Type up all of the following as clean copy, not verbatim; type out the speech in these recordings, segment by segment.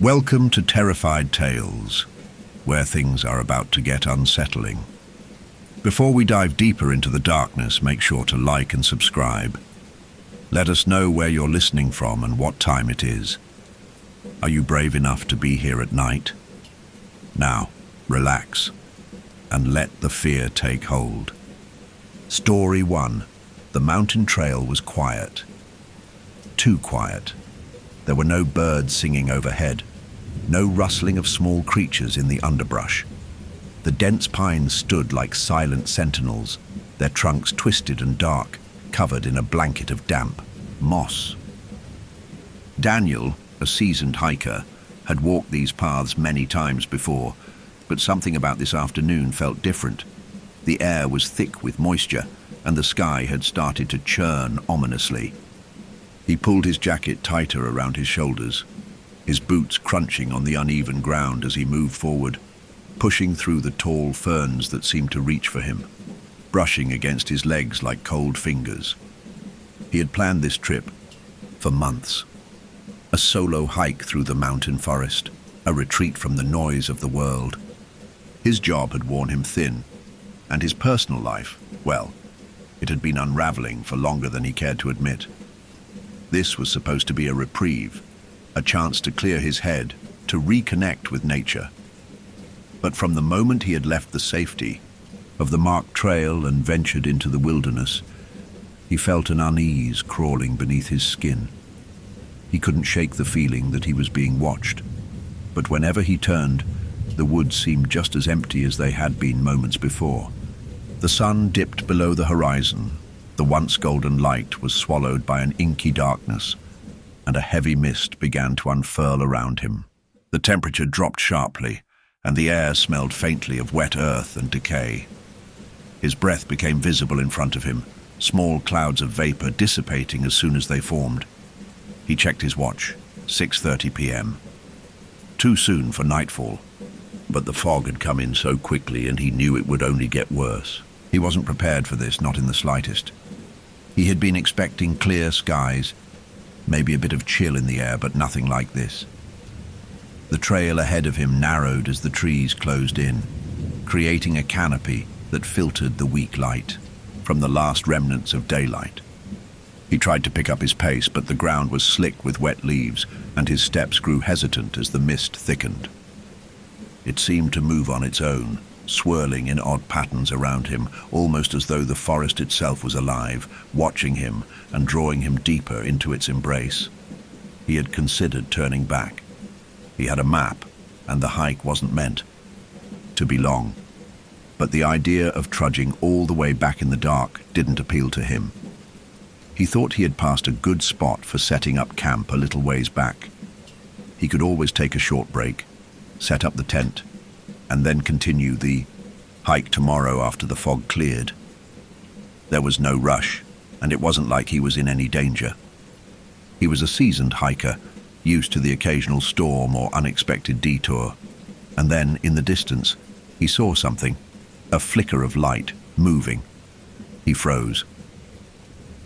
Welcome to Terrified Tales, where things are about to get unsettling. Before we dive deeper into the darkness, make sure to like and subscribe. Let us know where you're listening from and what time it is. Are you brave enough to be here at night? Now, relax and let the fear take hold. Story 1. The mountain trail was quiet. Too quiet. There were no birds singing overhead, no rustling of small creatures in the underbrush. The dense pines stood like silent sentinels, their trunks twisted and dark, covered in a blanket of damp moss. Daniel, a seasoned hiker, had walked these paths many times before, but something about this afternoon felt different. The air was thick with moisture, and the sky had started to churn ominously. He pulled his jacket tighter around his shoulders, his boots crunching on the uneven ground as he moved forward, pushing through the tall ferns that seemed to reach for him, brushing against his legs like cold fingers. He had planned this trip for months. A solo hike through the mountain forest, a retreat from the noise of the world. His job had worn him thin, and his personal life, well, it had been unraveling for longer than he cared to admit. This was supposed to be a reprieve, a chance to clear his head, to reconnect with nature. But from the moment he had left the safety of the marked trail and ventured into the wilderness, he felt an unease crawling beneath his skin. He couldn't shake the feeling that he was being watched, but whenever he turned, the woods seemed just as empty as they had been moments before. The sun dipped below the horizon. The once golden light was swallowed by an inky darkness, and a heavy mist began to unfurl around him. The temperature dropped sharply, and the air smelled faintly of wet earth and decay. His breath became visible in front of him, small clouds of vapor dissipating as soon as they formed. He checked his watch, 6:30 p.m. Too soon for nightfall, but the fog had come in so quickly and he knew it would only get worse. He wasn't prepared for this, not in the slightest. He had been expecting clear skies, maybe a bit of chill in the air, but nothing like this. The trail ahead of him narrowed as the trees closed in, creating a canopy that filtered the weak light from the last remnants of daylight. He tried to pick up his pace, but the ground was slick with wet leaves, and his steps grew hesitant as the mist thickened. It seemed to move on its own, swirling in odd patterns around him, almost as though the forest itself was alive, watching him and drawing him deeper into its embrace. He had considered turning back. He had a map, and the hike wasn't meant to be long. But the idea of trudging all the way back in the dark didn't appeal to him. He thought he had passed a good spot for setting up camp a little ways back. He could always take a short break, set up the tent, and then continue the hike tomorrow after the fog cleared. There was no rush, and it wasn't like he was in any danger. He was a seasoned hiker, used to the occasional storm or unexpected detour. And then, in the distance, he saw something, a flicker of light, moving. He froze.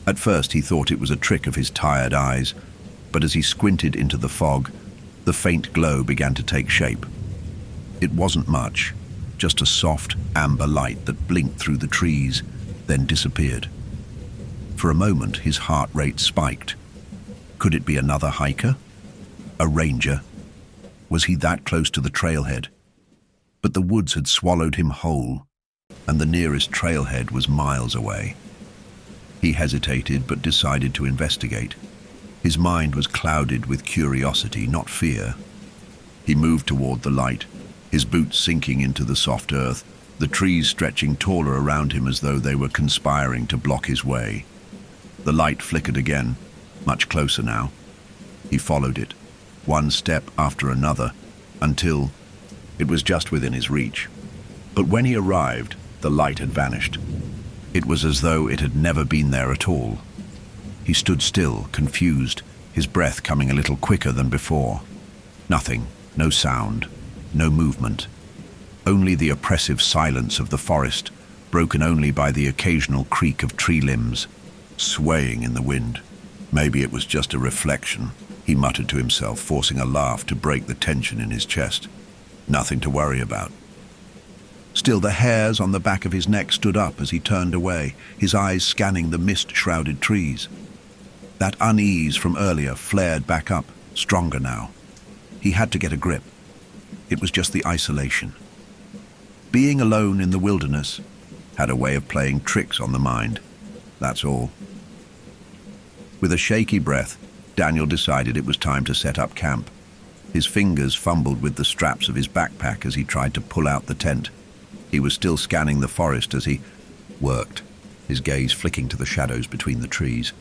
At first he thought it was a trick of his tired eyes, but as he squinted into the fog, the faint glow began to take shape. It wasn't much, just a soft, amber light that blinked through the trees, then disappeared. For a moment, his heart rate spiked. Could it be another hiker? A ranger? Was he that close to the trailhead? But the woods had swallowed him whole, and the nearest trailhead was miles away. He hesitated but decided to investigate. His mind was clouded with curiosity, not fear. He moved toward the light, his boots sinking into the soft earth, the trees stretching taller around him as though they were conspiring to block his way. The light flickered again, much closer now. He followed it, one step after another, until it was just within his reach. But when he arrived, the light had vanished. It was as though it had never been there at all. He stood still, confused, his breath coming a little quicker than before. Nothing, no sound, no movement. Only the oppressive silence of the forest, broken only by the occasional creak of tree limbs, swaying in the wind. Maybe it was just a reflection, he muttered to himself, forcing a laugh to break the tension in his chest. Nothing to worry about. Still, the hairs on the back of his neck stood up as he turned away, his eyes scanning the mist-shrouded trees. That unease from earlier flared back up, stronger now. He had to get a grip. It was just the isolation. Being alone in the wilderness had a way of playing tricks on the mind. That's all. With a shaky breath, Daniel decided it was time to set up camp. His fingers fumbled with the straps of his backpack as he tried to pull out the tent. He was still scanning the forest as he worked, his gaze flicking to the shadows between the trees.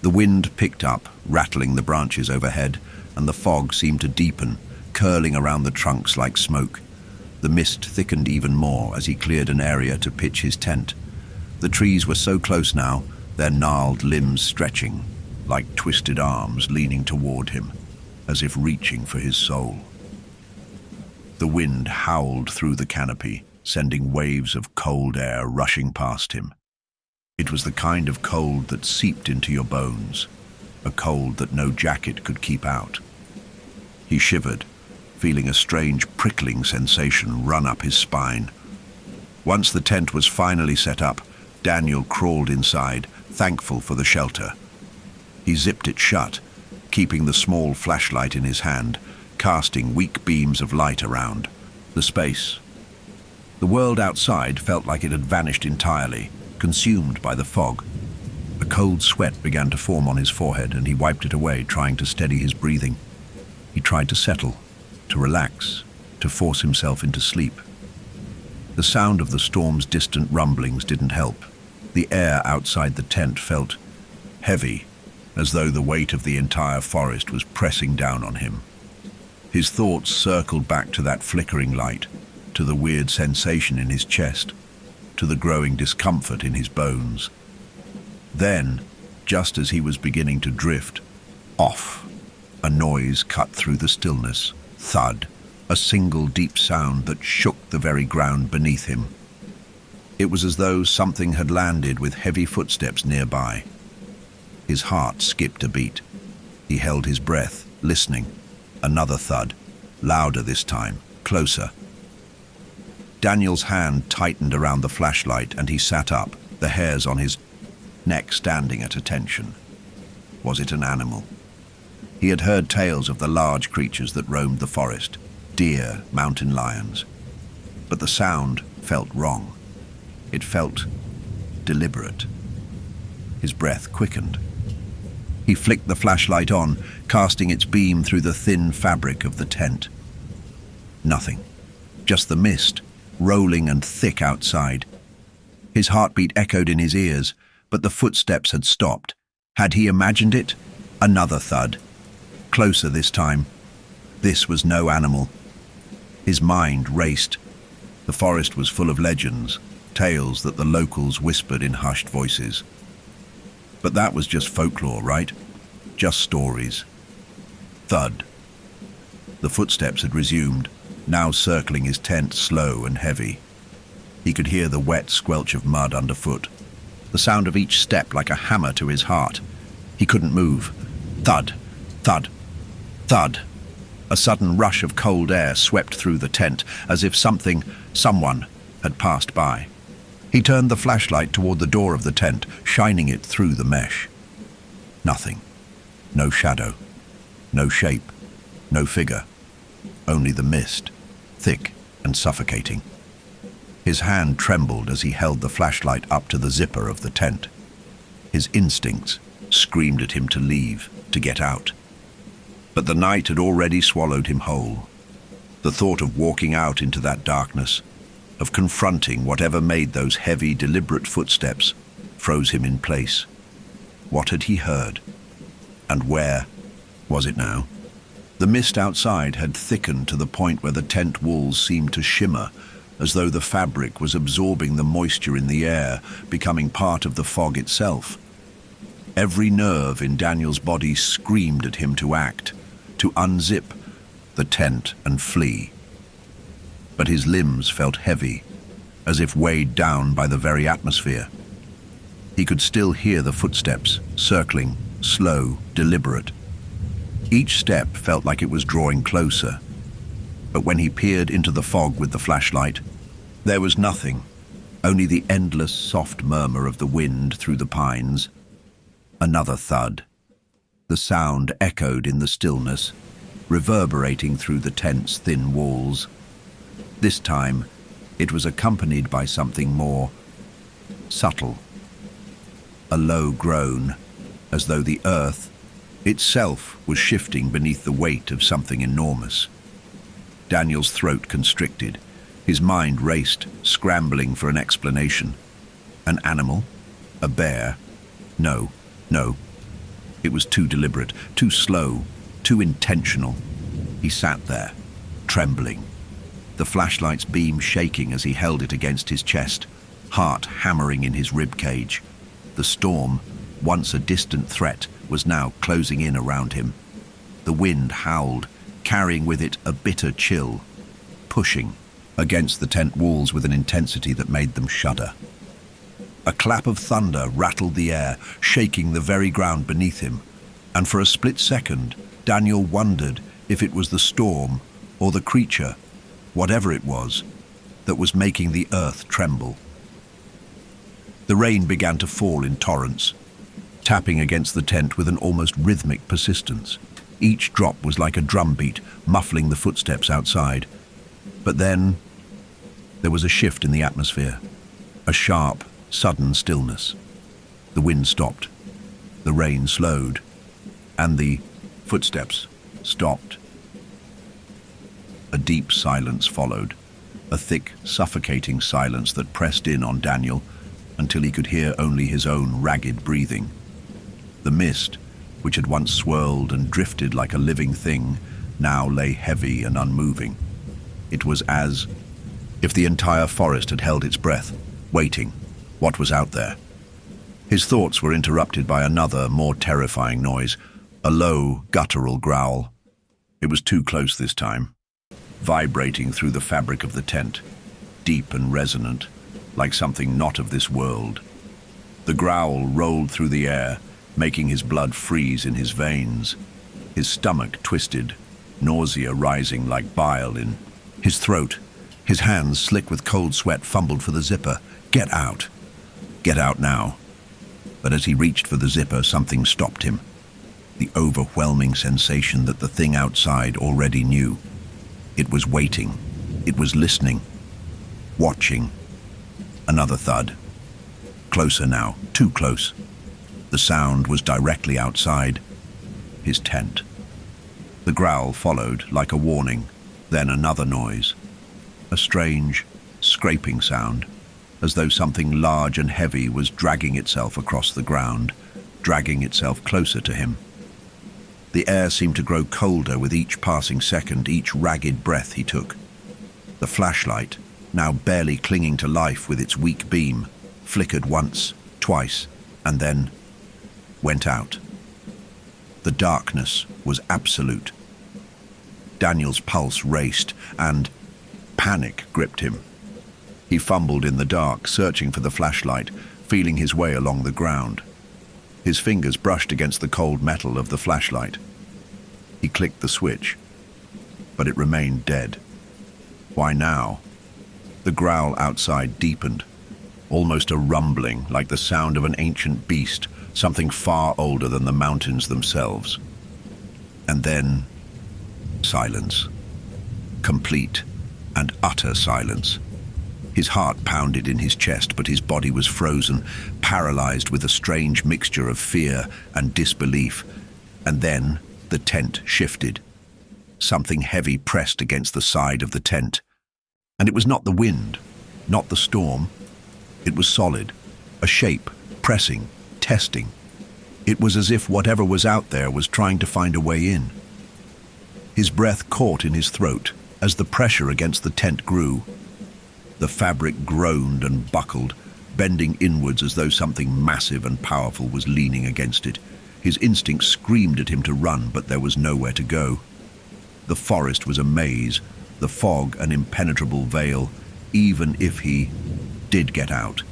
The wind picked up, rattling the branches overhead, and the fog seemed to deepen, curling around the trunks like smoke. The mist thickened even more as he cleared an area to pitch his tent. The trees were so close now, their gnarled limbs stretching, like twisted arms leaning toward him, as if reaching for his soul. The wind howled through the canopy, sending waves of cold air rushing past him. It was the kind of cold that seeped into your bones, a cold that no jacket could keep out. He shivered, feeling a strange prickling sensation run up his spine. Once the tent was finally set up, Daniel crawled inside, thankful for the shelter. He zipped it shut, keeping the small flashlight in his hand, casting weak beams of light around the space. The world outside felt like it had vanished entirely, consumed by the fog. A cold sweat began to form on his forehead, and he wiped it away, trying to steady his breathing. He tried to settle, to relax, to force himself into sleep. The sound of the storm's distant rumblings didn't help. The air outside the tent felt heavy, as though the weight of the entire forest was pressing down on him. His thoughts circled back to that flickering light, to the weird sensation in his chest, to the growing discomfort in his bones. Then, just as he was beginning to drift off, a noise cut through the stillness. Thud, a single deep sound that shook the very ground beneath him. It was as though something had landed with heavy footsteps nearby. His heart skipped a beat. He held his breath, listening. Another thud, louder this time, closer. Daniel's hand tightened around the flashlight and he sat up, the hairs on his neck standing at attention. Was it an animal? He had heard tales of the large creatures that roamed the forest, deer, mountain lions. But the sound felt wrong. It felt deliberate. His breath quickened. He flicked the flashlight on, casting its beam through the thin fabric of the tent. Nothing. Just the mist, rolling and thick outside. His heartbeat echoed in his ears, but the footsteps had stopped. Had he imagined it? Another thud. Closer this time. This was no animal. His mind raced. The forest was full of legends, tales that the locals whispered in hushed voices. But that was just folklore, right? Just stories. Thud. The footsteps had resumed, now circling his tent slow and heavy. He could hear the wet squelch of mud underfoot, the sound of each step like a hammer to his heart. He couldn't move. Thud, thud, thud. A sudden rush of cold air swept through the tent, as if someone had passed by. He turned the flashlight toward the door of the tent, shining it through the mesh. Nothing. No shadow. No shape. No figure. Only the mist, thick and suffocating. His hand trembled as he held the flashlight up to the zipper of the tent. His instincts screamed at him to leave, to get out. But the night had already swallowed him whole. The thought of walking out into that darkness, of confronting whatever made those heavy, deliberate footsteps, froze him in place. What had he heard? And where was it now? The mist outside had thickened to the point where the tent walls seemed to shimmer, as though the fabric was absorbing the moisture in the air, becoming part of the fog itself. Every nerve in Daniel's body screamed at him to act, to unzip the tent and flee. But his limbs felt heavy, as if weighed down by the very atmosphere. He could still hear the footsteps, circling, slow, deliberate. Each step felt like it was drawing closer, but when he peered into the fog with the flashlight, there was nothing, only the endless soft murmur of the wind through the pines. Another thud. The sound echoed in the stillness, reverberating through the tent's thin walls. This time, it was accompanied by something more subtle. A low groan, as though the earth itself was shifting beneath the weight of something enormous. Daniel's throat constricted. His mind raced, scrambling for an explanation. An animal? A bear? No. It was too deliberate, too slow, too intentional. He sat there, trembling, the flashlight's beam shaking as he held it against his chest, heart hammering in his rib cage. The storm, once a distant threat, was now closing in around him. The wind howled, carrying with it a bitter chill, pushing against the tent walls with an intensity that made them shudder. A clap of thunder rattled the air, shaking the very ground beneath him, and for a split second, Daniel wondered if it was the storm or the creature, whatever it was, that was making the earth tremble. The rain began to fall in torrents, tapping against the tent with an almost rhythmic persistence. Each drop was like a drumbeat, muffling the footsteps outside. But then, there was a shift in the atmosphere, a sharp, sudden stillness. The wind stopped, the rain slowed, and the footsteps stopped. A deep silence followed, a thick, suffocating silence that pressed in on Daniel until he could hear only his own ragged breathing. The mist, which had once swirled and drifted like a living thing, now lay heavy and unmoving. It was as if the entire forest had held its breath, waiting. What was out there? His thoughts were interrupted by another, more terrifying noise, a low, guttural growl. It was too close this time, vibrating through the fabric of the tent, deep and resonant, like something not of this world. The growl rolled through the air, making his blood freeze in his veins. His stomach twisted, nausea rising like bile in his throat. His hands, slick with cold sweat, fumbled for the zipper. Get out. Get out now. But as he reached for the zipper, something stopped him. The overwhelming sensation that the thing outside already knew. It was waiting. It was listening. Watching. Another thud. Closer now. Too close. The sound was directly outside his tent. The growl followed like a warning, then another noise. A strange, scraping sound, as though something large and heavy was dragging itself across the ground, dragging itself closer to him. The air seemed to grow colder with each passing second, each ragged breath he took. The flashlight, now barely clinging to life with its weak beam, flickered once, twice, and then went out. The darkness was absolute. Daniel's pulse raced, and panic gripped him. He fumbled in the dark, searching for the flashlight, feeling his way along the ground. His fingers brushed against the cold metal of the flashlight. He clicked the switch, but it remained dead. Why now? The growl outside deepened, almost a rumbling, like the sound of an ancient beast, something far older than the mountains themselves. And then, silence. Complete and utter silence. His heart pounded in his chest, but his body was frozen, paralyzed with a strange mixture of fear and disbelief. And then the tent shifted. Something heavy pressed against the side of the tent. And it was not the wind, not the storm. It was solid, a shape, pressing, testing. It was as if whatever was out there was trying to find a way in. His breath caught in his throat as the pressure against the tent grew. The fabric groaned and buckled, bending inwards as though something massive and powerful was leaning against it. His instinct screamed at him to run, but there was nowhere to go. The forest was a maze, the fog an impenetrable veil. Even if he did get out,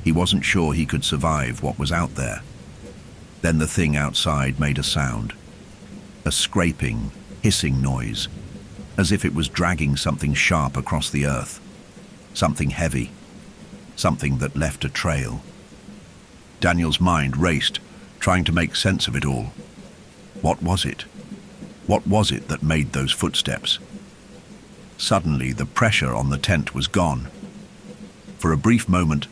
he wasn't sure he could survive what was out there. Then the thing outside made a sound. a scraping, hissing noise, as if it was dragging something sharp across the earth, something heavy, something that left a trail. Daniel's mind raced, trying to make sense of it all. What was it? What was it that made those footsteps? Suddenly, the pressure on the tent was gone. For a brief moment,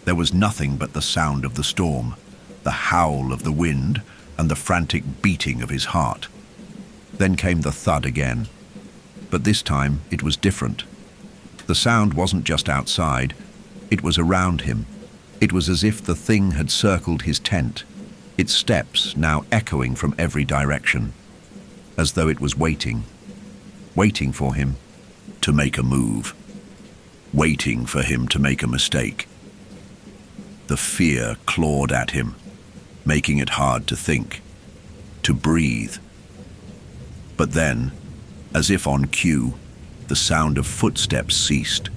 there was nothing but the sound of the storm, the howl of the wind, and the frantic beating of his heart. Then came the thud again. But this time, it was different. The sound wasn't just outside, it was around him. It was as if the thing had circled his tent, its steps now echoing from every direction, as though it was waiting for him to make a move, waiting for him to make a mistake. The fear clawed at him, making it hard to think, to breathe. But then, as if on cue, the sound of footsteps ceased.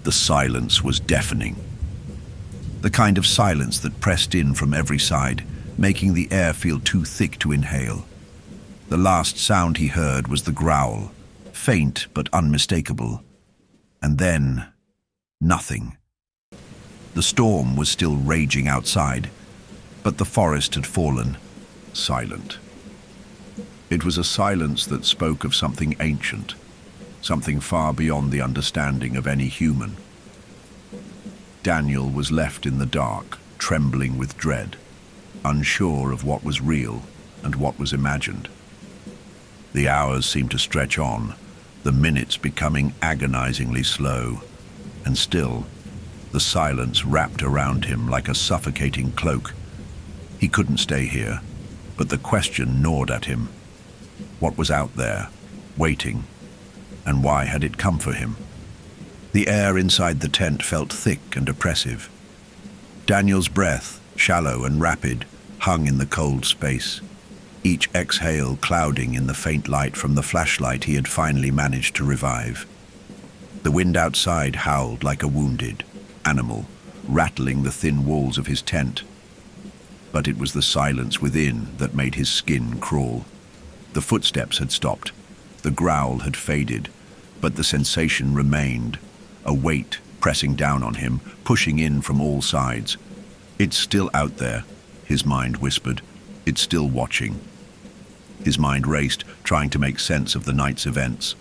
The silence was deafening. The kind of silence that pressed in from every side, making the air feel too thick to inhale. The last sound he heard was the growl, faint but unmistakable. And then, nothing. The storm was still raging outside, but the forest had fallen, silent. It was a silence that spoke of something ancient, something far beyond the understanding of any human. Daniel was left in the dark, trembling with dread, unsure of what was real and what was imagined. The hours seemed to stretch on, the minutes becoming agonizingly slow, and still, the silence wrapped around him like a suffocating cloak. He couldn't stay here, but the question gnawed at him. What was out there, waiting, and why had it come for him? The air inside the tent felt thick and oppressive. Daniel's breath, shallow and rapid, hung in the cold space, each exhale clouding in the faint light from the flashlight he had finally managed to revive. The wind outside howled like a wounded animal, rattling the thin walls of his tent. But it was the silence within that made his skin crawl. The footsteps had stopped, the growl had faded, but the sensation remained, a weight pressing down on him, pushing in from all sides. It's still out there, his mind whispered. It's still watching. His mind raced, trying to make sense of the night's events.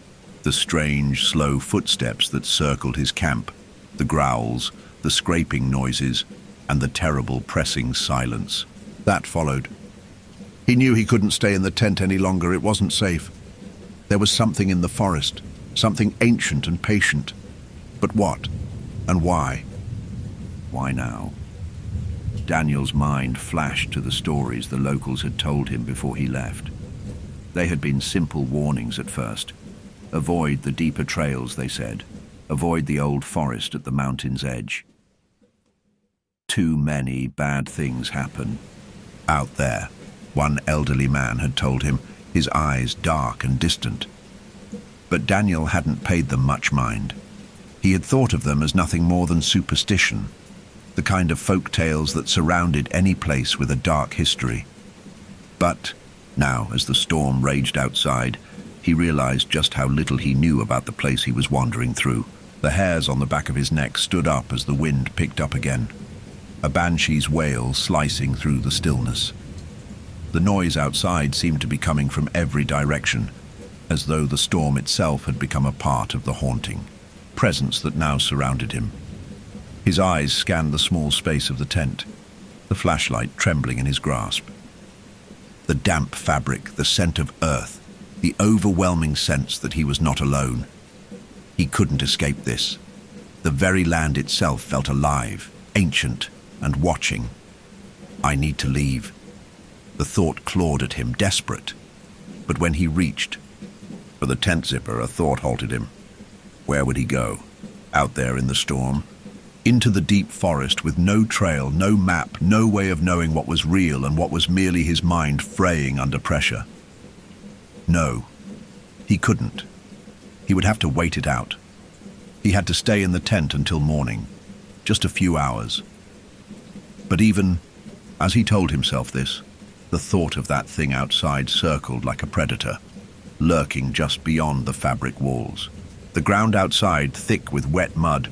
The strange, slow footsteps that circled his camp, the growls, the scraping noises, and the terrible pressing silence. That followed. He knew he couldn't stay in the tent any longer. It wasn't safe. There was something in the forest, something ancient and patient. But what? And why? Why now? Daniel's mind flashed to the stories the locals had told him before he left. They had been simple warnings at first. Avoid the deeper trails, they said. Avoid the old forest at the mountain's edge. Too many bad things happen out there, one elderly man had told him, his eyes dark and distant. But Daniel hadn't paid them much mind. He had thought of them as nothing more than superstition, the kind of folk tales that surrounded any place with a dark history. But now, as the storm raged outside, he realized just how little he knew about the place he was wandering through. The hairs on the back of his neck stood up as the wind picked up again, a banshee's wail slicing through the stillness. The noise outside seemed to be coming from every direction, as though the storm itself had become a part of the haunting presence that now surrounded him. His eyes scanned the small space of the tent, the flashlight trembling in his grasp. The damp fabric, the scent of earth, the overwhelming sense that he was not alone. He couldn't escape this. The very land itself felt alive, ancient, and watching. I need to leave. The thought clawed at him, desperate. But when he reached for the tent zipper, a thought halted him. Where would he go? Out there in the storm? Into the deep forest with no trail, no map, no way of knowing what was real and what was merely his mind fraying under pressure. No, he couldn't. He would have to wait it out. He had to stay in the tent until morning, just a few hours. But even as he told himself this, The thought of that thing outside circled like a predator, lurking just beyond the fabric walls. The ground outside, thick with wet mud,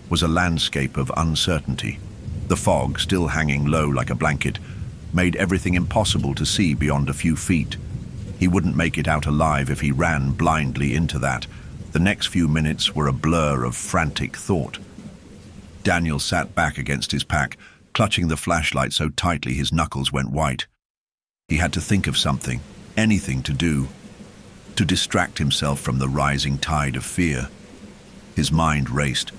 was a landscape of uncertainty. The fog, still hanging low like a blanket, made everything impossible to see beyond a few feet. He wouldn't make it out alive if he ran blindly into that. The next few minutes were a blur of frantic thought. Daniel sat back against his pack, clutching the flashlight so tightly his knuckles went white. He had to think of something, anything to do, to distract himself from the rising tide of fear. His mind raced,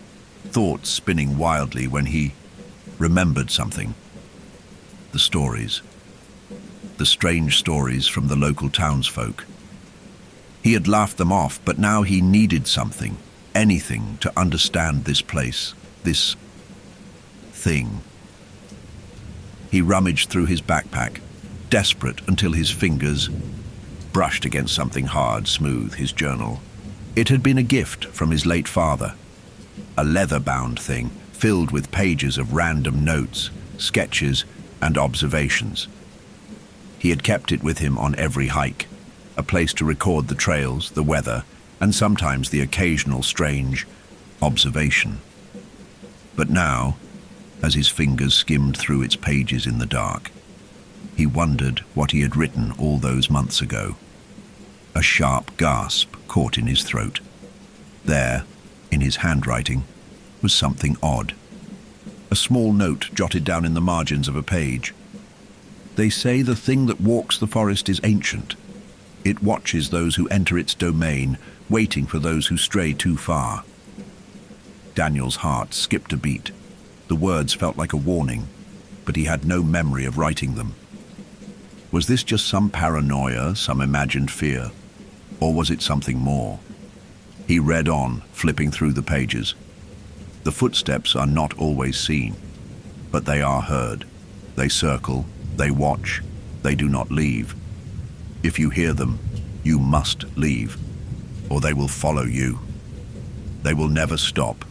thoughts spinning wildly when he remembered something. The stories. The strange stories from the local townsfolk. He had laughed them off, but now he needed something, anything, to understand this place, this thing. He rummaged through his backpack, desperate until his fingers brushed against something hard, smooth, his journal. It had been a gift from his late father, a leather-bound thing filled with pages of random notes, sketches, and observations. He had kept it with him on every hike, a place to record the trails, the weather, and sometimes the occasional strange observation. But now, as his fingers skimmed through its pages in the dark, he wondered what he had written all those months ago. A sharp gasp caught in his throat. There, in his handwriting, was something odd. A small note jotted down in the margins of a page. They say the thing that walks the forest is ancient. It watches those who enter its domain, waiting for those who stray too far. Daniel's heart skipped a beat. The words felt like a warning, but he had no memory of writing them. Was this just some paranoia, some imagined fear, or was it something more? He read on, flipping through the pages. The footsteps are not always seen, but they are heard. They circle, they watch, they do not leave. If you hear them, you must leave, or they will follow you. They will never stop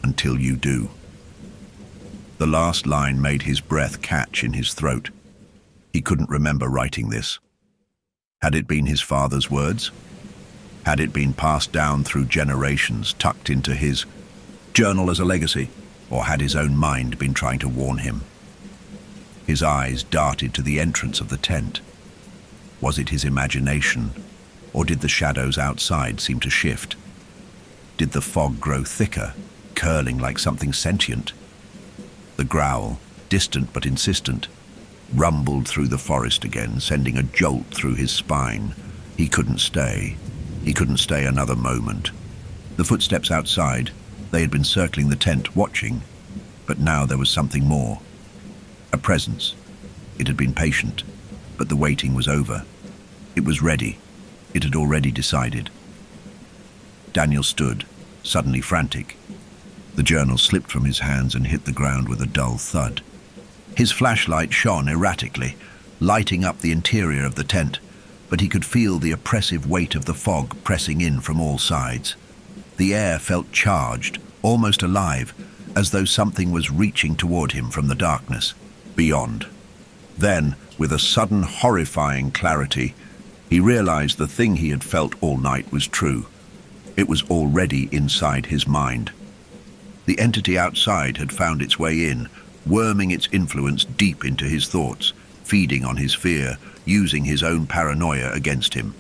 until you do. The last line made his breath catch in his throat. He couldn't remember writing this. Had it been his father's words? Had it been passed down through generations, tucked into his journal as a legacy? Or had his own mind been trying to warn him? His eyes darted to the entrance of the tent. Was it his imagination, or did the shadows outside seem to shift? Did the fog grow thicker, curling like something sentient? The growl, distant but insistent, rumbled through the forest again, sending a jolt through his spine. He couldn't stay. He couldn't stay another moment. The footsteps outside, they had been circling the tent, watching, but now there was something more. A presence. It had been patient, but the waiting was over. It was ready. It had already decided. Daniel stood, suddenly frantic. The journal slipped from his hands and hit the ground with a dull thud. His flashlight shone erratically, lighting up the interior of the tent, but he could feel the oppressive weight of the fog pressing in from all sides. The air felt charged, almost alive, as though something was reaching toward him from the darkness, beyond. Then, with a sudden horrifying clarity, he realized the thing he had felt all night was true. It was already inside his mind. The entity outside had found its way in, worming its influence deep into his thoughts, feeding on his fear, using his own paranoia against him.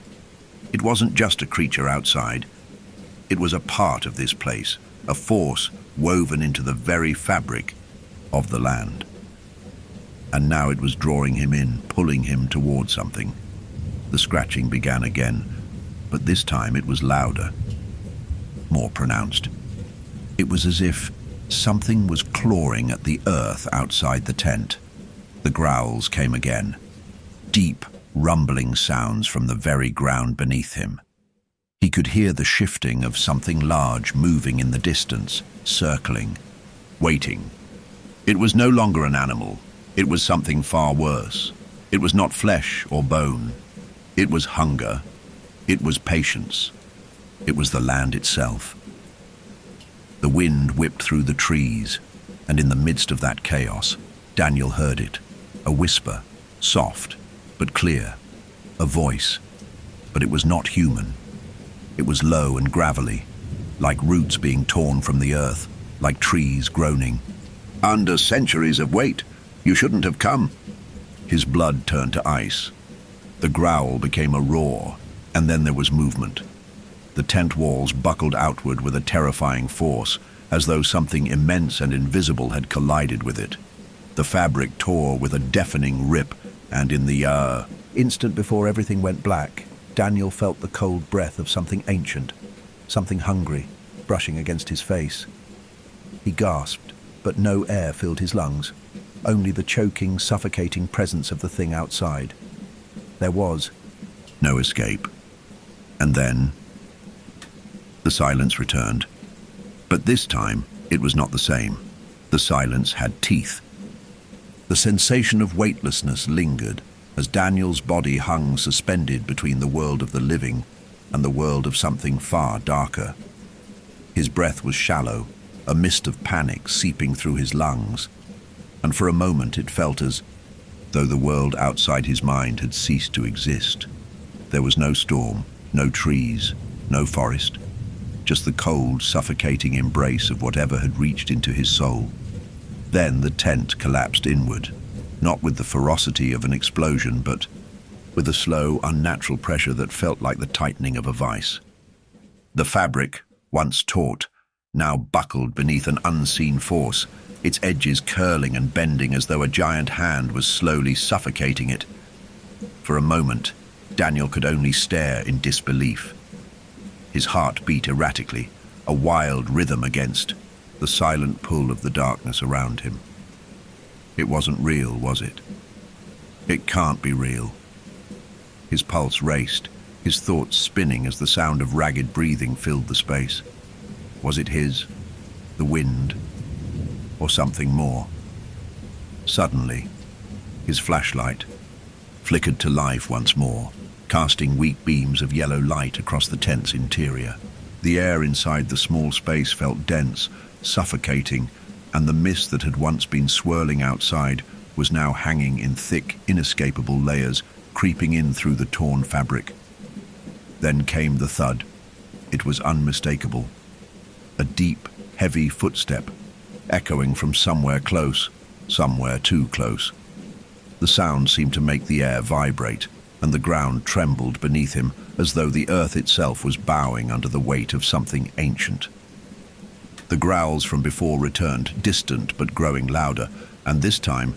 It wasn't just a creature outside. It was a part of this place, a force woven into the very fabric of the land. And now it was drawing him in, pulling him toward something. The scratching began again, but this time it was louder, more pronounced. It was as if something was clawing at the earth outside the tent. The growls came again, deep, rumbling sounds from the very ground beneath him. He could hear the shifting of something large moving in the distance, circling, waiting. It was no longer an animal. It was something far worse. It was not flesh or bone. It was hunger. It was patience. It was the land itself. The wind whipped through the trees, and in the midst of that chaos, Daniel heard it, a whisper, soft, but clear. A voice, but it was not human. It was low and gravelly, like roots being torn from the earth, like trees groaning. "Under centuries of wait, you shouldn't have come." His blood turned to ice. The growl became a roar, and then there was movement. The tent walls buckled outward with a terrifying force, as though something immense and invisible had collided with it. The fabric tore with a deafening rip, and in the instant before everything went black, Daniel felt the cold breath of something ancient, something hungry, brushing against his face. He gasped, but no air filled his lungs, only the choking, suffocating presence of the thing outside. There was no escape. And then the silence returned. But this time, it was not the same. The silence had teeth. The sensation of weightlessness lingered as Daniel's body hung suspended between the world of the living and the world of something far darker. His breath was shallow, a mist of panic seeping through his lungs, and for a moment it felt as though the world outside his mind had ceased to exist. There was no storm, no trees, no forest, just the cold, suffocating embrace of whatever had reached into his soul. Then the tent collapsed inward, not with the ferocity of an explosion, but with a slow, unnatural pressure that felt like the tightening of a vice. The fabric, once taut, now buckled beneath an unseen force, its edges curling and bending as though a giant hand was slowly suffocating it. For a moment, Daniel could only stare in disbelief. His heart beat erratically, a wild rhythm against the silent pull of the darkness around him. It wasn't real, was it? It can't be real. His pulse raced, his thoughts spinning as the sound of ragged breathing filled the space. Was it his, the wind, or something more? Suddenly, his flashlight flickered to life once more, casting weak beams of yellow light across the tent's interior. The air inside the small space felt dense, suffocating, and the mist that had once been swirling outside was now hanging in thick, inescapable layers, creeping in through the torn fabric. Then came the thud. It was unmistakable. A deep, heavy footstep, echoing from somewhere close, somewhere too close. The sound seemed to make the air vibrate, and the ground trembled beneath him as though the earth itself was bowing under the weight of something ancient. The growls from before returned, distant but growing louder, and this time,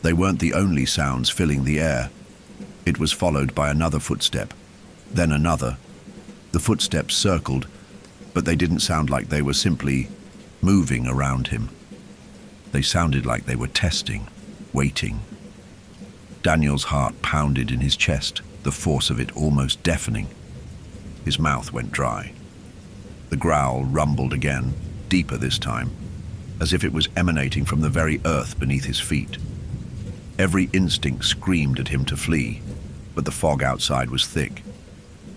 they weren't the only sounds filling the air. It was followed by another footstep, then another. The footsteps circled, but they didn't sound like they were simply moving around him. They sounded like they were testing, waiting. Daniel's heart pounded in his chest, the force of it almost deafening. His mouth went dry. The growl rumbled again, deeper this time, as if it was emanating from the very earth beneath his feet. Every instinct screamed at him to flee, but the fog outside was thick,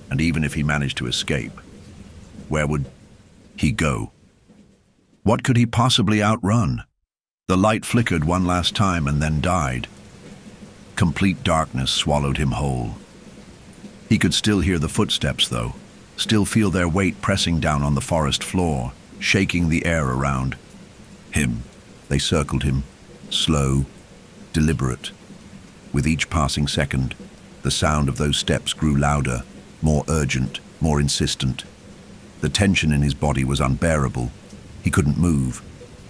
and even if he managed to escape, where would he go? What could he possibly outrun? The light flickered one last time and then died. Complete darkness swallowed him whole. He could still hear the footsteps, though, still feel their weight pressing down on the forest floor, shaking the air around him. They circled him, slow, deliberate. With each passing second, the sound of those steps grew louder, more urgent, more insistent. The tension in his body was unbearable. He couldn't move.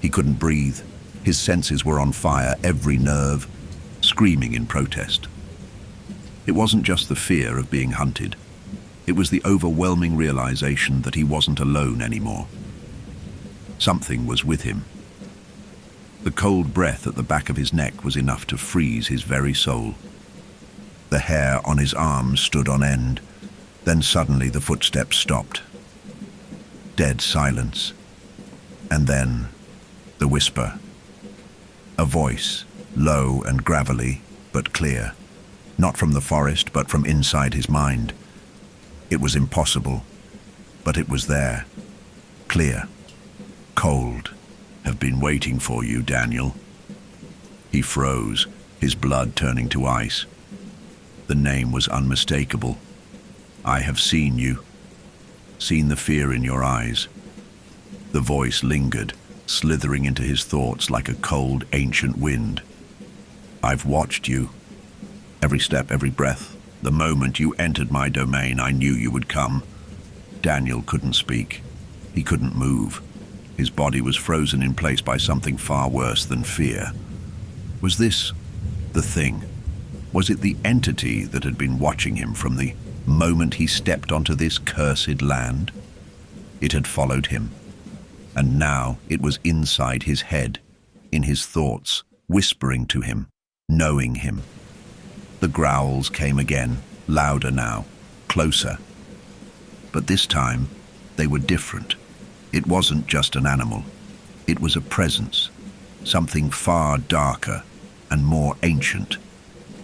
He couldn't breathe. His senses were on fire, every nerve screaming in protest. It wasn't just the fear of being hunted. It was the overwhelming realization that he wasn't alone anymore. Something was with him. The cold breath at the back of his neck was enough to freeze his very soul. The hair on his arms stood on end. Then suddenly the footsteps stopped. Dead silence. And then the whisper. A voice, low and gravelly, but clear. Not from the forest, but from inside his mind. It was impossible, but it was there. Clear. Cold. Have been waiting for you, Daniel. He froze, his blood turning to ice. The name was unmistakable. I have seen you, seen the fear in your eyes. The voice lingered, slithering into his thoughts like a cold, ancient wind. I've watched you. Every step, every breath. The moment you entered my domain, I knew you would come. Daniel couldn't speak. He couldn't move. His body was frozen in place by something far worse than fear. Was this the thing? Was it the entity that had been watching him from the moment he stepped onto this cursed land? It had followed him, and now it was inside his head, in his thoughts, whispering to him, knowing him. The growls came again, louder now, closer. But this time, they were different. It wasn't just an animal. It was a presence, something far darker and more ancient.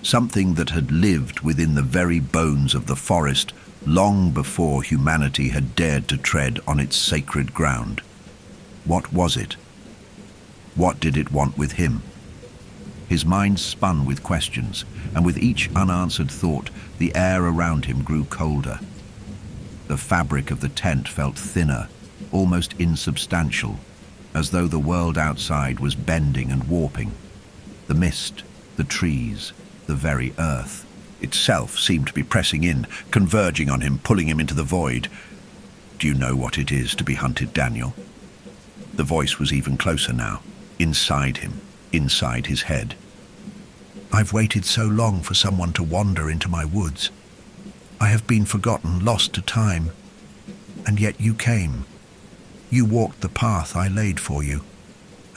Something that had lived within the very bones of the forest long before humanity had dared to tread on its sacred ground. What was it? What did it want with him? His mind spun with questions, and with each unanswered thought, the air around him grew colder. The fabric of the tent felt thinner, almost insubstantial, as though the world outside was bending and warping. The mist, the trees, the very earth itself seemed to be pressing in, converging on him, pulling him into the void. Do you know what it is to be hunted, Daniel? The voice was even closer now, inside him, inside his head. I've waited so long for someone to wander into my woods. I have been forgotten, lost to time. And yet you came. You walked the path I laid for you.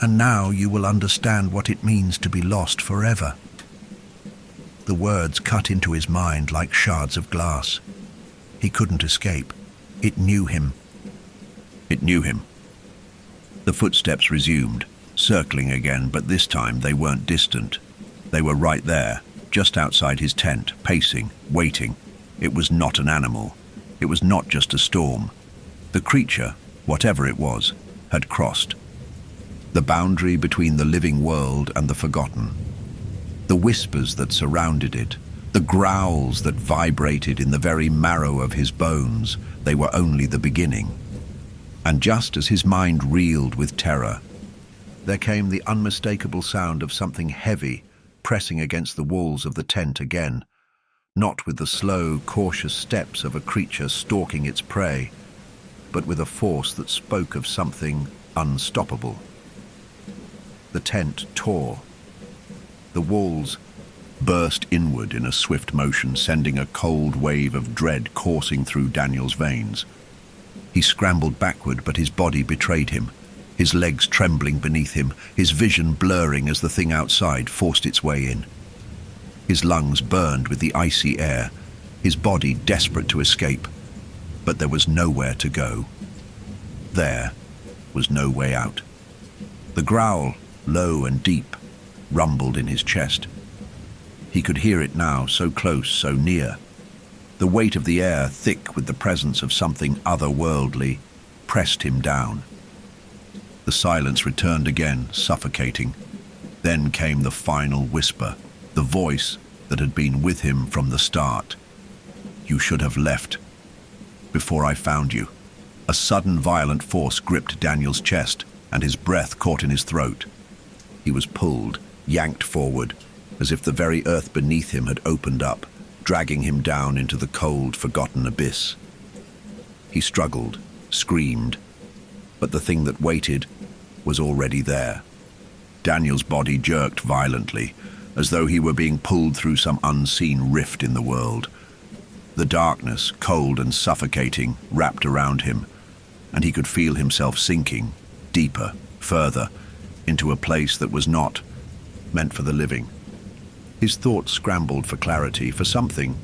And now you will understand what it means to be lost forever. The words cut into his mind like shards of glass. He couldn't escape. It knew him. It knew him. The footsteps resumed, circling again, but this time they weren't distant. They were right there, just outside his tent, pacing, waiting. It was not an animal. It was not just a storm. The creature, whatever it was, had crossed. The boundary between the living world and the forgotten. The whispers that surrounded it, the growls that vibrated in the very marrow of his bones, they were only the beginning. And just as his mind reeled with terror, there came the unmistakable sound of something heavy pressing against the walls of the tent again, not with the slow, cautious steps of a creature stalking its prey, but with a force that spoke of something unstoppable. The tent tore. The walls burst inward in a swift motion, sending a cold wave of dread coursing through Daniel's veins. He scrambled backward, but his body betrayed him, his legs trembling beneath him, his vision blurring as the thing outside forced its way in. His lungs burned with the icy air, his body desperate to escape, but there was nowhere to go. There was no way out. The growl, low and deep, rumbled in his chest. He could hear it now, so close, so near. The weight of the air, thick with the presence of something otherworldly, pressed him down. The silence returned again, suffocating. Then came the final whisper, the voice that had been with him from the start. You should have left before I found you. A sudden violent force gripped Daniel's chest, and his breath caught in his throat. He was pulled, yanked forward, as if the very earth beneath him had opened up, dragging him down into the cold, forgotten abyss. He struggled, screamed, but the thing that waited was already there. Daniel's body jerked violently, as though he were being pulled through some unseen rift in the world. The darkness, cold and suffocating, wrapped around him, and he could feel himself sinking, deeper, further, into a place that was not meant for the living. His thoughts scrambled for clarity, for something,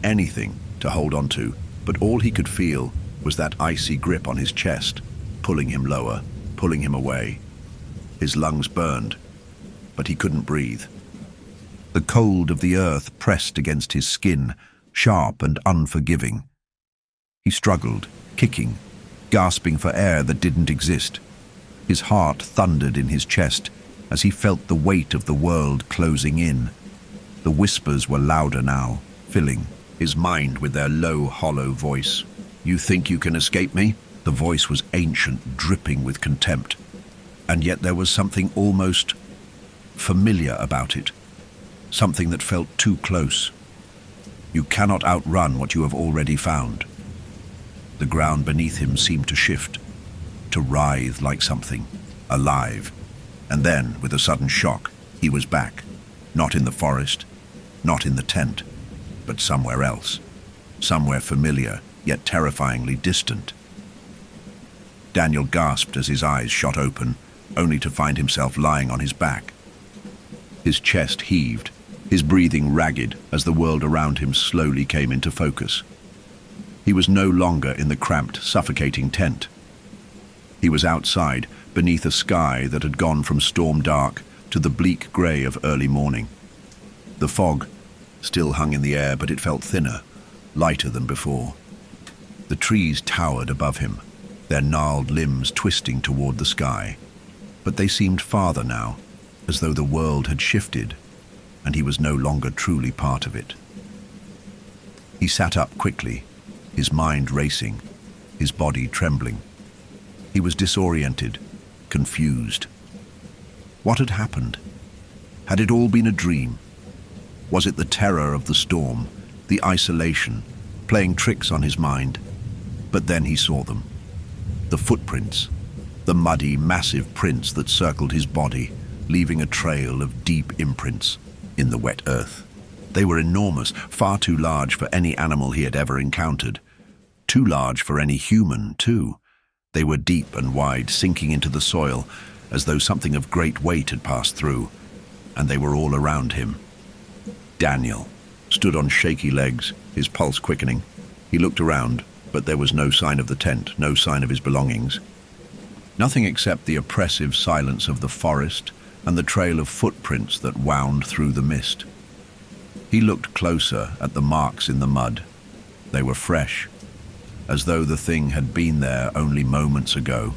anything, to hold on to, but all he could feel was that icy grip on his chest, pulling him lower, pulling him away. His lungs burned, but he couldn't breathe. The cold of the earth pressed against his skin, sharp and unforgiving. He struggled, kicking, gasping for air that didn't exist. His heart thundered in his chest as he felt the weight of the world closing in. The whispers were louder now, filling his mind with their low, hollow voice. "You think you can escape me?" The voice was ancient, dripping with contempt, and yet there was something almost familiar about it, something that felt too close. "You cannot outrun what you have already found." The ground beneath him seemed to shift, to writhe like something alive, and then, with a sudden shock, he was back, not in the forest, not in the tent, but somewhere else, somewhere familiar, yet terrifyingly distant. Daniel gasped as his eyes shot open, only to find himself lying on his back. His chest heaved, his breathing ragged as the world around him slowly came into focus. He was no longer in the cramped, suffocating tent. He was outside, beneath a sky that had gone from storm dark to the bleak grey of early morning. The fog still hung in the air, but it felt thinner, lighter than before. The trees towered above him, their gnarled limbs twisting toward the sky, but they seemed farther now, as though the world had shifted, and he was no longer truly part of it. He sat up quickly, his mind racing, his body trembling. He was disoriented, confused. What had happened? Had it all been a dream? Was it the terror of the storm, the isolation, playing tricks on his mind? But then he saw them. The footprints, the muddy, massive prints that circled his body, leaving a trail of deep imprints in the wet earth. They were enormous, far too large for any animal he had ever encountered. Too large for any human, too. They were deep and wide, sinking into the soil, as though something of great weight had passed through, and they were all around him. Daniel stood on shaky legs, his pulse quickening. He looked around, but there was no sign of the tent, no sign of his belongings. Nothing except the oppressive silence of the forest and the trail of footprints that wound through the mist. He looked closer at the marks in the mud. They were fresh, as though the thing had been there only moments ago.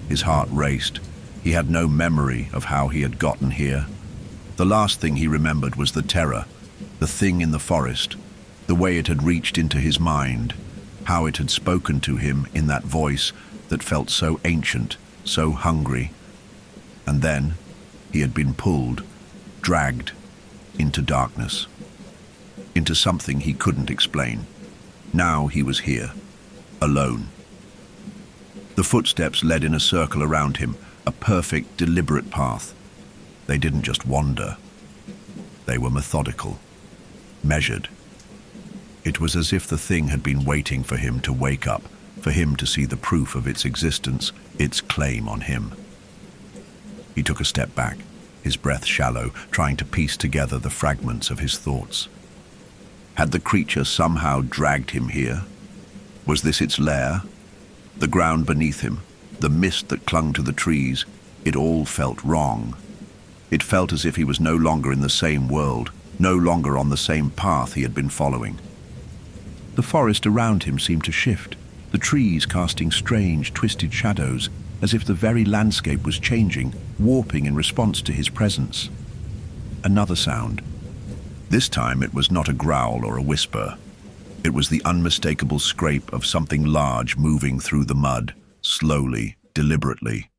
His heart raced. He had no memory of how he had gotten here. The last thing he remembered was the terror, the thing in the forest, the way it had reached into his mind, how it had spoken to him in that voice that felt so ancient, so hungry. And then he had been pulled, dragged into darkness, into something he couldn't explain. Now he was here, alone. The footsteps led in a circle around him, a perfect, deliberate path. They didn't just wander. They were methodical, measured. It was as if the thing had been waiting for him to wake up, for him to see the proof of its existence, its claim on him. He took a step back, his breath shallow, trying to piece together the fragments of his thoughts. Had the creature somehow dragged him here? Was this its lair? The ground beneath him, the mist that clung to the trees, it all felt wrong. It felt as if he was no longer in the same world, no longer on the same path he had been following. The forest around him seemed to shift, the trees casting strange, twisted shadows, as if the very landscape was changing, warping in response to his presence. Another sound. This time it was not a growl or a whisper. It was the unmistakable scrape of something large moving through the mud, slowly, deliberately.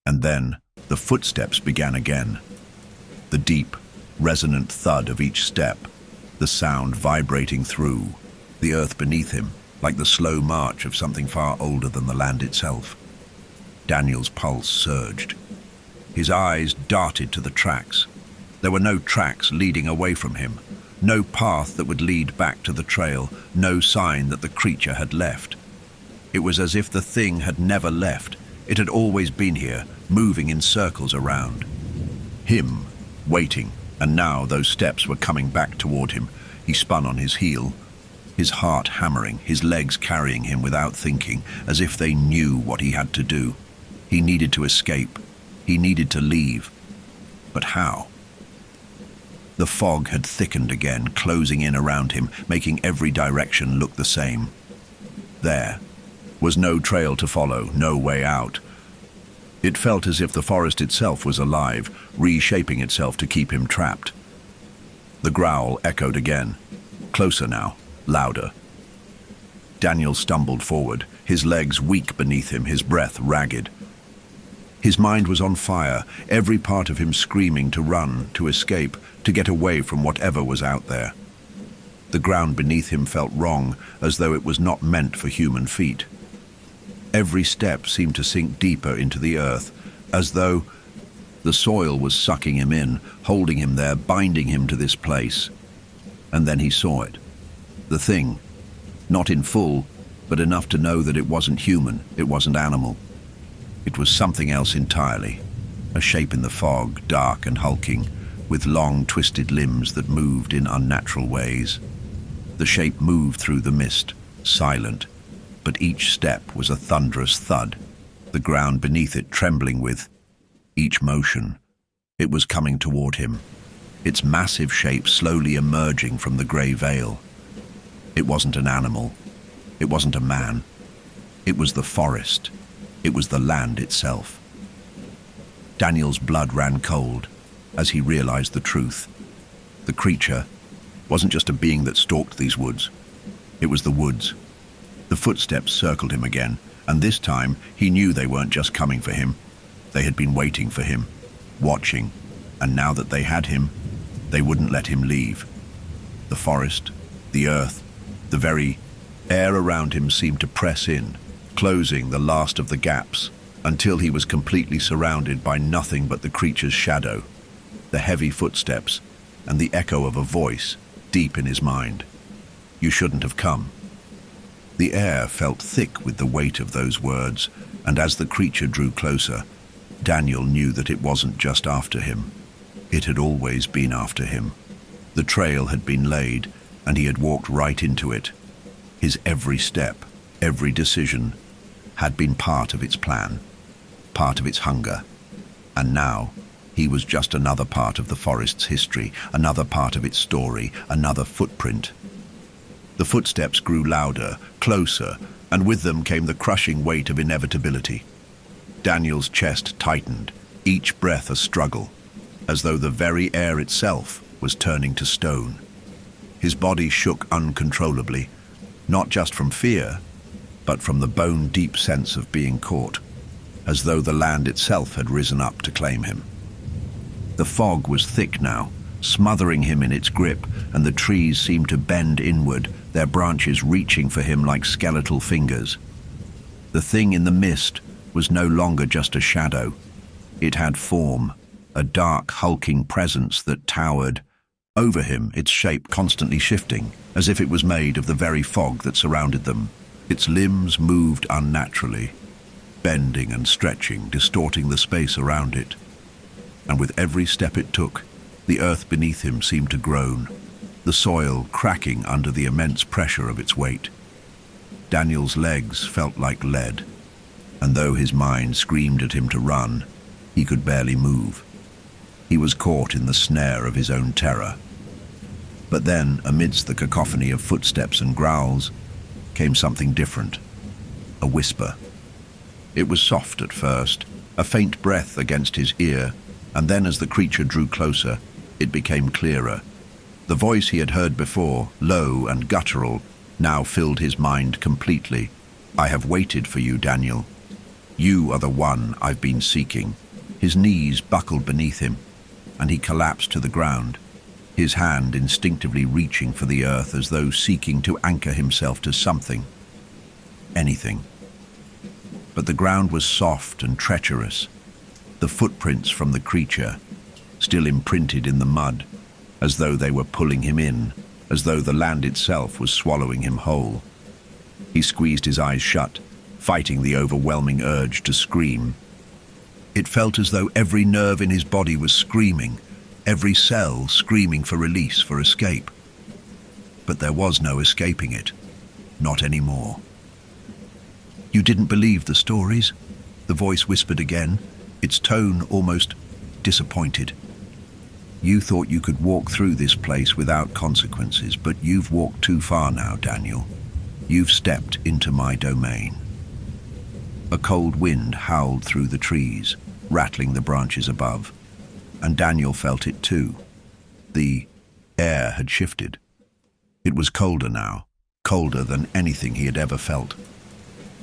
And then the footsteps began again. The deep, resonant thud of each step, the sound vibrating through the earth beneath him, like the slow march of something far older than the land itself. Daniel's pulse surged. His eyes darted to the tracks. There were no tracks leading away from him, no path that would lead back to the trail, no sign that the creature had left. It was as if the thing had never left. It had always been here, moving in circles around. Him, waiting, and now those steps were coming back toward him. He spun on his heel, his heart hammering, his legs carrying him without thinking, as if they knew what he had to do. He needed to escape. He needed to leave. But how? The fog had thickened again, closing in around him, making every direction look the same. There was no trail to follow, no way out. It felt as if the forest itself was alive, reshaping itself to keep him trapped. The growl echoed again. Closer now, louder. Daniel stumbled forward, his legs weak beneath him, his breath ragged. His mind was on fire, every part of him screaming to run, to escape, to get away from whatever was out there. The ground beneath him felt wrong, as though it was not meant for human feet. Every step seemed to sink deeper into the earth, as though the soil was sucking him in, holding him there, binding him to this place. And then he saw it. The thing. Not in full, but enough to know that it wasn't human, it wasn't animal. It was something else entirely. A shape in the fog, dark and hulking, with long, twisted limbs that moved in unnatural ways. The shape moved through the mist, silent, but each step was a thunderous thud, the ground beneath it trembling with each motion. It was coming toward him, its massive shape slowly emerging from the grey veil. It wasn't an animal. It wasn't a man. It was the forest. It was the land itself. Daniel's blood ran cold as he realized the truth. The creature wasn't just a being that stalked these woods. It was the woods. The footsteps circled him again, and this time he knew they weren't just coming for him. They had been waiting for him, watching, and now that they had him, they wouldn't let him leave. The forest, the earth, the very air around him seemed to press in, closing the last of the gaps, until he was completely surrounded by nothing but the creature's shadow, the heavy footsteps, and the echo of a voice deep in his mind. You shouldn't have come. The air felt thick with the weight of those words, and as the creature drew closer, Daniel knew that it wasn't just after him. It had always been after him. The trail had been laid, and he had walked right into it. His every step, every decision, had been part of its plan, part of its hunger. And now, he was just another part of the forest's history, another part of its story, another footprint. The footsteps grew louder, closer, and with them came the crushing weight of inevitability. Daniel's chest tightened, each breath a struggle, as though the very air itself was turning to stone. His body shook uncontrollably, not just from fear, but from the bone-deep sense of being caught, as though the land itself had risen up to claim him. The fog was thick now, smothering him in its grip, and the trees seemed to bend inward, their branches reaching for him like skeletal fingers. The thing in the mist was no longer just a shadow. It had form, a dark, hulking presence that towered over him, its shape constantly shifting, as if it was made of the very fog that surrounded them. Its limbs moved unnaturally, bending and stretching, distorting the space around it. And with every step it took, the earth beneath him seemed to groan, the soil cracking under the immense pressure of its weight. Daniel's legs felt like lead, and though his mind screamed at him to run, he could barely move. He was caught in the snare of his own terror. But then, amidst the cacophony of footsteps and growls, came something different, a whisper. It was soft at first, a faint breath against his ear, and then as the creature drew closer, it became clearer. The voice he had heard before, low and guttural, now filled his mind completely. I have waited for you, Daniel. You are the one I've been seeking. His knees buckled beneath him, and he collapsed to the ground, his hand instinctively reaching for the earth as though seeking to anchor himself to something, anything. But the ground was soft and treacherous, the footprints from the creature still imprinted in the mud, as though they were pulling him in, as though the land itself was swallowing him whole. He squeezed his eyes shut, fighting the overwhelming urge to scream. It felt as though every nerve in his body was screaming, every cell screaming for release, for escape. But there was no escaping it, not anymore. You didn't believe the stories? The voice whispered again, its tone almost disappointed. You thought you could walk through this place without consequences, but you've walked too far now, Daniel. You've stepped into my domain. A cold wind howled through the trees, rattling the branches above, and Daniel felt it too. The air had shifted. It was colder now, colder than anything he had ever felt.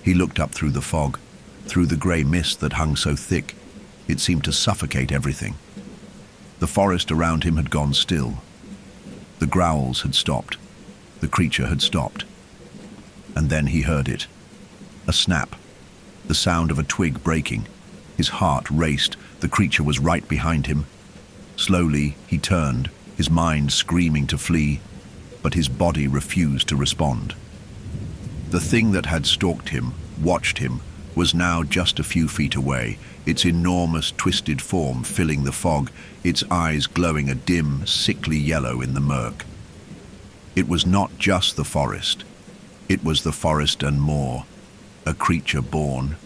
He looked up through the fog, through the grey mist that hung so thick, it seemed to suffocate everything. The forest around him had gone still. The growls had stopped. The creature had stopped. And then he heard it. A snap. The sound of a twig breaking. His heart raced. The creature was right behind him. Slowly, he turned, his mind screaming to flee, but his body refused to respond. The thing that had stalked him, watched him, was now just a few feet away, its enormous twisted form filling the fog, its eyes glowing a dim, sickly yellow in the murk. It was not just the forest. It was the forest and more, a creature born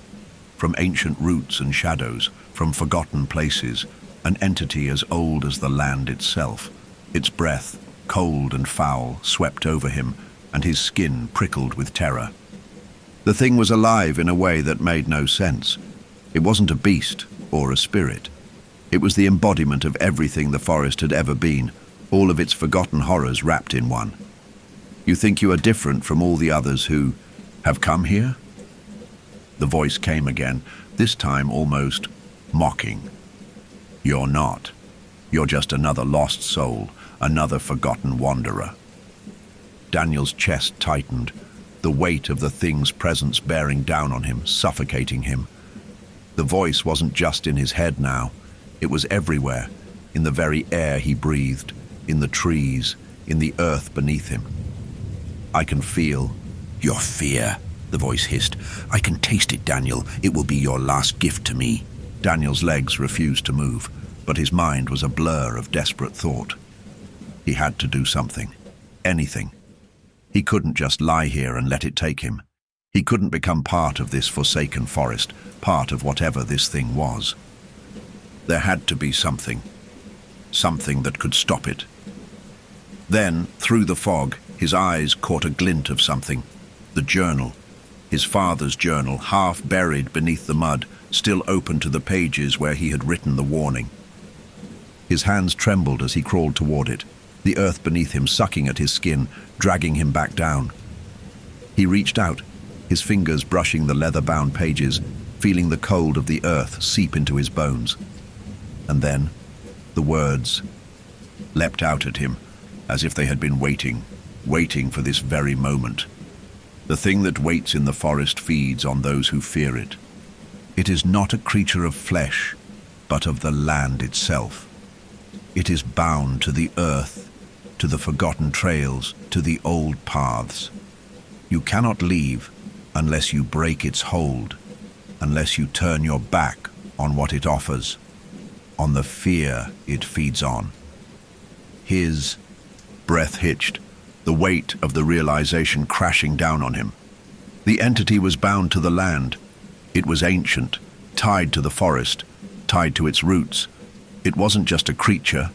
from ancient roots and shadows, from forgotten places, an entity as old as the land itself. Its breath, cold and foul, swept over him, and his skin prickled with terror. The thing was alive in a way that made no sense. It wasn't a beast or a spirit. It was the embodiment of everything the forest had ever been, all of its forgotten horrors wrapped in one. You think you are different from all the others who have come here? The voice came again, this time almost mocking. You're not. You're just another lost soul, another forgotten wanderer. Daniel's chest tightened, the weight of the thing's presence bearing down on him, suffocating him. The voice wasn't just in his head now. It was everywhere, in the very air he breathed, in the trees, in the earth beneath him. I can feel your fear, the voice hissed. I can taste it, Daniel. It will be your last gift to me. Daniel's legs refused to move, but his mind was a blur of desperate thought. He had to do something. Anything. He couldn't just lie here and let it take him. He couldn't become part of this forsaken forest, part of whatever this thing was. There had to be something. Something that could stop it. Then, through the fog, his eyes caught a glint of something. The journal. His father's journal, half buried beneath the mud, still open to the pages where he had written the warning. His hands trembled as he crawled toward it, the earth beneath him sucking at his skin, dragging him back down. He reached out, his fingers brushing the leather-bound pages, feeling the cold of the earth seep into his bones. And then, the words leapt out at him, as if they had been waiting for this very moment. The thing that waits in the forest feeds on those who fear it. It is not a creature of flesh, but of the land itself. It is bound to the earth, to the forgotten trails, to the old paths. You cannot leave unless you break its hold, unless you turn your back on what it offers, on the fear it feeds on. His breath hitched, the weight of the realization crashing down on him. The entity was bound to the land. It was ancient, tied to the forest, tied to its roots. It wasn't just a creature.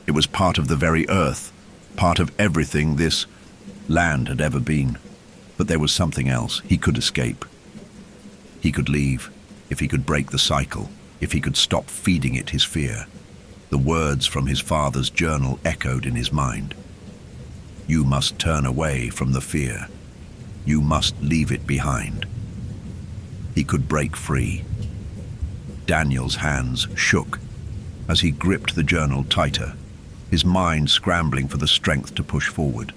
It was part of the very earth, part of everything this land had ever been. But there was something else. He could escape. He could leave, if he could break the cycle, if he could stop feeding it his fear. The words from his father's journal echoed in his mind. You must turn away from the fear. You must leave it behind. He could break free. Daniel's hands shook as he gripped the journal tighter, his mind scrambling for the strength to push forward.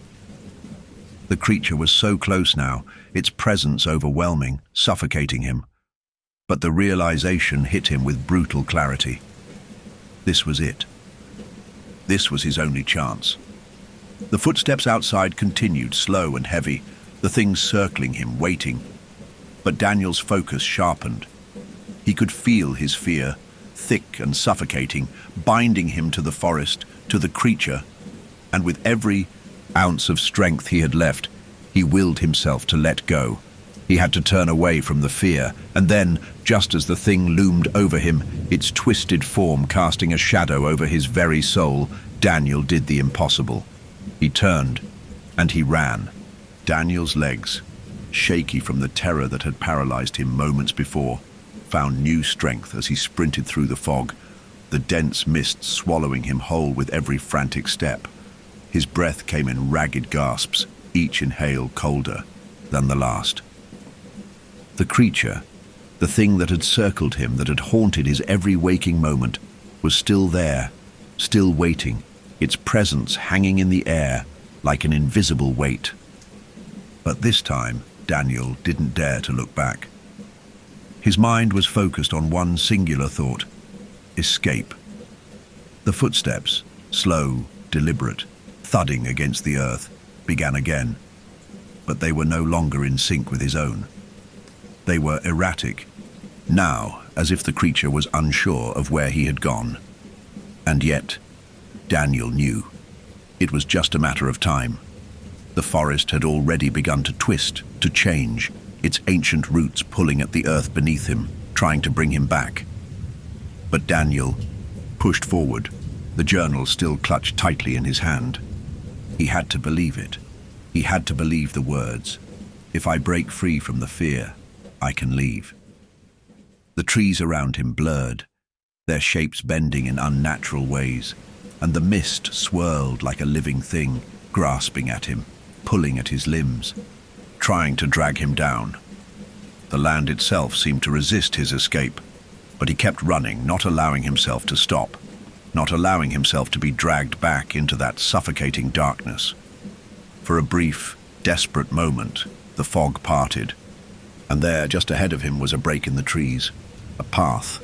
The creature was so close now, its presence overwhelming, suffocating him. But the realization hit him with brutal clarity. This was it. This was his only chance. The footsteps outside continued, slow and heavy, the things circling him, waiting. But Daniel's focus sharpened. He could feel his fear, thick and suffocating, binding him to the forest, to the creature, and with every ounce of strength he had left, he willed himself to let go. He had to turn away from the fear, and then, just as the thing loomed over him, its twisted form casting a shadow over his very soul, Daniel did the impossible. He turned, and he ran. Daniel's legs, shaky from the terror that had paralyzed him moments before, found new strength as he sprinted through the fog, the dense mist swallowing him whole with every frantic step. His breath came in ragged gasps, each inhale colder than the last. The creature, the thing that had circled him, that had haunted his every waking moment, was still there, still waiting, its presence hanging in the air like an invisible weight. But this time, Daniel didn't dare to look back. His mind was focused on one singular thought: escape. The footsteps, slow, deliberate, thudding against the earth, began again, but they were no longer in sync with his own. They were erratic, now as if the creature was unsure of where he had gone. And yet, Daniel knew. It was just a matter of time. The forest had already begun to twist, to change, its ancient roots pulling at the earth beneath him, trying to bring him back. But Daniel pushed forward, the journal still clutched tightly in his hand. He had to believe it. He had to believe the words: "If I break free from the fear, I can leave." The trees around him blurred, their shapes bending in unnatural ways, and the mist swirled like a living thing, grasping at him, pulling at his limbs, trying to drag him down. The land itself seemed to resist his escape, but he kept running, not allowing himself to stop, not allowing himself to be dragged back into that suffocating darkness. For a brief, desperate moment, the fog parted, and there, just ahead of him, was a break in the trees, a path,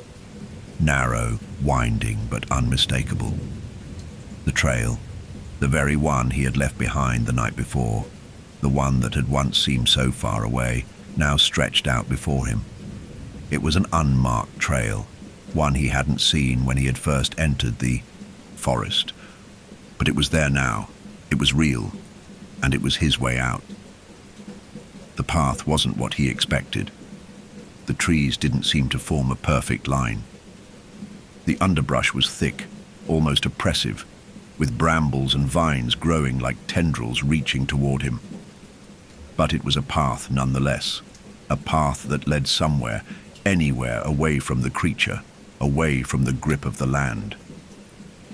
narrow, winding, but unmistakable. The trail, the very one he had left behind the night before, the one that had once seemed so far away, now stretched out before him. It was an unmarked trail, one he hadn't seen when he had first entered the forest. But it was there now. It was real, and it was his way out. The path wasn't what he expected. The trees didn't seem to form a perfect line. The underbrush was thick, almost oppressive, with brambles and vines growing like tendrils reaching toward him. But it was a path nonetheless, a path that led somewhere, anywhere away from the creature, away from the grip of the land.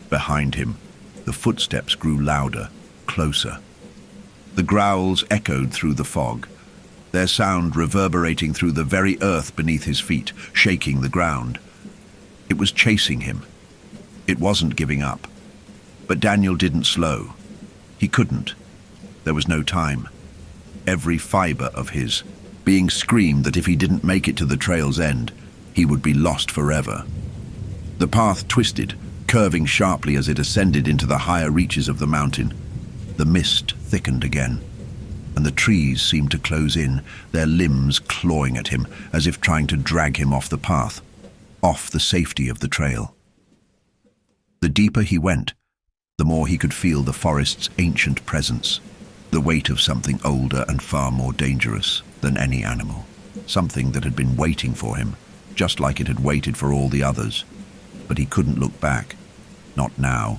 Behind him, the footsteps grew louder, closer. The growls echoed through the fog, their sound reverberating through the very earth beneath his feet, shaking the ground. It was chasing him. It wasn't giving up. But Daniel didn't slow. He couldn't. There was no time. Every fiber of his being screamed that if he didn't make it to the trail's end, he would be lost forever. The path twisted, curving sharply as it ascended into the higher reaches of the mountain. The mist thickened again, and the trees seemed to close in, their limbs clawing at him as if trying to drag him off the path, off the safety of the trail. The deeper he went, the more he could feel the forest's ancient presence, the weight of something older and far more dangerous than any animal, something that had been waiting for him, just like it had waited for all the others. But he couldn't look back, not now.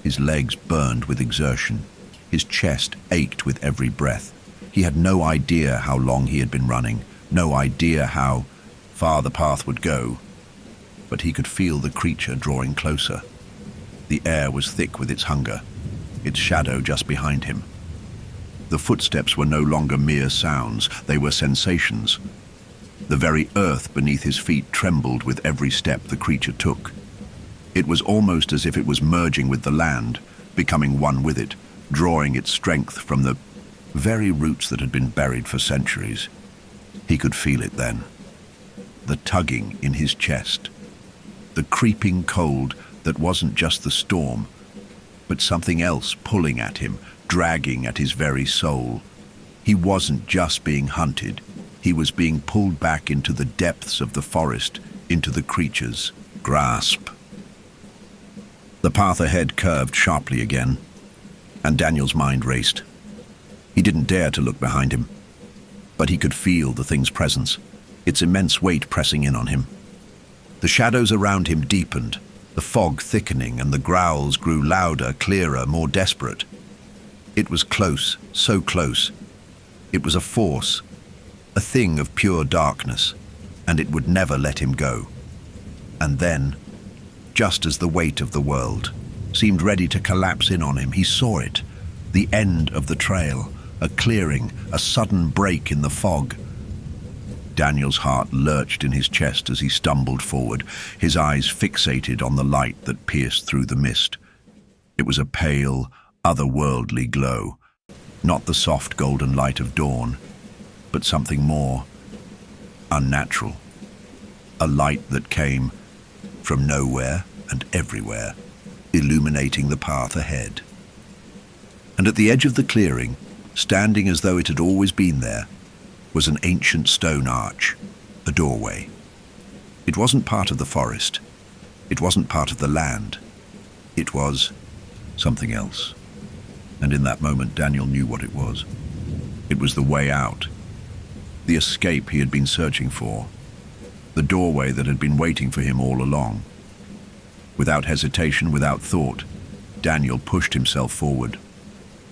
His legs burned with exertion. His chest ached with every breath. He had no idea how long he had been running, no idea how far the path would go. But he could feel the creature drawing closer. The air was thick with its hunger, its shadow just behind him. The footsteps were no longer mere sounds, they were sensations. The very earth beneath his feet trembled with every step the creature took. It was almost as if it was merging with the land, becoming one with it, drawing its strength from the very roots that had been buried for centuries. He could feel it then. The tugging in his chest. The creeping cold that wasn't just the storm, but something else pulling at him, dragging at his very soul. He wasn't just being hunted. He was being pulled back into the depths of the forest, into the creature's grasp. The path ahead curved sharply again, and Daniel's mind raced. He didn't dare to look behind him, but he could feel the thing's presence, its immense weight pressing in on him. The shadows around him deepened, the fog thickening, and the growls grew louder, clearer, more desperate. It was close, so close. It was a force, a thing of pure darkness, and it would never let him go. And then, just as the weight of the world seemed ready to collapse in on him. He saw it, the end of the trail, a clearing, a sudden break in the fog. Daniel's heart lurched in his chest as he stumbled forward, his eyes fixated on the light that pierced through the mist. It was a pale, otherworldly glow, not the soft golden light of dawn, but something more unnatural. A light that came from nowhere and everywhere, illuminating the path ahead. And at the edge of the clearing, standing as though it had always been there, was an ancient stone arch, a doorway. It wasn't part of the forest. It wasn't part of the land. It was something else. And in that moment, Daniel knew what it was. It was the way out, the escape he had been searching for, the doorway that had been waiting for him all along. Without hesitation, without thought, Daniel pushed himself forward.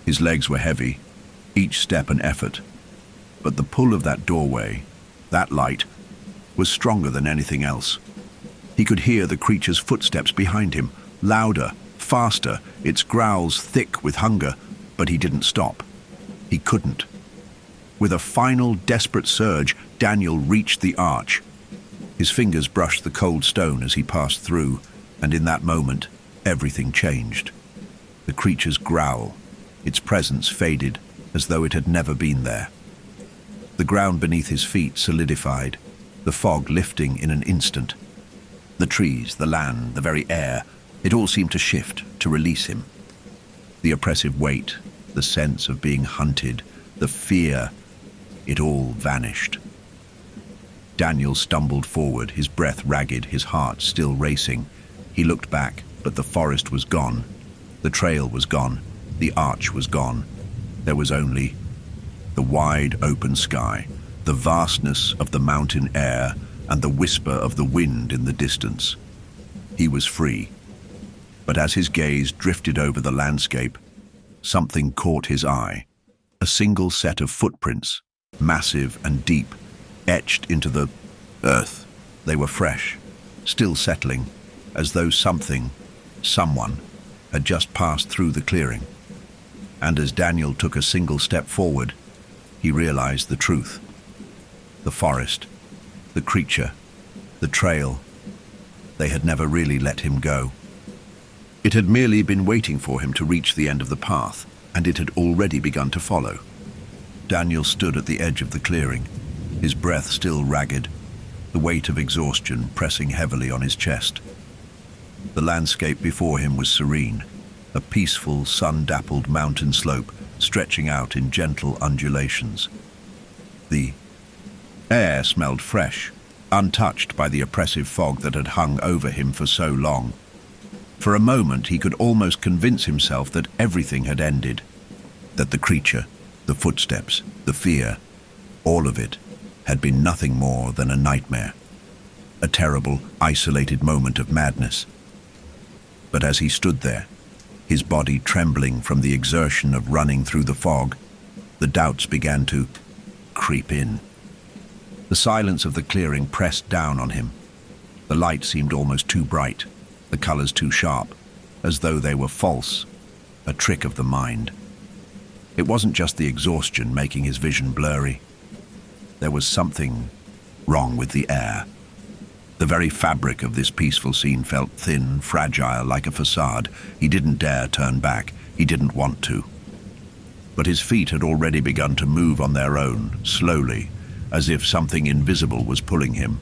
His legs were heavy, each step an effort. But the pull of that doorway, that light, was stronger than anything else. He could hear the creature's footsteps behind him, louder, faster, its growls thick with hunger, but he didn't stop. He couldn't. With a final desperate surge, Daniel reached the arch. His fingers brushed the cold stone as he passed through, and in that moment, everything changed. The creature's growl, its presence faded as though it had never been there. The ground beneath his feet solidified, the fog lifting in an instant. The trees, the land, the very air, it all seemed to shift, to release him. The oppressive weight, the sense of being hunted, the fear, it all vanished. Daniel stumbled forward, his breath ragged, his heart still racing. He looked back, but the forest was gone. The trail was gone. The arch was gone. There was only the wide open sky, the vastness of the mountain air, and the whisper of the wind in the distance. He was free. But as his gaze drifted over the landscape, something caught his eye. A single set of footprints, massive and deep, etched into the earth. They were fresh, still settling, as though someone, had just passed through the clearing. And as Daniel took a single step forward, he realized the truth. The forest, the creature, the trail, they had never really let him go. It had merely been waiting for him to reach the end of the path, and it had already begun to follow. Daniel stood at the edge of the clearing, his breath still ragged, the weight of exhaustion pressing heavily on his chest. The landscape before him was serene, a peaceful, sun-dappled mountain slope stretching out in gentle undulations. The air smelled fresh, untouched by the oppressive fog that had hung over him for so long. For a moment he could almost convince himself that everything had ended, that the creature, the footsteps, the fear, all of it, had been nothing more than a nightmare, a terrible, isolated moment of madness. But as he stood there, his body trembling from the exertion of running through the fog, the doubts began to creep in. The silence of the clearing pressed down on him. The light seemed almost too bright, the colors too sharp, as though they were false, a trick of the mind. It wasn't just the exhaustion making his vision blurry. There was something wrong with the air. The very fabric of this peaceful scene felt thin, fragile, like a facade. He didn't dare turn back. He didn't want to. But his feet had already begun to move on their own, slowly, as if something invisible was pulling him.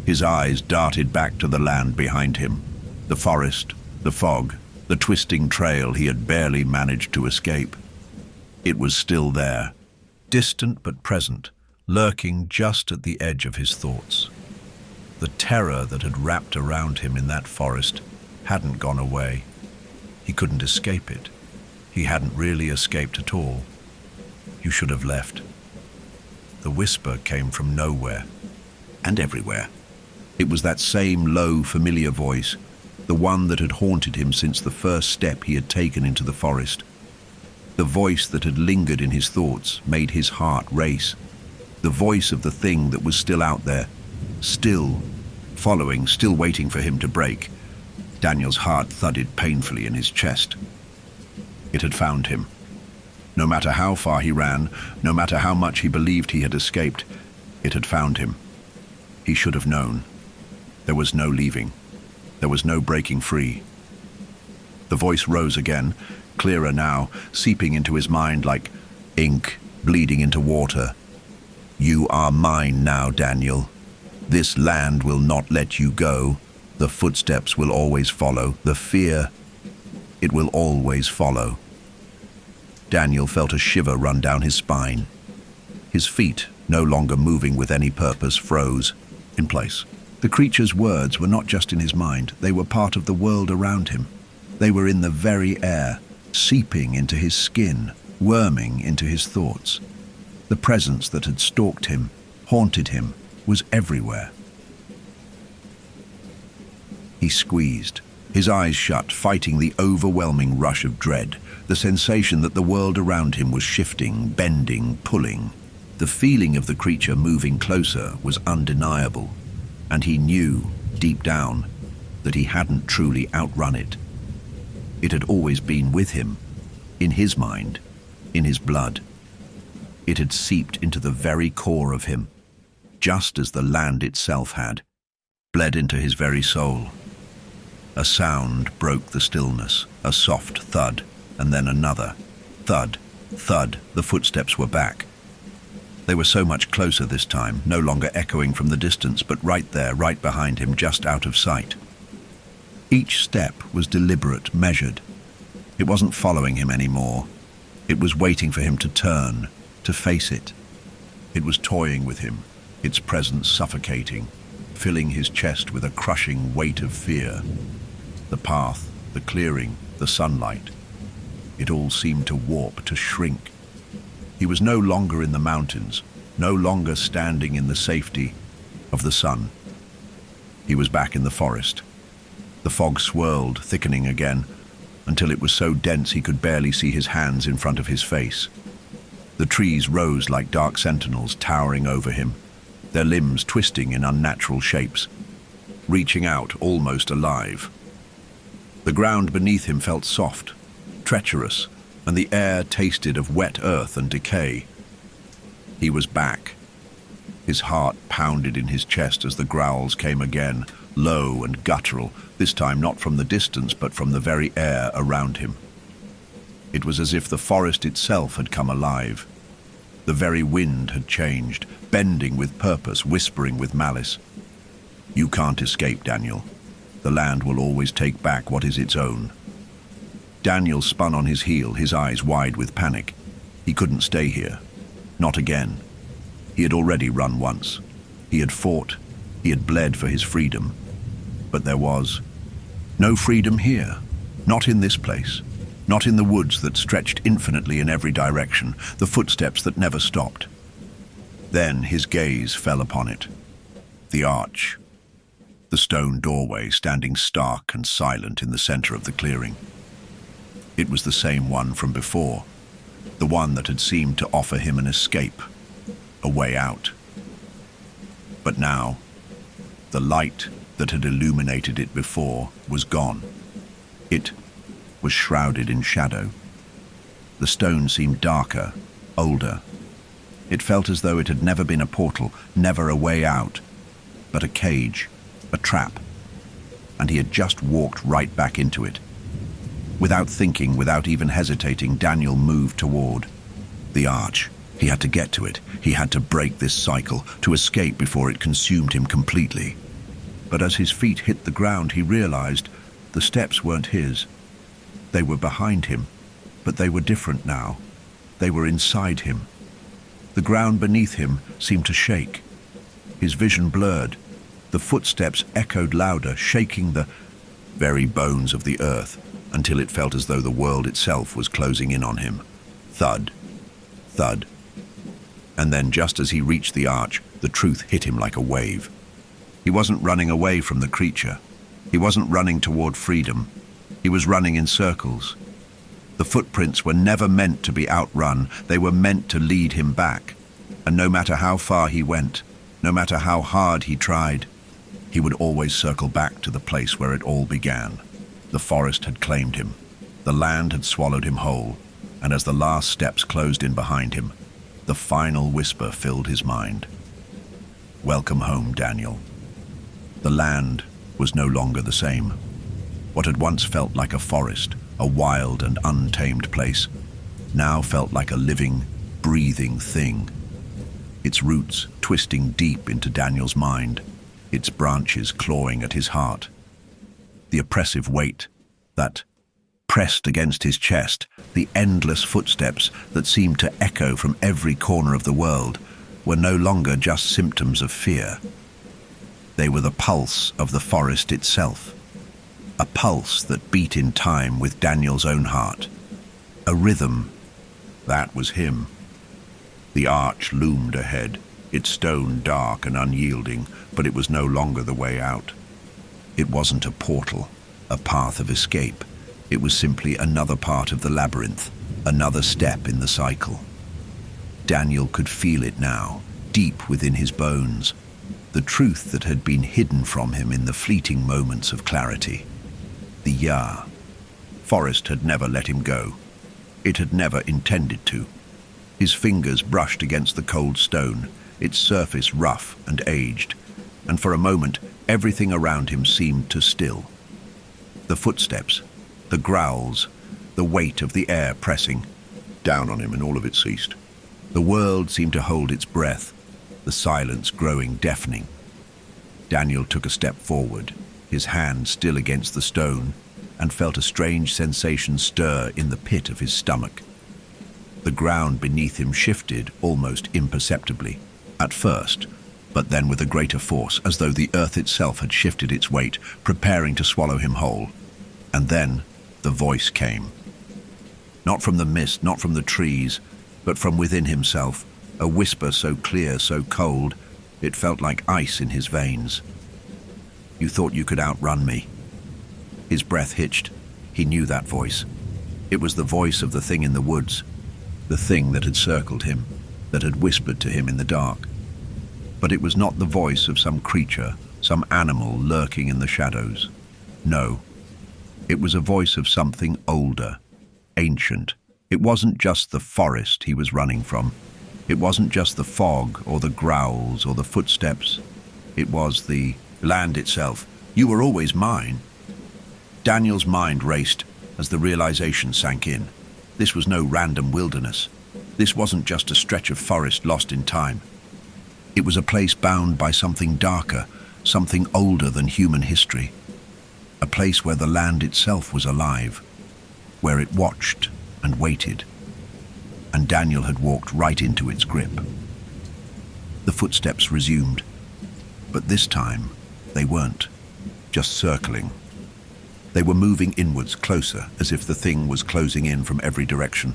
His eyes darted back to the land behind him, the forest, the fog, the twisting trail he had barely managed to escape. It was still there, distant but present, lurking just at the edge of his thoughts. The terror that had wrapped around him in that forest hadn't gone away. He couldn't escape it. He hadn't really escaped at all. You should have left. The whisper came from nowhere and everywhere. It was that same low, familiar voice, the one that had haunted him since the first step he had taken into the forest. The voice that had lingered in his thoughts, made his heart race. The voice of the thing that was still out there, still following, still waiting for him to break. Daniel's heart thudded painfully in his chest. It had found him. No matter how far he ran, no matter how much he believed he had escaped, it had found him. He should have known. There was no leaving. There was no breaking free. The voice rose again, clearer now, seeping into his mind like ink bleeding into water. You are mine now, Daniel. This land will not let you go. The footsteps will always follow. The fear, it will always follow. Daniel felt a shiver run down his spine. His feet, no longer moving with any purpose, froze in place. The creature's words were not just in his mind, they were part of the world around him. They were in the very air, seeping into his skin, worming into his thoughts. The presence that had stalked him, haunted him, was everywhere. He squeezed, his eyes shut, fighting the overwhelming rush of dread, the sensation that the world around him was shifting, bending, pulling. The feeling of the creature moving closer was undeniable, and he knew, deep down, that he hadn't truly outrun it. It had always been with him, in his mind, in his blood. It had seeped into the very core of him, just as the land itself had, bled into his very soul. A sound broke the stillness, a soft thud, and then another. Thud, thud, the footsteps were back. They were so much closer this time, no longer echoing from the distance, but right there, right behind him, just out of sight. Each step was deliberate, measured. It wasn't following him anymore. It was waiting for him to turn, to face it. It was toying with him, its presence suffocating, filling his chest with a crushing weight of fear. The path, the clearing, the sunlight. It all seemed to warp, to shrink. He was no longer in the mountains, no longer standing in the safety of the sun. He was back in the forest. The fog swirled, thickening again, until it was so dense he could barely see his hands in front of his face. The trees rose like dark sentinels towering over him, their limbs twisting in unnatural shapes, reaching out almost alive. The ground beneath him felt soft, treacherous, and the air tasted of wet earth and decay. He was back. His heart pounded in his chest as the growls came again, low and guttural, this time not from the distance but from the very air around him. It was as if the forest itself had come alive. The very wind had changed, bending with purpose, whispering with malice. You can't escape, Daniel. The land will always take back what is its own. Daniel spun on his heel, his eyes wide with panic. He couldn't stay here. Not again. He had already run once. He had fought. He had bled for his freedom. But there was no freedom here. Not in this place. Not in the woods that stretched infinitely in every direction, the footsteps that never stopped. Then his gaze fell upon it. The arch. The stone doorway standing stark and silent in the center of the clearing. It was the same one from before, the one that had seemed to offer him an escape, a way out. But now, the light that had illuminated it before was gone. It was shrouded in shadow. The stone seemed darker, older. It felt as though it had never been a portal, never a way out, but a cage, a trap. And he had just walked right back into it. Without thinking, without even hesitating, Daniel moved toward the arch. He had to get to it. He had to break this cycle, to escape before it consumed him completely. But as his feet hit the ground, he realized the steps weren't his. They were behind him, but they were different now. They were inside him. The ground beneath him seemed to shake. His vision blurred. The footsteps echoed louder, shaking the very bones of the earth, until it felt as though the world itself was closing in on him. Thud, thud. And then, just as he reached the arch, the truth hit him like a wave. He wasn't running away from the creature. He wasn't running toward freedom. He was running in circles. The footprints were never meant to be outrun. They were meant to lead him back. And no matter how far he went, no matter how hard he tried, he would always circle back to the place where it all began. The forest had claimed him. The land had swallowed him whole, and as the last steps closed in behind him, the final whisper filled his mind. Welcome home, Daniel. The land was no longer the same. What had once felt like a forest, a wild and untamed place, now felt like a living, breathing thing. Its roots twisting deep into Daniel's mind, its branches clawing at his heart. The oppressive weight that pressed against his chest, the endless footsteps that seemed to echo from every corner of the world, were no longer just symptoms of fear. They were the pulse of the forest itself, a pulse that beat in time with Daniel's own heart, a rhythm. That was him. The arch loomed ahead, its stone dark and unyielding, but it was no longer the way out. It wasn't a portal, a path of escape. It was simply another part of the labyrinth, another step in the cycle. Daniel could feel it now, deep within his bones, the truth that had been hidden from him in the fleeting moments of clarity. The forest had never let him go. It had never intended to. His fingers brushed against the cold stone, its surface rough and aged, and for a moment everything around him seemed to still. The footsteps, the growls, the weight of the air pressing down on him, and all of it ceased. The world seemed to hold its breath, the silence growing deafening. Daniel took a step forward, his hand still against the stone, and felt a strange sensation stir in the pit of his stomach. The ground beneath him shifted almost imperceptibly, at first, but then with a greater force, as though the earth itself had shifted its weight, preparing to swallow him whole. And then the voice came. Not from the mist, not from the trees, but from within himself, a whisper so clear, so cold, it felt like ice in his veins. You thought you could outrun me. His breath hitched. He knew that voice. It was the voice of the thing in the woods, the thing that had circled him, that had whispered to him in the dark. But it was not the voice of some creature, some animal lurking in the shadows. No, it was a voice of something older, ancient. It wasn't just the forest he was running from. It wasn't just the fog or the growls or the footsteps. It was the land itself. You were always mine. Daniel's mind raced as the realization sank in. This was no random wilderness. This wasn't just a stretch of forest lost in time. It was a place bound by something darker, something older than human history. A place where the land itself was alive, where it watched and waited. And Daniel had walked right into its grip. The footsteps resumed, but this time they weren't just circling. They were moving inwards, closer, as if the thing was closing in from every direction.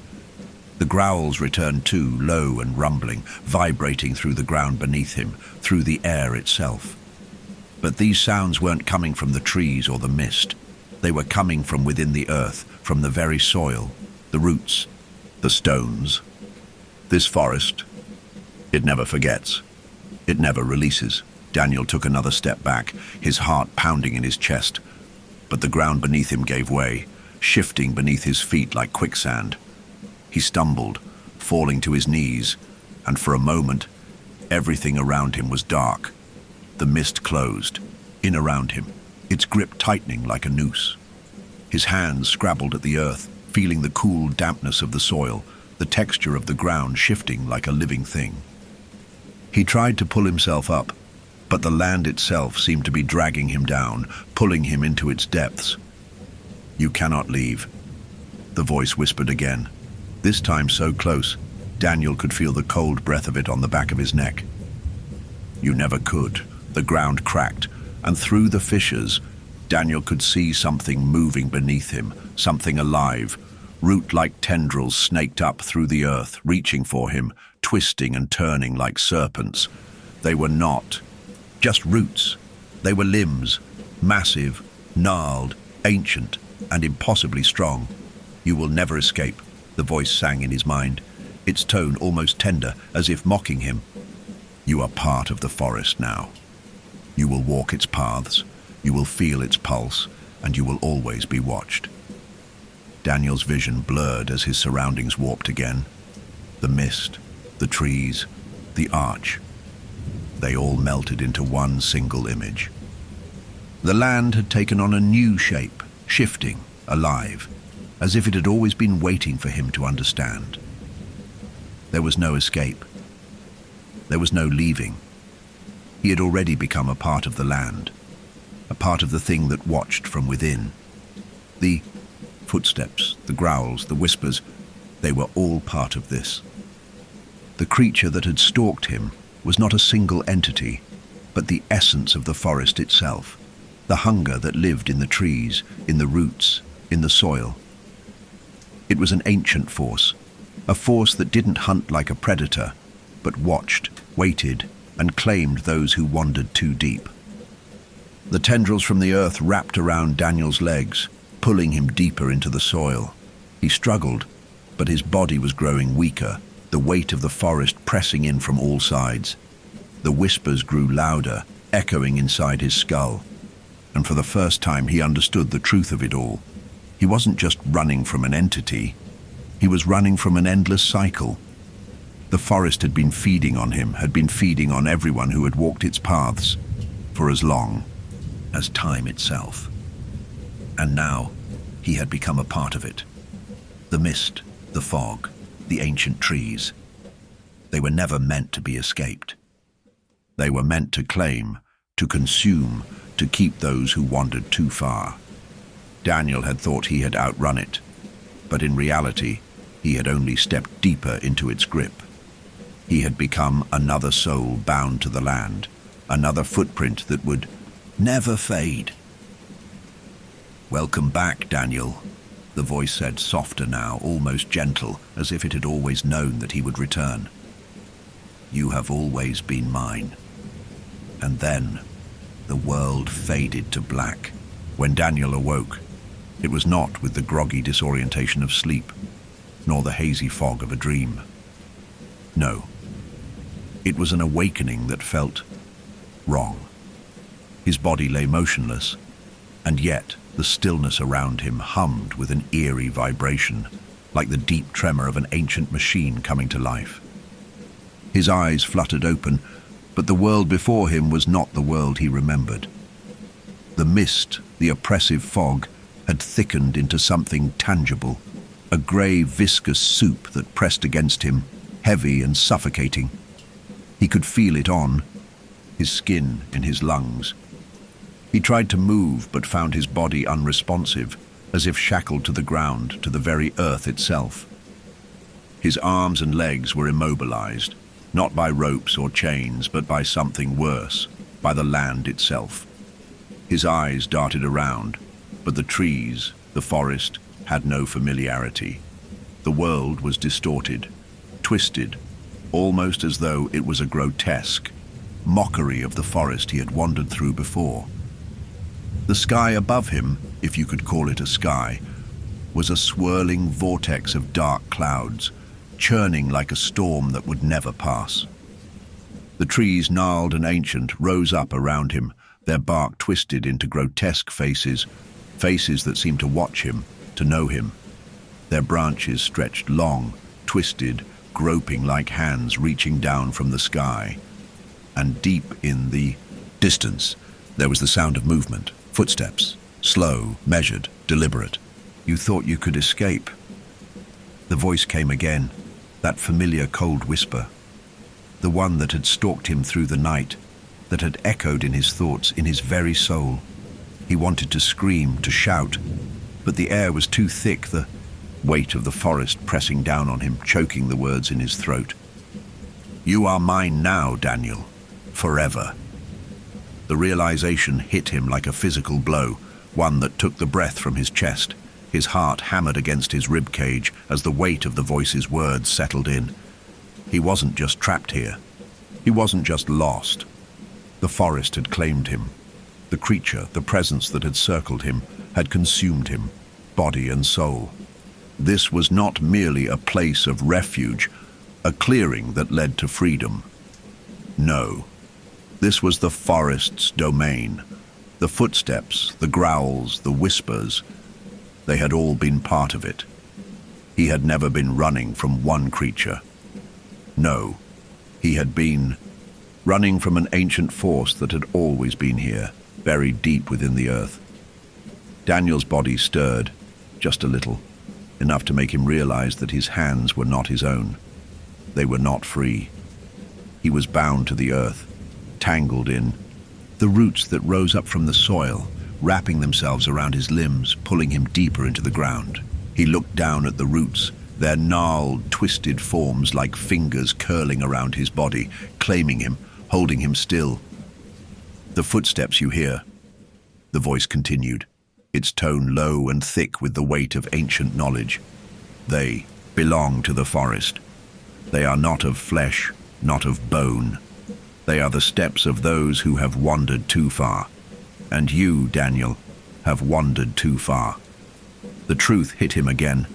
The growls returned too, low and rumbling, vibrating through the ground beneath him, through the air itself. But these sounds weren't coming from the trees or the mist. They were coming from within the earth, from the very soil, the roots, the stones. This forest, it never forgets. It never releases. Daniel took another step back, his heart pounding in his chest. But the ground beneath him gave way, shifting beneath his feet like quicksand. He stumbled, falling to his knees, and for a moment, everything around him was dark. The mist closed, in around him, its grip tightening like a noose. His hands scrabbled at the earth, feeling the cool dampness of the soil, the texture of the ground shifting like a living thing. He tried to pull himself up, but the land itself seemed to be dragging him down, pulling him into its depths. You cannot leave, the voice whispered again, this time so close, Daniel could feel the cold breath of it on the back of his neck. You never could. The ground cracked, and through the fissures, Daniel could see something moving beneath him, something alive. Root-like tendrils snaked up through the earth, reaching for him, twisting and turning like serpents. They were not just roots. They were limbs, massive, gnarled, ancient, and impossibly strong. You will never escape, the voice sang in his mind, its tone almost tender, as if mocking him. You are part of the forest now. You will walk its paths, you will feel its pulse, and you will always be watched. Daniel's vision blurred as his surroundings warped again. The mist, the trees, the arch. They all melted into one single image. The land had taken on a new shape, shifting, alive, as if it had always been waiting for him to understand. There was no escape. There was no leaving. He had already become a part of the land, a part of the thing that watched from within. The footsteps, the growls, the whispers, they were all part of this. The creature that had stalked him was not a single entity, but the essence of the forest itself, the hunger that lived in the trees, in the roots, in the soil. It was an ancient force, a force that didn't hunt like a predator, but watched, waited, and claimed those who wandered too deep. The tendrils from the earth wrapped around Daniel's legs, pulling him deeper into the soil. He struggled, but his body was growing weaker, the weight of the forest pressing in from all sides. The whispers grew louder, echoing inside his skull. And for the first time he understood the truth of it all. He wasn't just running from an entity, he was running from an endless cycle. The forest had been feeding on him, had been feeding on everyone who had walked its paths for as long as time itself. And now he had become a part of it. The mist, the fog, the ancient trees. They were never meant to be escaped. They were meant to claim, to consume, to keep those who wandered too far. Daniel had thought he had outrun it, but in reality, he had only stepped deeper into its grip. He had become another soul bound to the land, another footprint that would never fade. "Welcome back, Daniel," the voice said, softer now, almost gentle, as if it had always known that he would return. "You have always been mine." And then the world faded to black. When Daniel awoke, it was not with the groggy disorientation of sleep, nor the hazy fog of a dream. No, it was an awakening that felt wrong. His body lay motionless, and yet the stillness around him hummed with an eerie vibration, like the deep tremor of an ancient machine coming to life. His eyes fluttered open, but the world before him was not the world he remembered. The mist, the oppressive fog, had thickened into something tangible, a grey, viscous soup that pressed against him, heavy and suffocating. He could feel it on his skin, in his lungs. He tried to move, but found his body unresponsive, as if shackled to the ground, to the very earth itself. His arms and legs were immobilized, not by ropes or chains, but by something worse, by the land itself. His eyes darted around, but the trees, the forest, had no familiarity. The world was distorted, twisted, almost as though it was a grotesque mockery of the forest he had wandered through before. The sky above him, if you could call it a sky, was a swirling vortex of dark clouds, churning like a storm that would never pass. The trees, gnarled and ancient, rose up around him, their bark twisted into grotesque faces, faces that seemed to watch him, to know him. Their branches stretched long, twisted, groping like hands reaching down from the sky. And deep in the distance, there was the sound of movement, footsteps, slow, measured, deliberate. "You thought you could escape." The voice came again, that familiar cold whisper, the one that had stalked him through the night, that had echoed in his thoughts, in his very soul. He wanted to scream, to shout, but the air was too thick, the weight of the forest pressing down on him, choking the words in his throat. "You are mine now, Daniel, forever." The realization hit him like a physical blow, one that took the breath from his chest. His heart hammered against his rib cage as the weight of the voice's words settled in. He wasn't just trapped here. He wasn't just lost. The forest had claimed him. The creature, the presence that had circled him, had consumed him, body and soul. This was not merely a place of refuge, a clearing that led to freedom. No, this was the forest's domain, The footsteps, the growls, the whispers, they had all been part of it. He had never been running from one creature. No, he had been running from an ancient force that had always been here, buried deep within the earth. Daniel's body stirred, just a little, enough to make him realize that his hands were not his own. They were not free. He was bound to the earth, tangled in the roots that rose up from the soil, wrapping themselves around his limbs, pulling him deeper into the ground. He looked down at the roots, their gnarled, twisted forms like fingers curling around his body, claiming him, holding him still. "The footsteps you hear," the voice continued, its tone low and thick with the weight of ancient knowledge. "They belong to the forest. They are not of flesh, not of bone. They are the steps of those who have wandered too far. And you, Daniel, have wandered too far." The truth hit him again,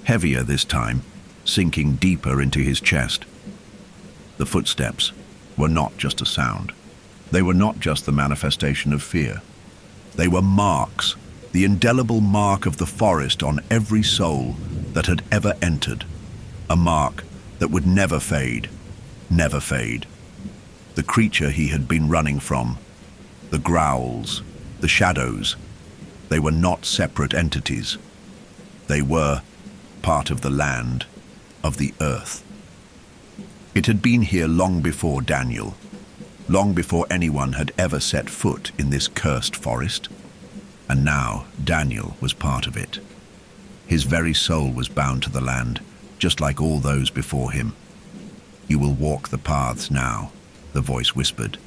heavier this time, sinking deeper into his chest. The footsteps were not just a sound. They were not just the manifestation of fear. They were marks, the indelible mark of the forest on every soul that had ever entered. A mark that would never fade, never fade. The creature he had been running from, the growls, the shadows, they were not separate entities. They were part of the land, of the earth. It had been here long before Daniel, long before anyone had ever set foot in this cursed forest. And now Daniel was part of it. His very soul was bound to the land, just like all those before him. "You will walk the paths now," the voice whispered.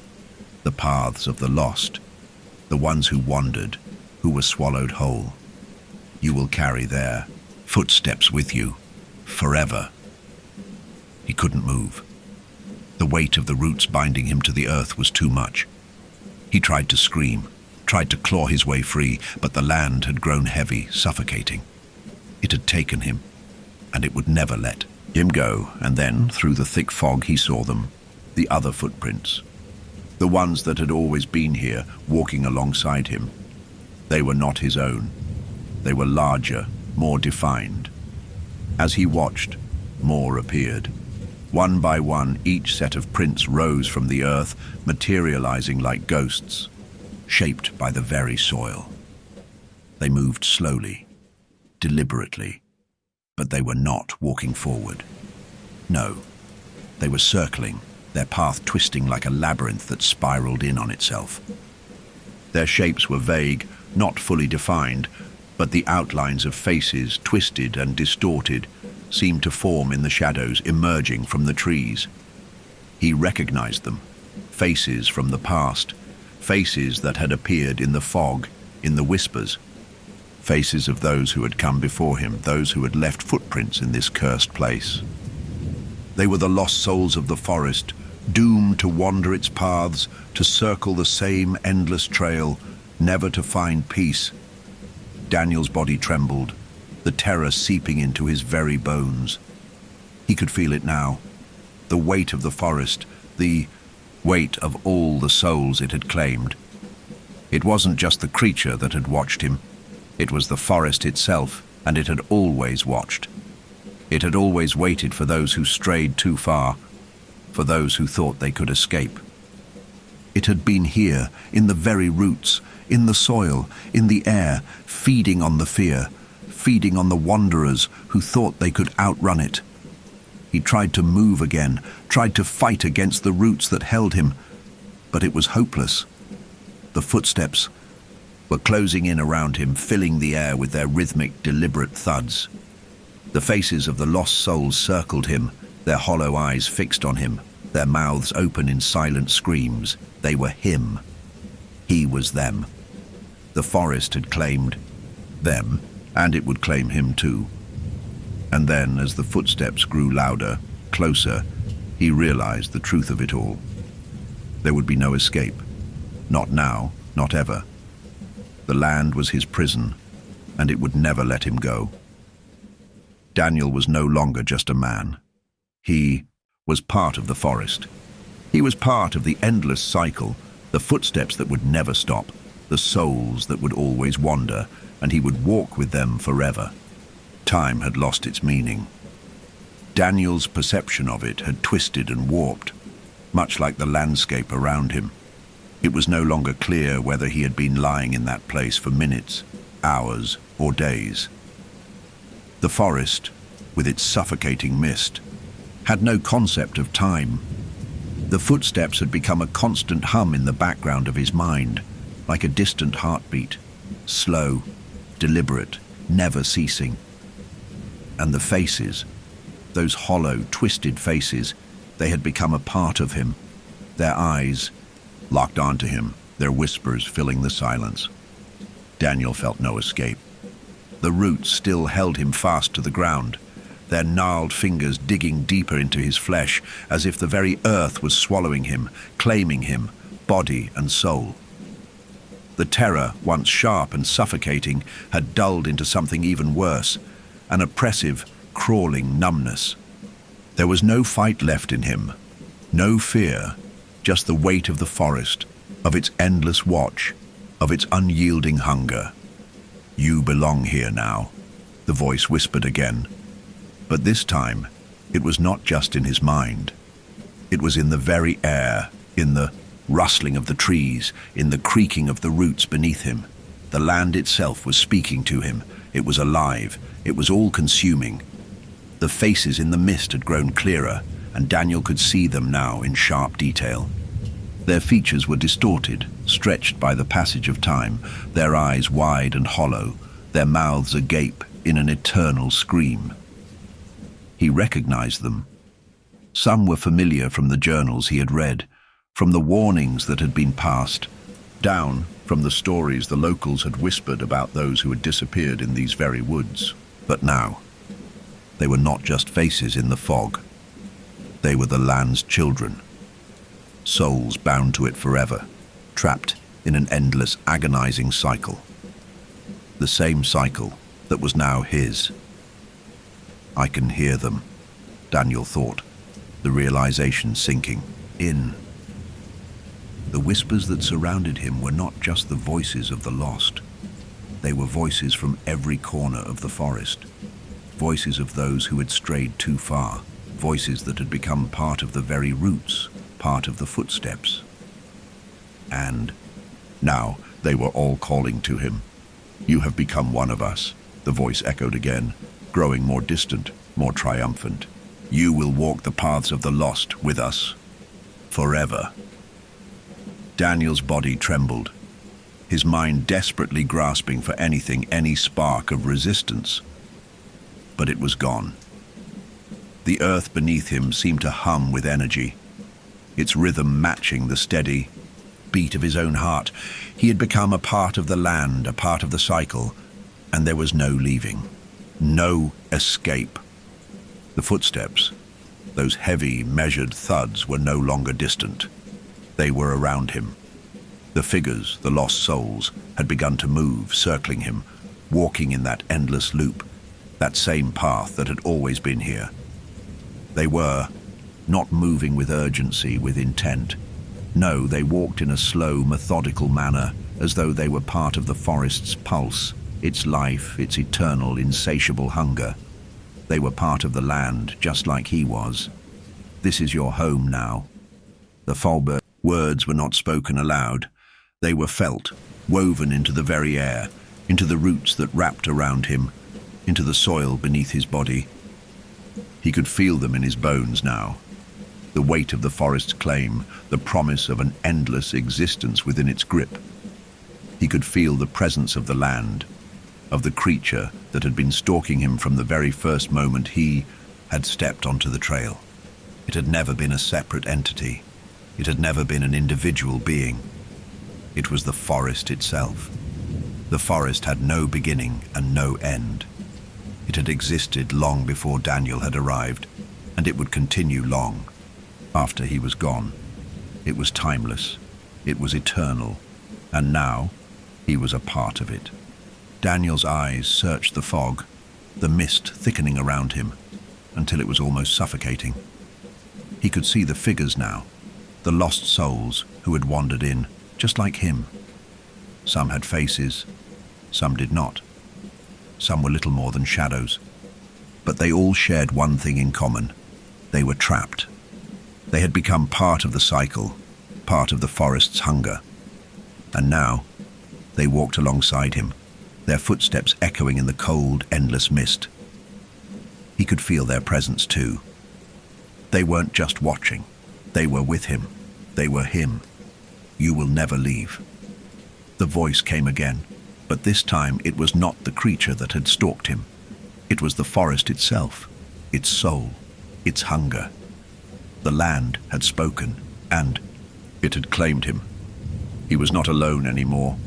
"The paths of the lost, the ones who wandered, who were swallowed whole. You will carry their footsteps with you, forever." He couldn't move. The weight of the roots binding him to the earth was too much. He tried to scream, tried to claw his way free, but the land had grown heavy, suffocating. It had taken him, and it would never let him go. And then, through the thick fog, he saw them, the other footprints, the ones that had always been here, walking alongside him. They were not his own. They were larger, more defined. As he watched, more appeared. One by one, each set of prints rose from the earth, materializing like ghosts, shaped by the very soil. They moved slowly, deliberately, but they were not walking forward. No, they were circling, their path twisting like a labyrinth that spiraled in on itself. Their shapes were vague, not fully defined, but the outlines of faces, twisted and distorted, seemed to form in the shadows emerging from the trees. He recognized them, faces from the past, faces that had appeared in the fog, in the whispers, faces of those who had come before him, those who had left footprints in this cursed place. They were the lost souls of the forest, doomed to wander its paths, to circle the same endless trail, never to find peace. Daniel's body trembled, the terror seeping into his very bones. He could feel it now, the weight of the forest, the weight of all the souls it had claimed. It wasn't just the creature that had watched him. It was the forest itself, and it had always watched. It had always waited for those who strayed too far, for those who thought they could escape. It had been here, in the very roots, in the soil, in the air, feeding on the fear, feeding on the wanderers who thought they could outrun it. He tried to move again, tried to fight against the roots that held him, but it was hopeless. The footsteps were closing in around him, filling the air with their rhythmic, deliberate thuds. The faces of the lost souls circled him, their hollow eyes fixed on him, their mouths open in silent screams. They were him. He was them. The forest had claimed them, and it would claim him too. And then, as the footsteps grew louder, closer, he realized the truth of it all. There would be no escape. Not now, not ever. The land was his prison, and it would never let him go. Daniel was no longer just a man. He was part of the forest. He was part of the endless cycle, the footsteps that would never stop. the souls that would always wander, and he would walk with them forever. Time had lost its meaning. Daniel's perception of it had twisted and warped, much like the landscape around him. It was no longer clear whether he had been lying in that place for minutes, hours, or days. The forest, with its suffocating mist, had no concept of time. The footsteps had become a constant hum in the background of his mind, like a distant heartbeat, slow, deliberate, never ceasing. And the faces, those hollow, twisted faces, they had become a part of him, their eyes locked onto him, their whispers filling the silence. Daniel felt no escape. The roots still held him fast to the ground, their gnarled fingers digging deeper into his flesh, as if the very earth was swallowing him, claiming him, body and soul. The terror, once sharp and suffocating, had dulled into something even worse, an oppressive, crawling numbness. There was no fight left in him, no fear, just the weight of the forest, of its endless watch, of its unyielding hunger. "You belong here now," the voice whispered again. But this time, it was not just in his mind. It was in the very air, in the rustling of the trees, in the creaking of the roots beneath him. The land itself was speaking to him. It was alive. It was all-consuming. The faces in the mist had grown clearer, and Daniel could see them now in sharp detail. Their features were distorted, stretched by the passage of time, their eyes wide and hollow, their mouths agape in an eternal scream. He recognized them. Some were familiar from the journals he had read, from the warnings that had been passed down, from the stories the locals had whispered about those who had disappeared in these very woods. But now, they were not just faces in the fog. They were the land's children, souls bound to it forever, trapped in an endless, agonizing cycle. The same cycle that was now his. "I can hear them," Daniel thought, the realization sinking in. The whispers that surrounded him were not just the voices of the lost. They were voices from every corner of the forest, voices of those who had strayed too far, voices that had become part of the very roots, part of the footsteps. And now they were all calling to him. "You have become one of us," the voice echoed again, growing more distant, more triumphant. "You will walk the paths of the lost with us, forever." Daniel's body trembled, his mind desperately grasping for anything, any spark of resistance. But it was gone. The earth beneath him seemed to hum with energy, its rhythm matching the steady beat of his own heart. He had become a part of the land, a part of the cycle, and there was no leaving, no escape. The footsteps, those heavy, measured thuds, were no longer distant. They were around him. The figures, the lost souls, had begun to move, circling him, walking in that endless loop, that same path that had always been here. They were not moving with urgency, with intent. No, they walked in a slow, methodical manner, as though they were part of the forest's pulse, its life, its eternal, insatiable hunger. They were part of the land, just like he was. "This is your home now." The Fulber words were not spoken aloud. They were felt, woven into the very air, into the roots that wrapped around him, into the soil beneath his body. He could feel them in his bones now. The weight of the forest's claim, the promise of an endless existence within its grip. He could feel the presence of the land, of the creature that had been stalking him from the very first moment he had stepped onto the trail. It had never been a separate entity. It had never been an individual being. It was the forest itself. The forest had no beginning and no end. It had existed long before Daniel had arrived, and it would continue long after he was gone. It was timeless. It was eternal. And now, he was a part of it. Daniel's eyes searched the fog, the mist thickening around him, until it was almost suffocating. He could see the figures now, the lost souls who had wandered in, just like him. Some had faces, some did not. Some were little more than shadows. But they all shared one thing in common. They were trapped. They had become part of the cycle, part of the forest's hunger. And now, they walked alongside him, their footsteps echoing in the cold, endless mist. He could feel their presence too. They weren't just watching. They were with him. They were him. You will never leave. The voice came again, but this time it was not the creature that had stalked him. It was the forest itself, its soul, its hunger. The land had spoken, and it had claimed him. He was not alone anymore.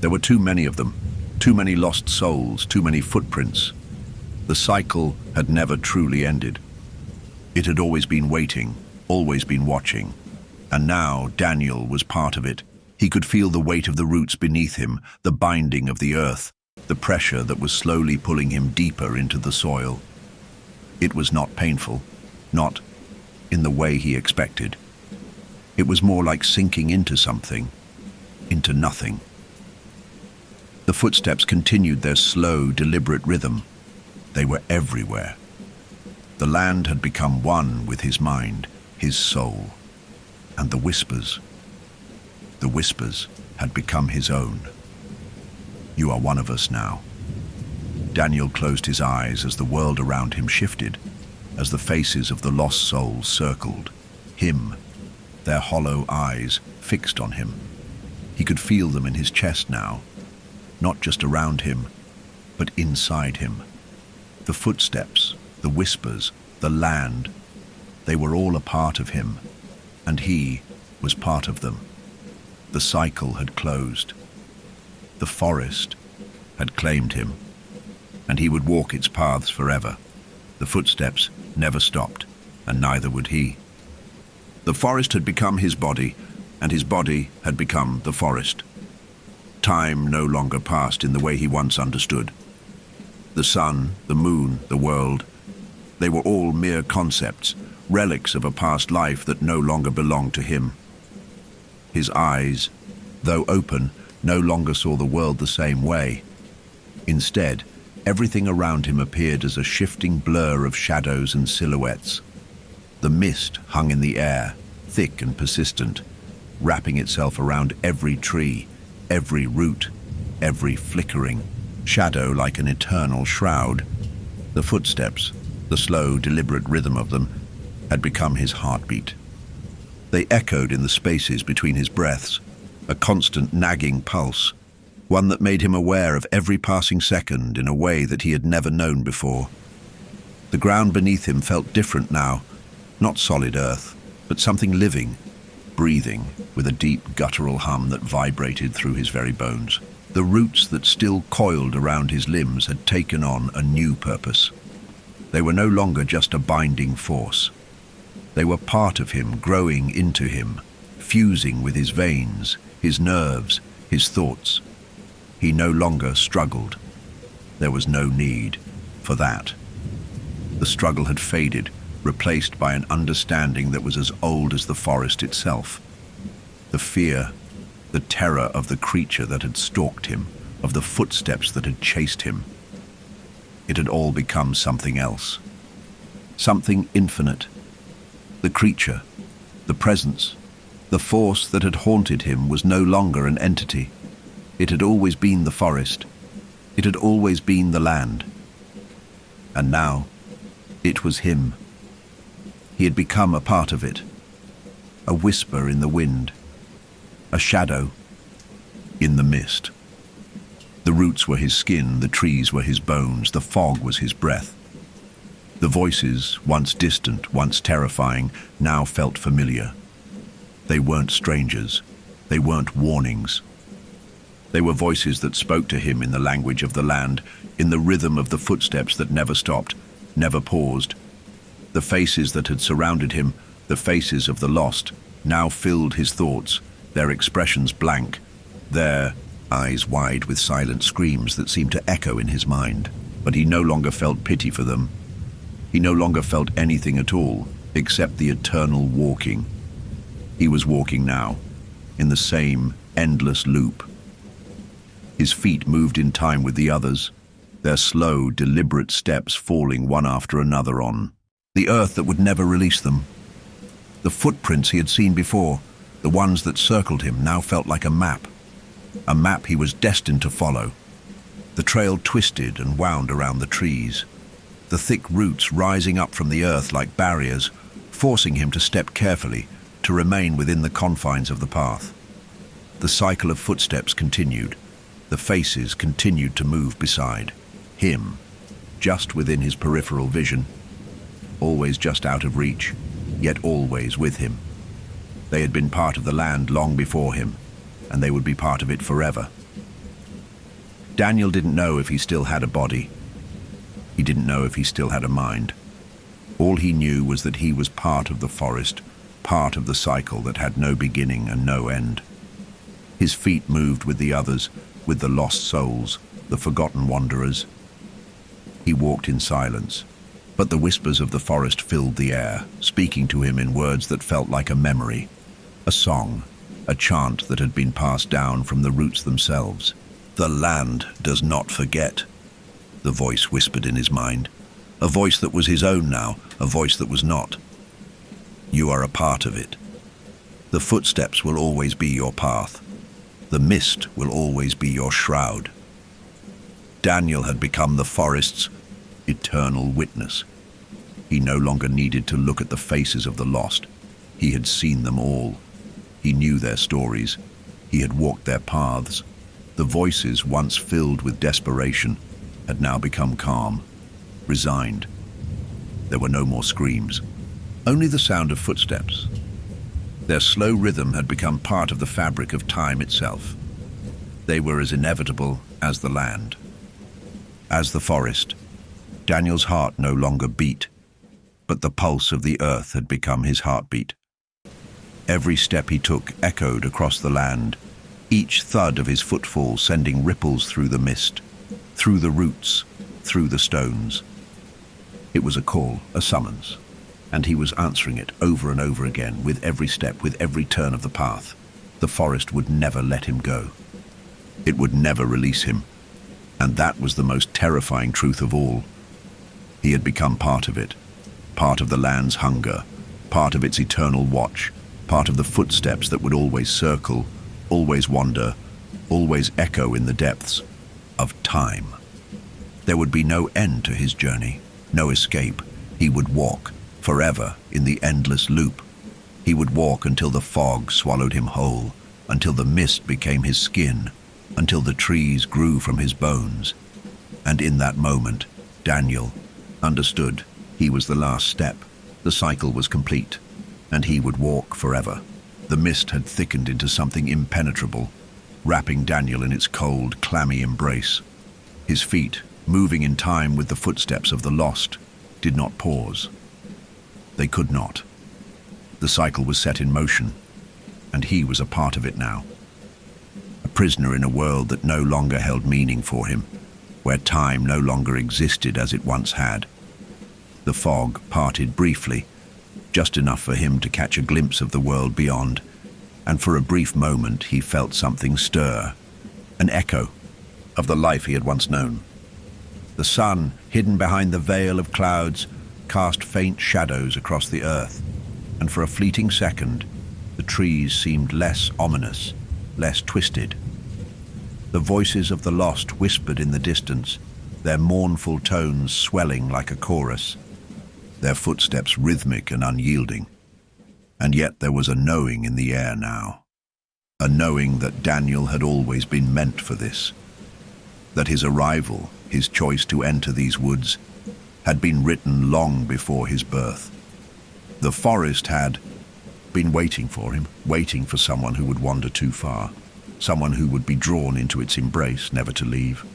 There were too many of them, too many lost souls, too many footprints. The cycle had never truly ended. It had always been waiting, always been watching. And now Daniel was part of it. He could feel the weight of the roots beneath him, the binding of the earth, the pressure that was slowly pulling him deeper into the soil. It was not painful, not in the way he expected. It was more like sinking into something, into nothing. The footsteps continued their slow, deliberate rhythm. They were everywhere. The land had become one with his mind, his soul. And the whispers had become his own. You are one of us now. Daniel closed his eyes as the world around him shifted, as the faces of the lost souls circled. Him, their hollow eyes fixed on him. He could feel them in his chest now, not just around him, but inside him. The footsteps, the whispers, the land, they were all a part of him, and he was part of them. The cycle had closed. The forest had claimed him, and he would walk its paths forever. The footsteps never stopped, and neither would he. The forest had become his body, and his body had become the forest. Time no longer passed in the way he once understood. The sun, the moon, the world, they were all mere concepts, relics of a past life that no longer belonged to him. His eyes, though open, no longer saw the world the same way. Instead, everything around him appeared as a shifting blur of shadows and silhouettes. The mist hung in the air, thick and persistent, wrapping itself around every tree, every root, every flickering shadow like an eternal shroud. The footsteps, the slow, deliberate rhythm of them, had become his heartbeat. They echoed in the spaces between his breaths, a constant nagging pulse, one that made him aware of every passing second in a way that he had never known before. The ground beneath him felt different now, not solid earth, but something living, breathing, with a deep guttural hum that vibrated through his very bones. The roots that still coiled around his limbs had taken on a new purpose. They were no longer just a binding force. They were part of him, growing into him, fusing with his veins, his nerves, his thoughts. He no longer struggled. There was no need for that. The struggle had faded, replaced by an understanding that was as old as the forest itself. The fear, the terror of the creature that had stalked him, of the footsteps that had chased him. It had all become something else. Something infinite. The creature, the presence, the force that had haunted him was no longer an entity. It had always been the forest. It had always been the land. And now, it was him. He had become a part of it. A whisper in the wind. A shadow in the mist. The roots were his skin, the trees were his bones, the fog was his breath. The voices, once distant, once terrifying, now felt familiar. They weren't strangers. They weren't warnings. They were voices that spoke to him in the language of the land, in the rhythm of the footsteps that never stopped, never paused. The faces that had surrounded him, the faces of the lost, now filled his thoughts, their expressions blank, their eyes wide with silent screams that seemed to echo in his mind. But he no longer felt pity for them. He no longer felt anything at all, except the eternal walking. He was walking now, in the same endless loop. His feet moved in time with the others, their slow, deliberate steps falling one after another on the earth that would never release them. The footprints he had seen before, the ones that circled him, now felt like a map he was destined to follow. The trail twisted and wound around the trees, the thick roots rising up from the earth like barriers, forcing him to step carefully, to remain within the confines of the path. The cycle of footsteps continued. The faces continued to move beside him, just within his peripheral vision, always just out of reach, yet always with him. They had been part of the land long before him, and they would be part of it forever. Daniel didn't know if he still had a body. He didn't know if he still had a mind. All he knew was that he was part of the forest, part of the cycle that had no beginning and no end. His feet moved with the others, with the lost souls, the forgotten wanderers. He walked in silence, but the whispers of the forest filled the air, speaking to him in words that felt like a memory, a song, a chant that had been passed down from the roots themselves. "The land does not forget," the voice whispered in his mind, a voice that was his own now, a voice that was not. "You are a part of it. The footsteps will always be your path. The mist will always be your shroud." Daniel had become the forest's eternal witness. He no longer needed to look at the faces of the lost. He had seen them all. He knew their stories. He had walked their paths. The voices, once filled with desperation, had now become calm, resigned. There were no more screams, only the sound of footsteps. Their slow rhythm had become part of the fabric of time itself. They were as inevitable as the land. As the forest, Daniel's heart no longer beat, but the pulse of the earth had become his heartbeat. Every step he took echoed across the land, each thud of his footfall sending ripples through the mist, through the roots, through the stones. It was a call, a summons, and he was answering it over and over again, with every step, with every turn of the path. The forest would never let him go. It would never release him, and that was the most terrifying truth of all. He had become part of it, part of the land's hunger, part of its eternal watch, part of the footsteps that would always circle, always wander, always echo in the depths of time. There would be no end to his journey, no escape. He would walk forever in the endless loop. He would walk until the fog swallowed him whole, until the mist became his skin, until the trees grew from his bones. And in that moment, Daniel understood he was the last step. The cycle was complete, and he would walk forever. The mist had thickened into something impenetrable, wrapping Daniel in its cold, clammy embrace. His feet, moving in time with the footsteps of the lost, did not pause. They could not. The cycle was set in motion, and he was a part of it now. A prisoner in a world that no longer held meaning for him, where time no longer existed as it once had. The fog parted briefly, just enough for him to catch a glimpse of the world beyond, and for a brief moment he felt something stir, an echo of the life he had once known. The sun, hidden behind the veil of clouds, cast faint shadows across the earth, and for a fleeting second, the trees seemed less ominous, less twisted. The voices of the lost whispered in the distance, their mournful tones swelling like a chorus, their footsteps rhythmic and unyielding. And yet there was a knowing in the air now, a knowing that Daniel had always been meant for this, that his arrival, his choice to enter these woods, had been written long before his birth. The forest had been waiting for him, waiting for someone who would wander too far, someone who would be drawn into its embrace, never to leave.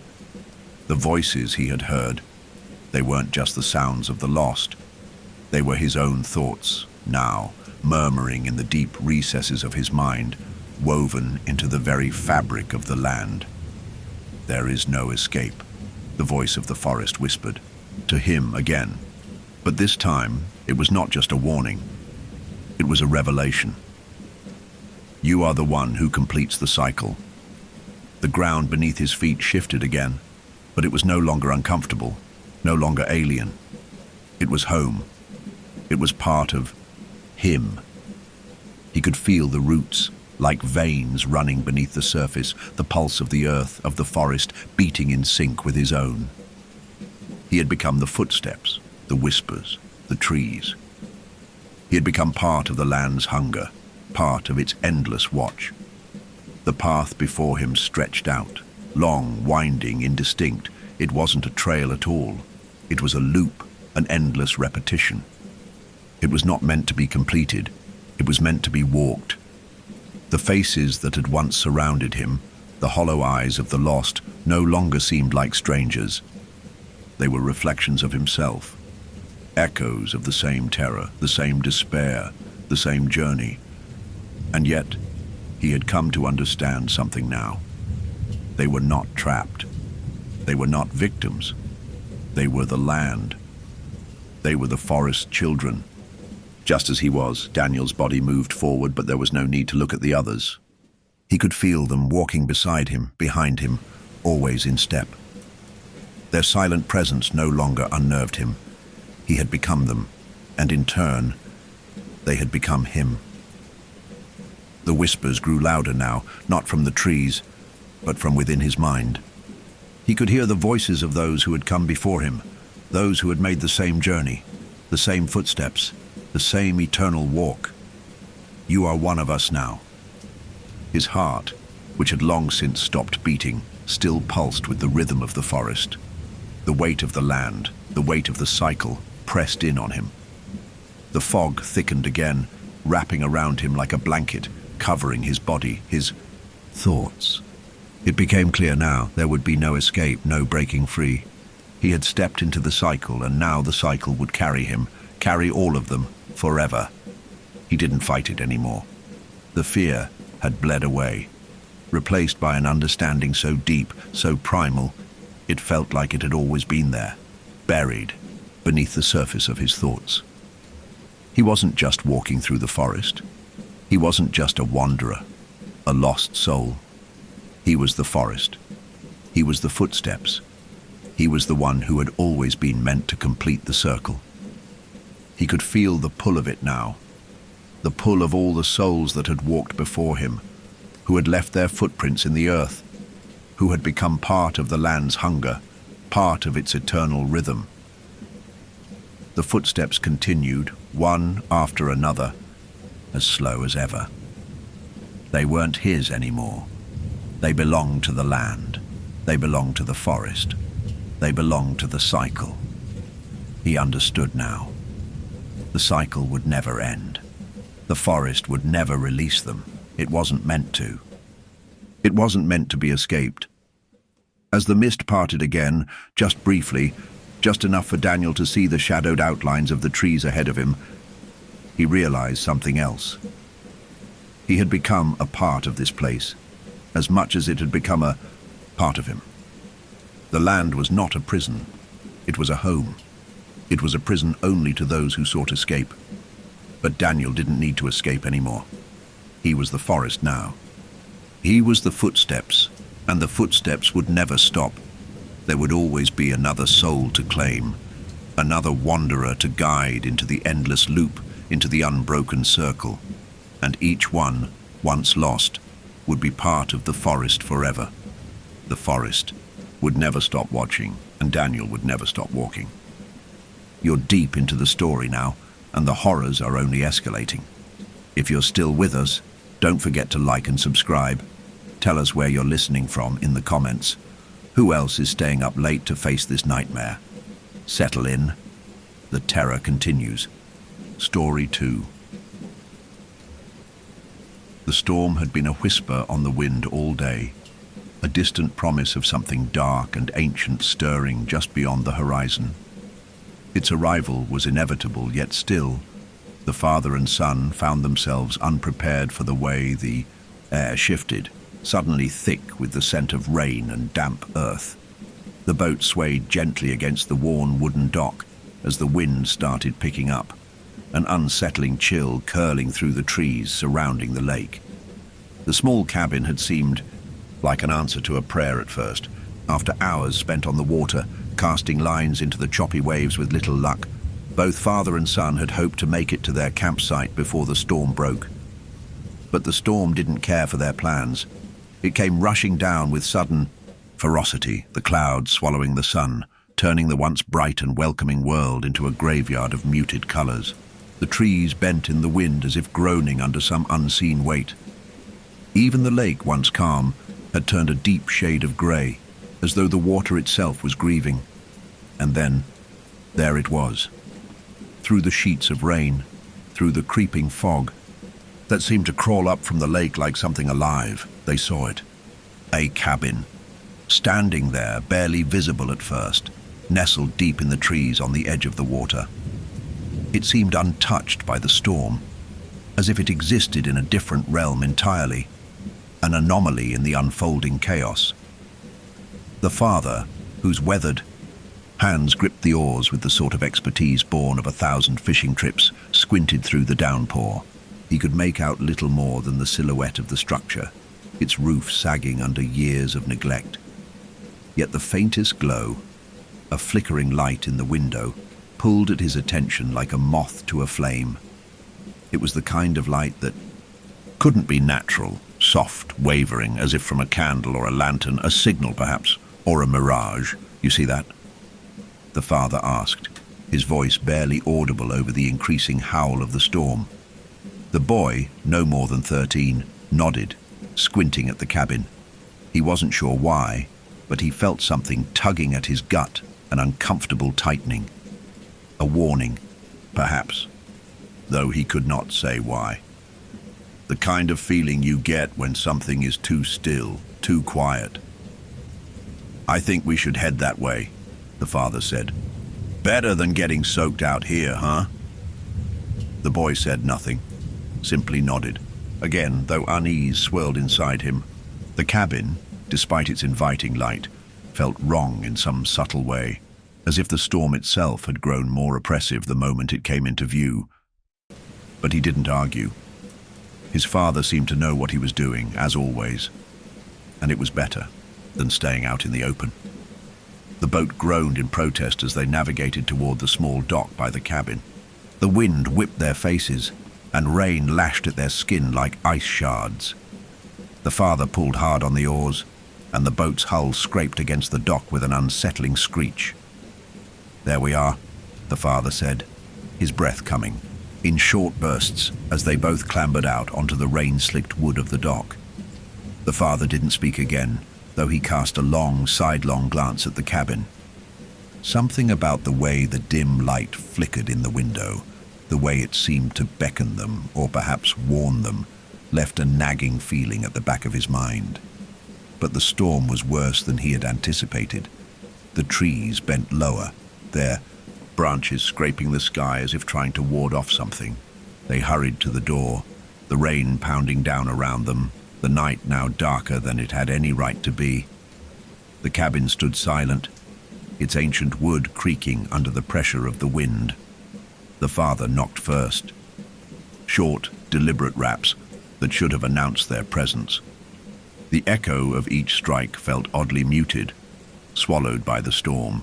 The voices he had heard, they weren't just the sounds of the lost. They were his own thoughts, now, murmuring in the deep recesses of his mind, woven into the very fabric of the land. "There is no escape," the voice of the forest whispered, to him again. But this time, it was not just a warning. It was a revelation. "You are the one who completes the cycle. The The ground beneath his feet shifted again, but it was no longer uncomfortable, no longer alien. It was home. It was part of him. He could feel the roots, like veins running beneath the surface, the pulse of the earth, of the forest, beating in sync with his own. He had become the footsteps, the whispers, the trees. He had become part of the land's hunger, part of its endless watch. The path before him stretched out, long, winding, indistinct. It wasn't a trail at all. It was a loop, an endless repetition. It was not meant to be completed. It was meant to be walked. The faces that had once surrounded him, the hollow eyes of the lost, no longer seemed like strangers. They were reflections of himself, echoes of the same terror, the same despair, the same journey. And yet, he had come to understand something now. They were not trapped. They were not victims. They were the land. They were the forest children. Just as he was, Daniel's body moved forward, but there was no need to look at the others. He could feel them walking beside him, behind him, always in step. Their silent presence no longer unnerved him. He had become them, and in turn, they had become him. The whispers grew louder now, not from the trees, but from within his mind. He could hear the voices of those who had come before him, those who had made the same journey, the same footsteps, the same eternal walk. You are one of us now. His heart, which had long since stopped beating, still pulsed with the rhythm of the forest. The weight of the land, the weight of the cycle, pressed in on him. The fog thickened again, wrapping around him like a blanket, covering his body, his thoughts. It became clear now there would be no escape, no breaking free. He had stepped into the cycle, and now the cycle would carry him, carry all of them, forever. He didn't fight it anymore. The fear had bled away, replaced by an understanding so deep, so primal, it felt like it had always been there, buried beneath the surface of his thoughts. He wasn't just walking through the forest. He wasn't just a wanderer, a lost soul. He was the forest. He was the footsteps. He was the one who had always been meant to complete the circle. He could feel the pull of it now, the pull of all the souls that had walked before him, who had left their footprints in the earth, who had become part of the land's hunger, part of its eternal rhythm. The footsteps continued, one after another, as slow as ever. They weren't his anymore. They belonged to the land. They belonged to the forest. They belonged to the cycle. He understood now. The cycle would never end. The forest would never release them. It wasn't meant to. It wasn't meant to be escaped. As the mist parted again, just briefly, just enough for Daniel to see the shadowed outlines of the trees ahead of him, he realized something else. He had become a part of this place, as much as it had become a part of him. The land was not a prison. It was a home. It was a prison only to those who sought escape. But Daniel didn't need to escape anymore. He was the forest now. He was the footsteps, and the footsteps would never stop. There would always be another soul to claim, another wanderer to guide into the endless loop, into the unbroken circle. And each one, once lost, would be part of the forest forever. The forest would never stop watching, and Daniel would never stop walking. You're deep into the story now, and the horrors are only escalating. If you're still with us, don't forget to like and subscribe. Tell us where you're listening from in the comments. Who else is staying up late to face this nightmare? Settle in. The terror continues. Story 2. The storm had been a whisper on the wind all day, a distant promise of something dark and ancient stirring just beyond the horizon. Its arrival was inevitable, yet still, the father and son found themselves unprepared for the way the air shifted, suddenly thick with the scent of rain and damp earth. The boat swayed gently against the worn wooden dock as the wind started picking up, an unsettling chill curling through the trees surrounding the lake. The small cabin had seemed like an answer to a prayer at first. After hours spent on the water, casting lines into the choppy waves with little luck, both father and son had hoped to make it to their campsite before the storm broke. But the storm didn't care for their plans. It came rushing down with sudden ferocity, the clouds swallowing the sun, turning the once bright and welcoming world into a graveyard of muted colors. The trees bent in the wind as if groaning under some unseen weight. Even the lake, once calm, had turned a deep shade of gray, as though the water itself was grieving. And then, there it was. Through the sheets of rain, through the creeping fog that seemed to crawl up from the lake like something alive, they saw it. A cabin, standing there, barely visible at first, nestled deep in the trees on the edge of the water. It seemed untouched by the storm, as if it existed in a different realm entirely, an anomaly in the unfolding chaos. The father, whose weathered hands gripped the oars with the sort of expertise born of 1,000 fishing trips, squinted through the downpour. He could make out little more than the silhouette of the structure, its roof sagging under years of neglect. Yet the faintest glow, a flickering light in the window, pulled at his attention like a moth to a flame. It was the kind of light that couldn't be natural, soft, wavering, as if from a candle or a lantern, a signal perhaps, or a mirage. You see that? The father asked, his voice barely audible over the increasing howl of the storm. The boy, no more than 13, nodded, squinting at the cabin. He wasn't sure why, but he felt something tugging at his gut, an uncomfortable tightening. A warning, perhaps, though he could not say why. The kind of feeling you get when something is too still, too quiet. "I think we should head that way," the father said. "Better than getting soaked out here, huh?" The boy said nothing, simply nodded. Again, though unease swirled inside him, the cabin, despite its inviting light, felt wrong in some subtle way, as if the storm itself had grown more oppressive the moment it came into view. But he didn't argue. His father seemed to know what he was doing, as always, and it was better than staying out in the open. The boat groaned in protest as they navigated toward the small dock by the cabin. The wind whipped their faces, and rain lashed at their skin like ice shards. The father pulled hard on the oars, and the boat's hull scraped against the dock with an unsettling screech. "There we are," the father said, his breath coming in short bursts as they both clambered out onto the rain-slicked wood of the dock. The father didn't speak again, though he cast a long, sidelong glance at the cabin. Something about the way the dim light flickered in the window, the way it seemed to beckon them, or perhaps warn them, left a nagging feeling at the back of his mind. But the storm was worse than he had anticipated. The trees bent lower, their branches scraping the sky as if trying to ward off something. They hurried to the door, the rain pounding down around them, the night now darker than it had any right to be. The cabin stood silent, its ancient wood creaking under the pressure of the wind. The father knocked first. Short, deliberate raps that should have announced their presence. The echo of each strike felt oddly muted, swallowed by the storm.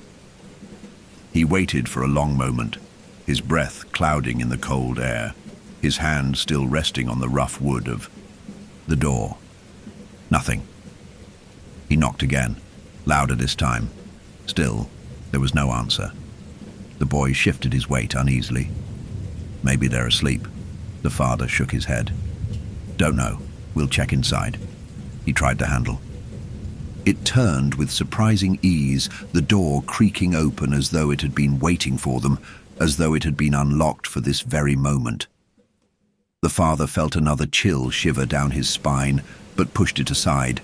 He waited for a long moment, his breath clouding in the cold air, his hand still resting on the rough wood of the door. Nothing. He knocked again, louder this time. Still, there was no answer. The boy shifted his weight uneasily. "Maybe they're asleep." The father shook his head. "Don't know. We'll check inside." He tried the handle. It turned with surprising ease, the door creaking open as though it had been waiting for them, as though it had been unlocked for this very moment. The father felt another chill shiver down his spine, but pushed it aside.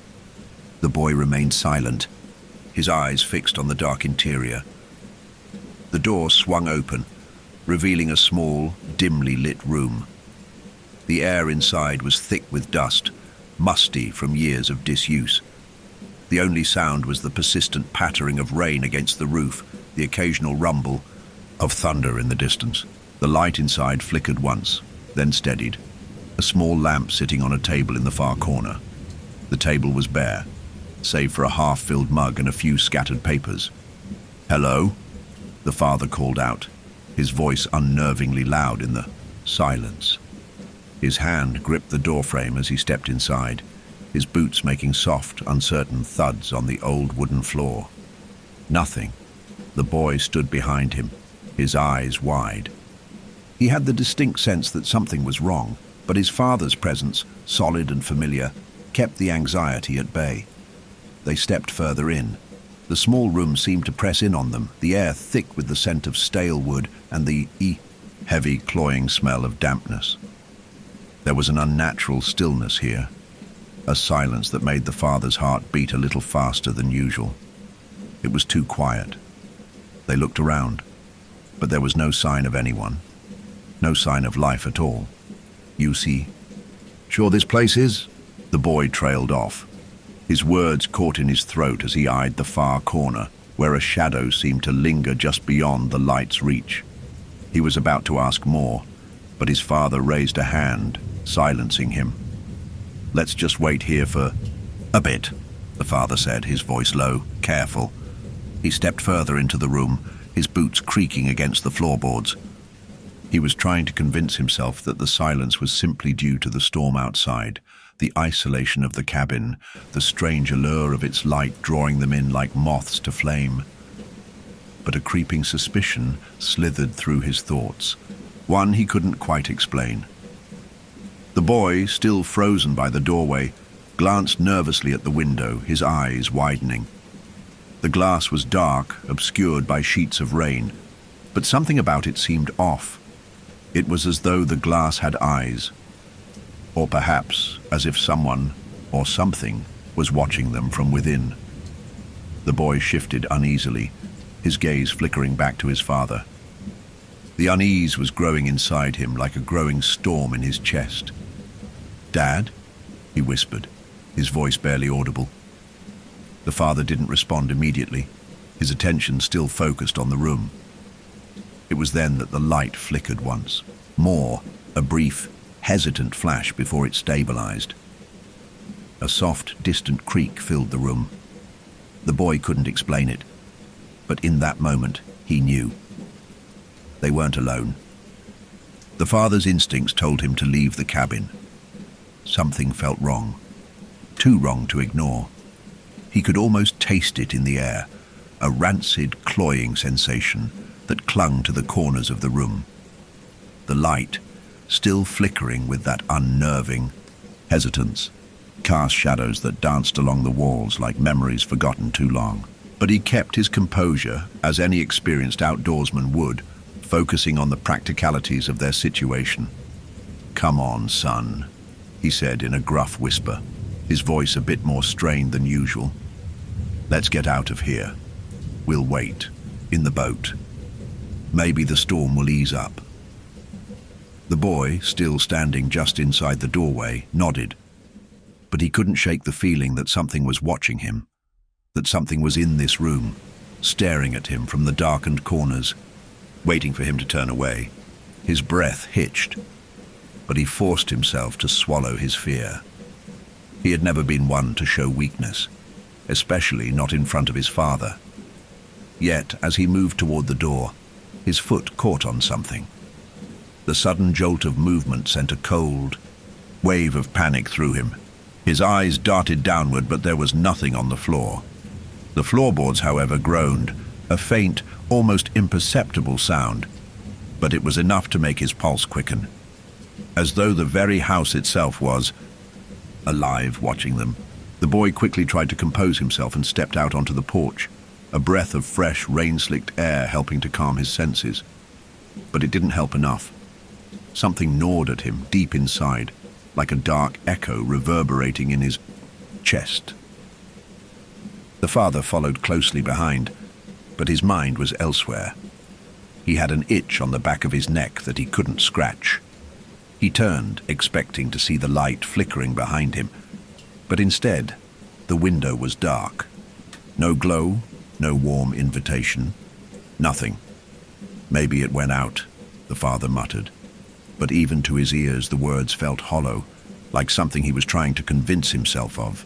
The boy remained silent, his eyes fixed on the dark interior. The door swung open, revealing a small, dimly lit room. The air inside was thick with dust, musty from years of disuse. The only sound was the persistent pattering of rain against the roof, the occasional rumble of thunder in the distance. The light inside flickered once, then steadied. A small lamp sitting on a table in the far corner. The table was bare, save for a half-filled mug and a few scattered papers. "Hello?" the father called out, his voice unnervingly loud in the silence. His hand gripped the doorframe as he stepped inside, his boots making soft, uncertain thuds on the old wooden floor. Nothing. The boy stood behind him, his eyes wide. He had the distinct sense that something was wrong, but his father's presence, solid and familiar, kept the anxiety at bay. They stepped further in. The small room seemed to press in on them, the air thick with the scent of stale wood and the heavy, cloying smell of dampness. There was an unnatural stillness here, a silence that made the father's heart beat a little faster than usual. It was too quiet. They looked around, but there was no sign of anyone, no sign of life at all. "You see? Sure this place is?" The boy trailed off. His words caught in his throat as he eyed the far corner, where a shadow seemed to linger just beyond the light's reach. He was about to ask more, but his father raised a hand, silencing him. "Let's just wait here for a bit," the father said, his voice low, careful. He stepped further into the room, his boots creaking against the floorboards. He was trying to convince himself that the silence was simply due to the storm outside, the isolation of the cabin, the strange allure of its light drawing them in like moths to flame. But a creeping suspicion slithered through his thoughts, one he couldn't quite explain. The boy, still frozen by the doorway, glanced nervously at the window, his eyes widening. The glass was dark, obscured by sheets of rain, but something about it seemed off. It was as though the glass had eyes, or perhaps as if someone or something was watching them from within. The boy shifted uneasily, his gaze flickering back to his father. The unease was growing inside him like a growing storm in his chest. "Dad?" he whispered, his voice barely audible. The father didn't respond immediately, his attention still focused on the room. It was then that the light flickered once more, a brief, hesitant flash before it stabilized. A soft, distant creak filled the room. The boy couldn't explain it, but in that moment, he knew. They weren't alone. The father's instincts told him to leave the cabin. Something felt wrong, too wrong to ignore. He could almost taste it in the air, a rancid, cloying sensation that clung to the corners of the room. The light, still flickering with that unnerving hesitance, cast shadows that danced along the walls like memories forgotten too long. But he kept his composure, as any experienced outdoorsman would, focusing on the practicalities of their situation. "Come on, son," he said in a gruff whisper, his voice a bit more strained than usual. "Let's get out of here. We'll wait, in the boat. Maybe the storm will ease up." The boy, still standing just inside the doorway, nodded, but he couldn't shake the feeling that something was watching him, that something was in this room, staring at him from the darkened corners, waiting for him to turn away. His breath hitched, but he forced himself to swallow his fear. He had never been one to show weakness, especially not in front of his father. Yet, as he moved toward the door, his foot caught on something. The sudden jolt of movement sent a cold wave of panic through him. His eyes darted downward, but there was nothing on the floor. The floorboards, however, groaned, a faint, almost imperceptible sound, but it was enough to make his pulse quicken, as though the very house itself was alive, watching them. The boy quickly tried to compose himself and stepped out onto the porch, a breath of fresh, rain-slicked air helping to calm his senses. But it didn't help enough. Something gnawed at him deep inside, like a dark echo reverberating in his chest. The father followed closely behind, but his mind was elsewhere. He had an itch on the back of his neck that he couldn't scratch. He turned, expecting to see the light flickering behind him, but instead, the window was dark. No glow, no warm invitation, nothing. "Maybe it went out," the father muttered, but even to his ears the words felt hollow, like something he was trying to convince himself of.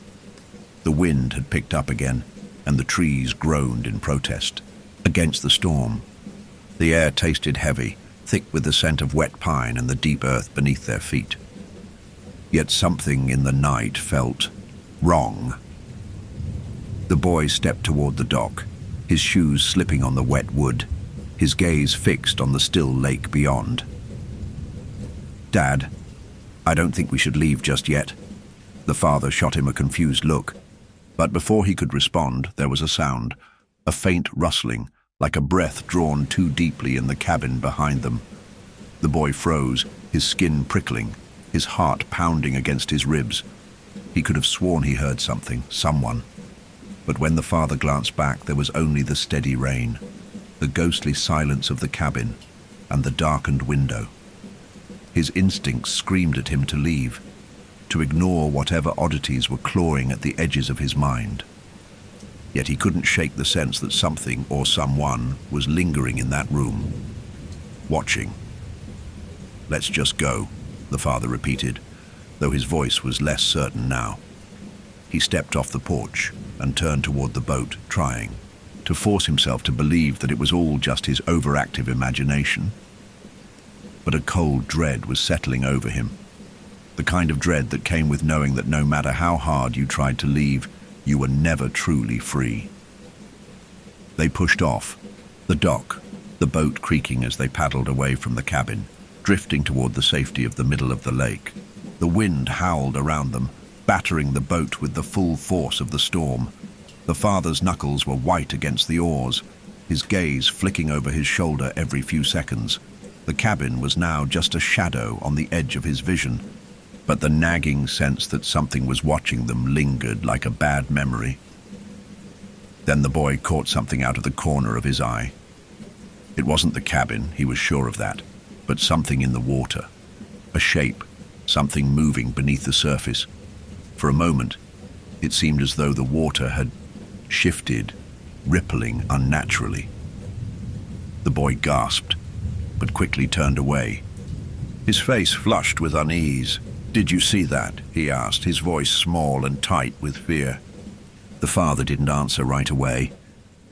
The wind had picked up again, and the trees groaned in protest against the storm. The air tasted heavy, thick with the scent of wet pine and the deep earth beneath their feet. Yet something in the night felt wrong. The boy stepped toward the dock, his shoes slipping on the wet wood, his gaze fixed on the still lake beyond. "Dad, I don't think we should leave just yet." The father shot him a confused look, but before he could respond, there was a sound, a faint rustling, like a breath drawn too deeply in the cabin behind them. The boy froze, his skin prickling, his heart pounding against his ribs. He could have sworn he heard something, someone. But when the father glanced back, there was only the steady rain, the ghostly silence of the cabin, and the darkened window. His instincts screamed at him to leave, to ignore whatever oddities were clawing at the edges of his mind. Yet he couldn't shake the sense that something or someone was lingering in that room, watching. "Let's just go," the father repeated, though his voice was less certain now. He stepped off the porch and turned toward the boat, trying to force himself to believe that it was all just his overactive imagination. But a cold dread was settling over him, the kind of dread that came with knowing that no matter how hard you tried to leave, you were never truly free. They pushed off, the dock, the boat creaking as they paddled away from the cabin, drifting toward the safety of the middle of the lake. The wind howled around them, battering the boat with the full force of the storm. The father's knuckles were white against the oars, his gaze flicking over his shoulder every few seconds. The cabin was now just a shadow on the edge of his vision, but the nagging sense that something was watching them lingered like a bad memory. Then the boy caught something out of the corner of his eye. It wasn't the cabin, he was sure of that, but something in the water. A shape, something moving beneath the surface. For a moment, it seemed as though the water had shifted, rippling unnaturally. The boy gasped, but quickly turned away. His face flushed with unease. "Did you see that?" he asked, his voice small and tight with fear. The father didn't answer right away.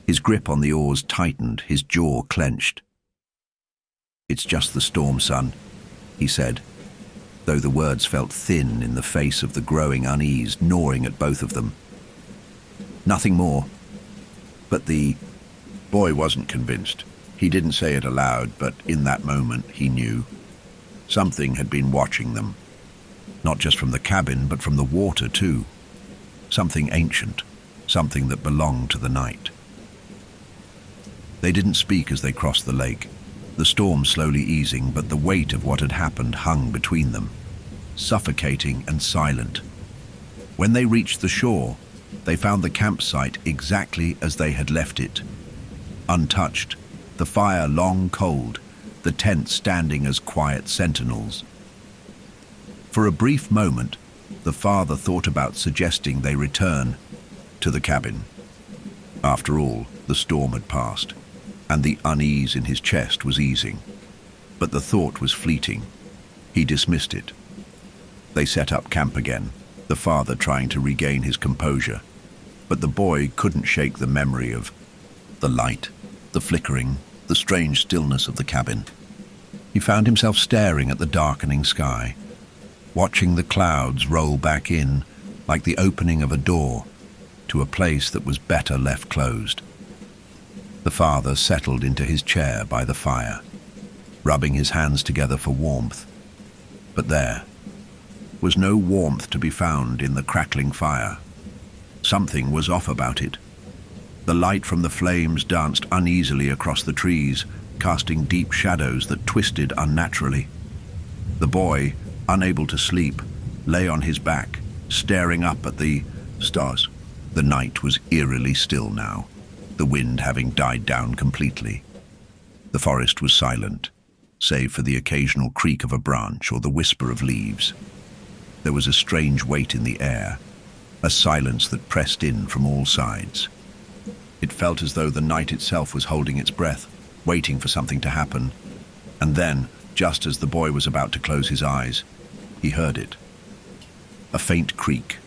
His grip on the oars tightened, his jaw clenched. "It's just the storm, son," he said, though the words felt thin in the face of the growing unease gnawing at both of them. Nothing more. But the boy wasn't convinced. He didn't say it aloud, but in that moment he knew. Something had been watching them. Not just from the cabin, but from the water too. Something ancient, something that belonged to the night. They didn't speak as they crossed the lake, the storm slowly easing, but the weight of what had happened hung between them, suffocating and silent. When they reached the shore, they found the campsite exactly as they had left it. Untouched, the fire long cold, the tents standing as quiet sentinels. For a brief moment, the father thought about suggesting they return to the cabin. After all, the storm had passed, and the unease in his chest was easing. But the thought was fleeting. He dismissed it. They set up camp again, the father trying to regain his composure. But the boy couldn't shake the memory of the light, the flickering, the strange stillness of the cabin. He found himself staring at the darkening sky, watching the clouds roll back in like the opening of a door to a place that was better left closed. The father settled into his chair by the fire, rubbing his hands together for warmth. But there was no warmth to be found in the crackling fire. Something was off about it. The light from the flames danced uneasily across the trees, casting deep shadows that twisted unnaturally. The boy, unable to sleep, lay on his back, staring up at the stars. The night was eerily still now, the wind having died down completely. The forest was silent, save for the occasional creak of a branch or the whisper of leaves. There was a strange weight in the air, a silence that pressed in from all sides. It felt as though the night itself was holding its breath, waiting for something to happen. And then, just as the boy was about to close his eyes, he heard it. A faint creak,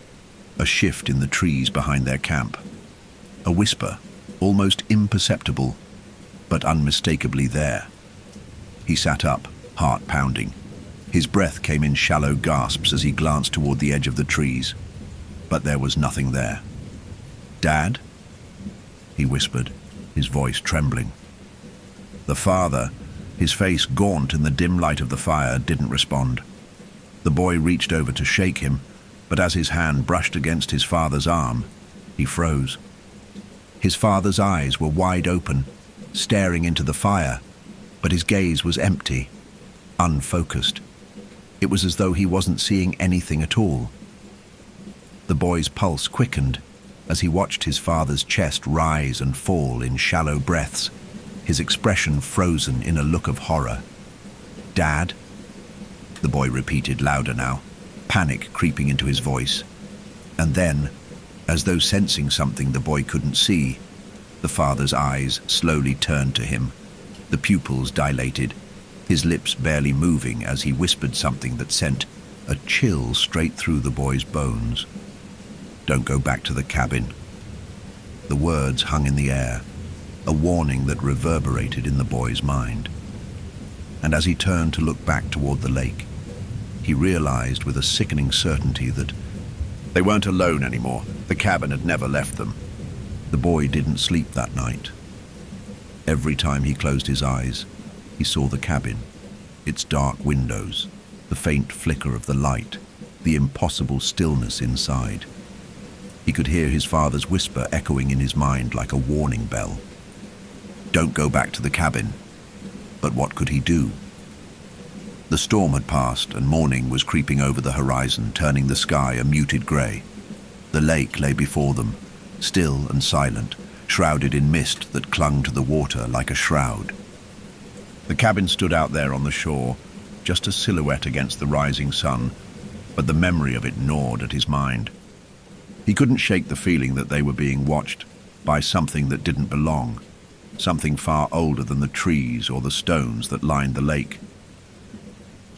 A shift in the trees behind their camp. A whisper, almost imperceptible, but unmistakably there. He sat up, heart pounding. His breath came in shallow gasps as he glanced toward the edge of the trees, but there was nothing there. "Dad?" he whispered, his voice trembling. The father, his face gaunt in the dim light of the fire, didn't respond. The boy reached over to shake him, but as his hand brushed against his father's arm, he froze. His father's eyes were wide open, staring into the fire, but his gaze was empty, unfocused. It was as though he wasn't seeing anything at all. The boy's pulse quickened as he watched his father's chest rise and fall in shallow breaths, his expression frozen in a look of horror. "Dad?" the boy repeated louder now, panic creeping into his voice. And then, as though sensing something the boy couldn't see, the father's eyes slowly turned to him, the pupils dilated, his lips barely moving as he whispered something that sent a chill straight through the boy's bones. "Don't go back to the cabin." The words hung in the air, a warning that reverberated in the boy's mind. And as he turned to look back toward the lake, he realized with a sickening certainty that they weren't alone anymore. The cabin had never left them. The boy didn't sleep that night. Every time he closed his eyes, he saw the cabin, its dark windows, the faint flicker of the light, the impossible stillness inside. He could hear his father's whisper echoing in his mind like a warning bell. Don't go back to the cabin. But what could he do? The storm had passed and morning was creeping over the horizon, turning the sky a muted grey. The lake lay before them, still and silent, shrouded in mist that clung to the water like a shroud. The cabin stood out there on the shore, just a silhouette against the rising sun, but the memory of it gnawed at his mind. He couldn't shake the feeling that they were being watched by something that didn't belong, something far older than the trees or the stones that lined the lake.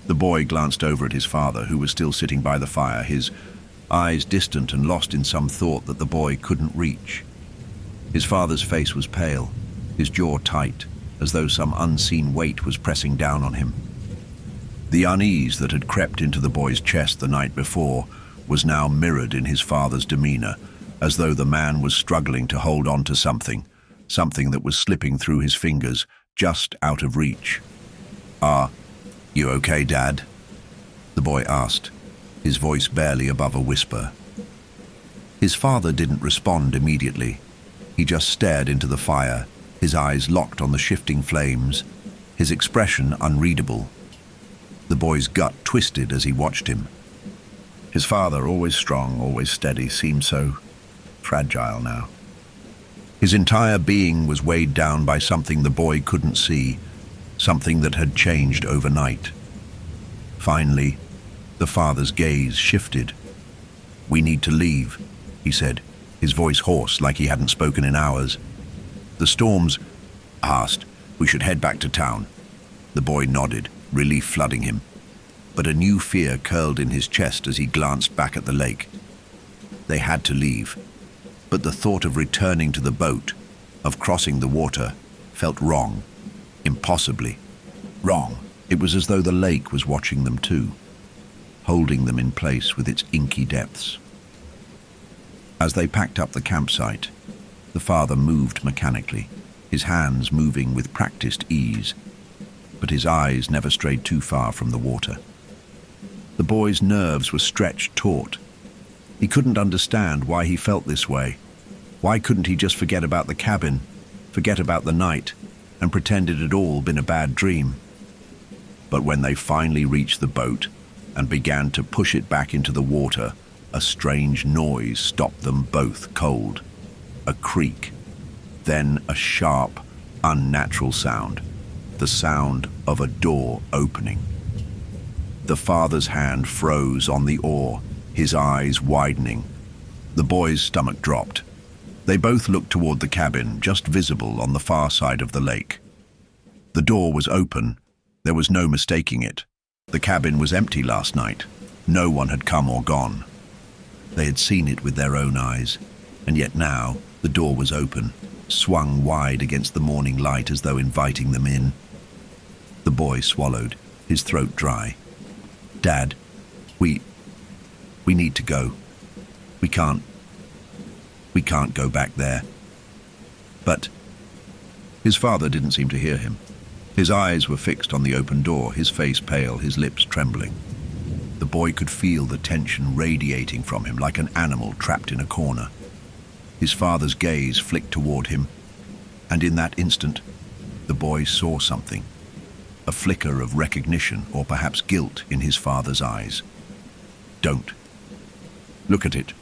The boy glanced over at his father, who was still sitting by the fire, his eyes distant and lost in some thought that the boy couldn't reach. His father's face was pale, his jaw tight, as though some unseen weight was pressing down on him. The unease that had crept into the boy's chest the night before was now mirrored in his father's demeanor, as though the man was struggling to hold on to something that was slipping through his fingers, just out of reach. "Are you okay, Dad?" the boy asked, his voice barely above a whisper. His father didn't respond immediately. He just stared into the fire, his eyes locked on the shifting flames, his expression unreadable. The boy's gut twisted as he watched him. His father, always strong, always steady, seemed so fragile now. His entire being was weighed down by something the boy couldn't see, something that had changed overnight. Finally, the father's gaze shifted. "We need to leave," he said, his voice hoarse like he hadn't spoken in hours. "The storm's past. We should head back to town." The boy nodded, relief flooding him. But a new fear curled in his chest as he glanced back at the lake. They had to leave, but the thought of returning to the boat, of crossing the water, felt wrong, impossibly wrong. It was as though the lake was watching them too, holding them in place with its inky depths. As they packed up the campsite, the father moved mechanically, his hands moving with practiced ease, but his eyes never strayed too far from the water. The boy's nerves were stretched taut. He couldn't understand why he felt this way. Why couldn't he just forget about the cabin, forget about the night, and pretend it had all been a bad dream? But when they finally reached the boat and began to push it back into the water, a strange noise stopped them both cold. A creak, then a sharp, unnatural sound, the sound of a door opening. The father's hand froze on the oar, his eyes widening. The boy's stomach dropped. They both looked toward the cabin, just visible on the far side of the lake. The door was open. There was no mistaking it. The cabin was empty last night. No one had come or gone. They had seen it with their own eyes, and yet now the door was open, swung wide against the morning light as though inviting them in. The boy swallowed, his throat dry. "Dad, we need to go. We can't go back there." But his father didn't seem to hear him. His eyes were fixed on the open door, his face pale, his lips trembling. The boy could feel the tension radiating from him like an animal trapped in a corner. His father's gaze flicked toward him, and in that instant, the boy saw something. A flicker of recognition, or perhaps guilt, in his father's eyes. "Don't. Look at it,"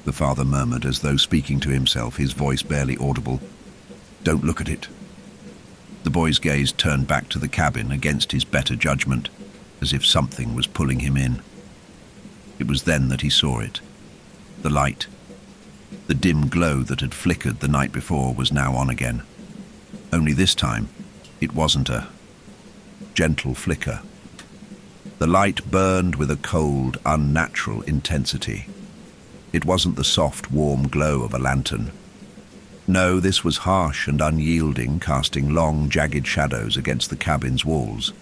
the father murmured as though speaking to himself, his voice barely audible. "Don't look at it." The boy's gaze turned back to the cabin against his better judgment, as if something was pulling him in. It was then that he saw it. The light, the dim glow that had flickered the night before, was now on again. Only this time, it wasn't a gentle flicker. The light burned with a cold, unnatural intensity. It wasn't the soft, warm glow of a lantern. No, this was harsh and unyielding, casting long, jagged shadows against the cabin's walls.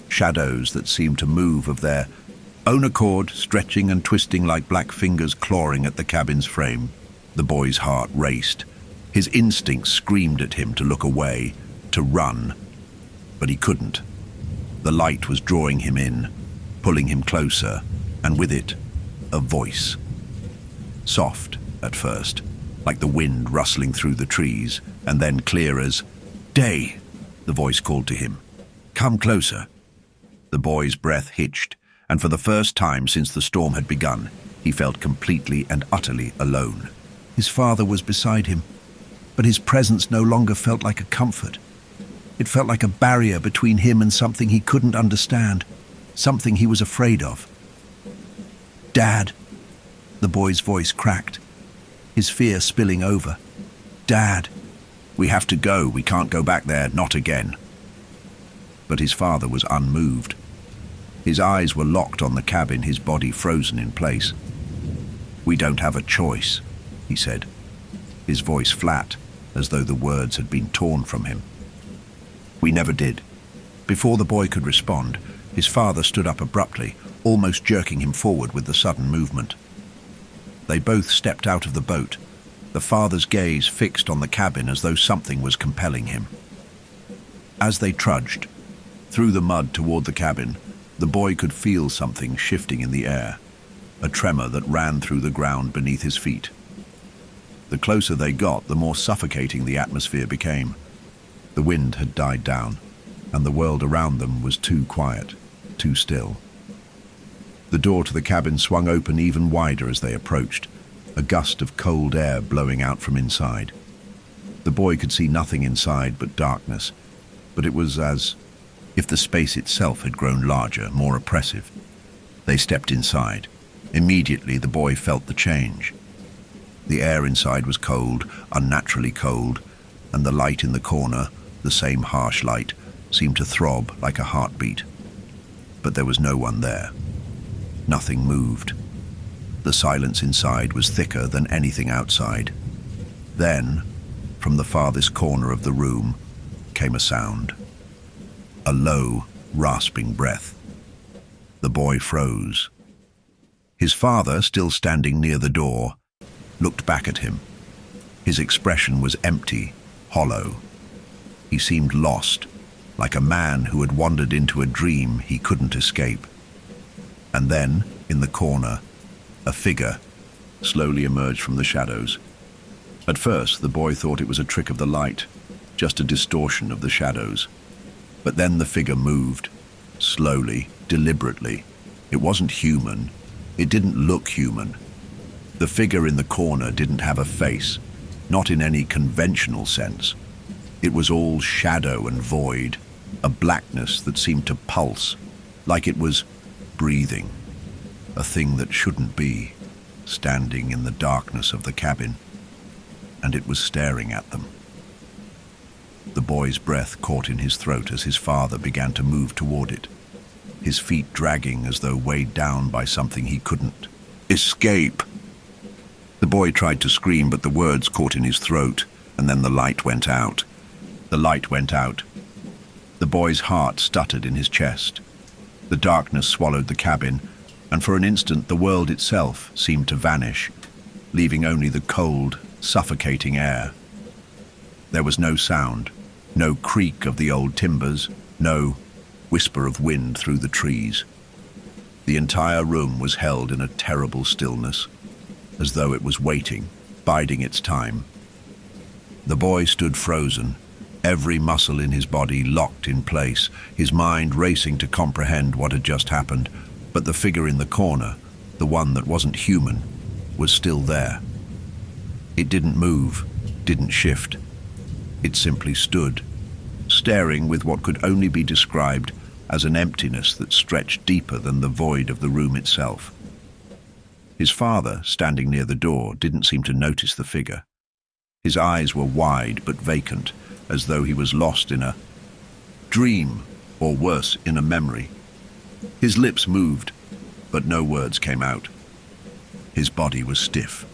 Shadows that seemed to move of their own accord, stretching and twisting like black fingers clawing at the cabin's frame. The boy's heart raced. His instincts screamed at him to look away, to run, but he couldn't. The light was drawing him in, pulling him closer, and with it, a voice. Soft at first, like the wind rustling through the trees, and then clear as day. The voice called to him, "Come closer." The boy's breath hitched, and for the first time since the storm had begun, he felt completely and utterly alone. His father was beside him, but his presence no longer felt like a comfort. It felt like a barrier between him and something he couldn't understand, something he was afraid of. "Dad," the boy's voice cracked, his fear spilling over. "Dad, we have to go. We can't go back there, not again." But his father was unmoved. His eyes were locked on the cabin, his body frozen in place. "We don't have a choice," he said, his voice flat, as though the words had been torn from him. "We never did." Before the boy could respond, his father stood up abruptly, almost jerking him forward with the sudden movement. They both stepped out of the boat, the father's gaze fixed on the cabin as though something was compelling him. As they trudged through the mud toward the cabin, the boy could feel something shifting in the air, a tremor that ran through the ground beneath his feet. The closer they got, the more suffocating the atmosphere became. The wind had died down, and the world around them was too quiet, too still. The door to the cabin swung open even wider as they approached, a gust of cold air blowing out from inside. The boy could see nothing inside but darkness, but it was as if the space itself had grown larger, more oppressive. They stepped inside. Immediately, the boy felt the change. The air inside was cold, unnaturally cold, and the light in the corner, the same harsh light, seemed to throb like a heartbeat. But there was no one there. Nothing moved. The silence inside was thicker than anything outside. Then, from the farthest corner of the room, came a sound. A low, rasping breath. The boy froze. His father, still standing near the door, looked back at him. His expression was empty, hollow. He seemed lost, like a man who had wandered into a dream he couldn't escape. And then, in the corner, a figure slowly emerged from the shadows. At first, the boy thought it was a trick of the light, just a distortion of the shadows. But then the figure moved, slowly, deliberately. It wasn't human. It didn't look human. The figure in the corner didn't have a face, not in any conventional sense. It was all shadow and void, a blackness that seemed to pulse, like it was breathing, a thing that shouldn't be, standing in the darkness of the cabin, and it was staring at them. The boy's breath caught in his throat as his father began to move toward it, his feet dragging as though weighed down by something he couldn't escape. The boy tried to scream, but the words caught in his throat, and then the light went out. The light went out. The boy's heart stuttered in his chest. The darkness swallowed the cabin, and for an instant the world itself seemed to vanish, leaving only the cold, suffocating air. There was no sound, no creak of the old timbers, no whisper of wind through the trees. The entire room was held in a terrible stillness, as though it was waiting, biding its time. The boy stood frozen, every muscle in his body locked in place, his mind racing to comprehend what had just happened. But the figure in the corner, the one that wasn't human, was still there. It didn't move, didn't shift. It simply stood, staring with what could only be described as an emptiness that stretched deeper than the void of the room itself. His father, standing near the door, didn't seem to notice the figure. His eyes were wide but vacant, as though he was lost in a dream, or worse, in a memory. His lips moved, but no words came out. His body was stiff,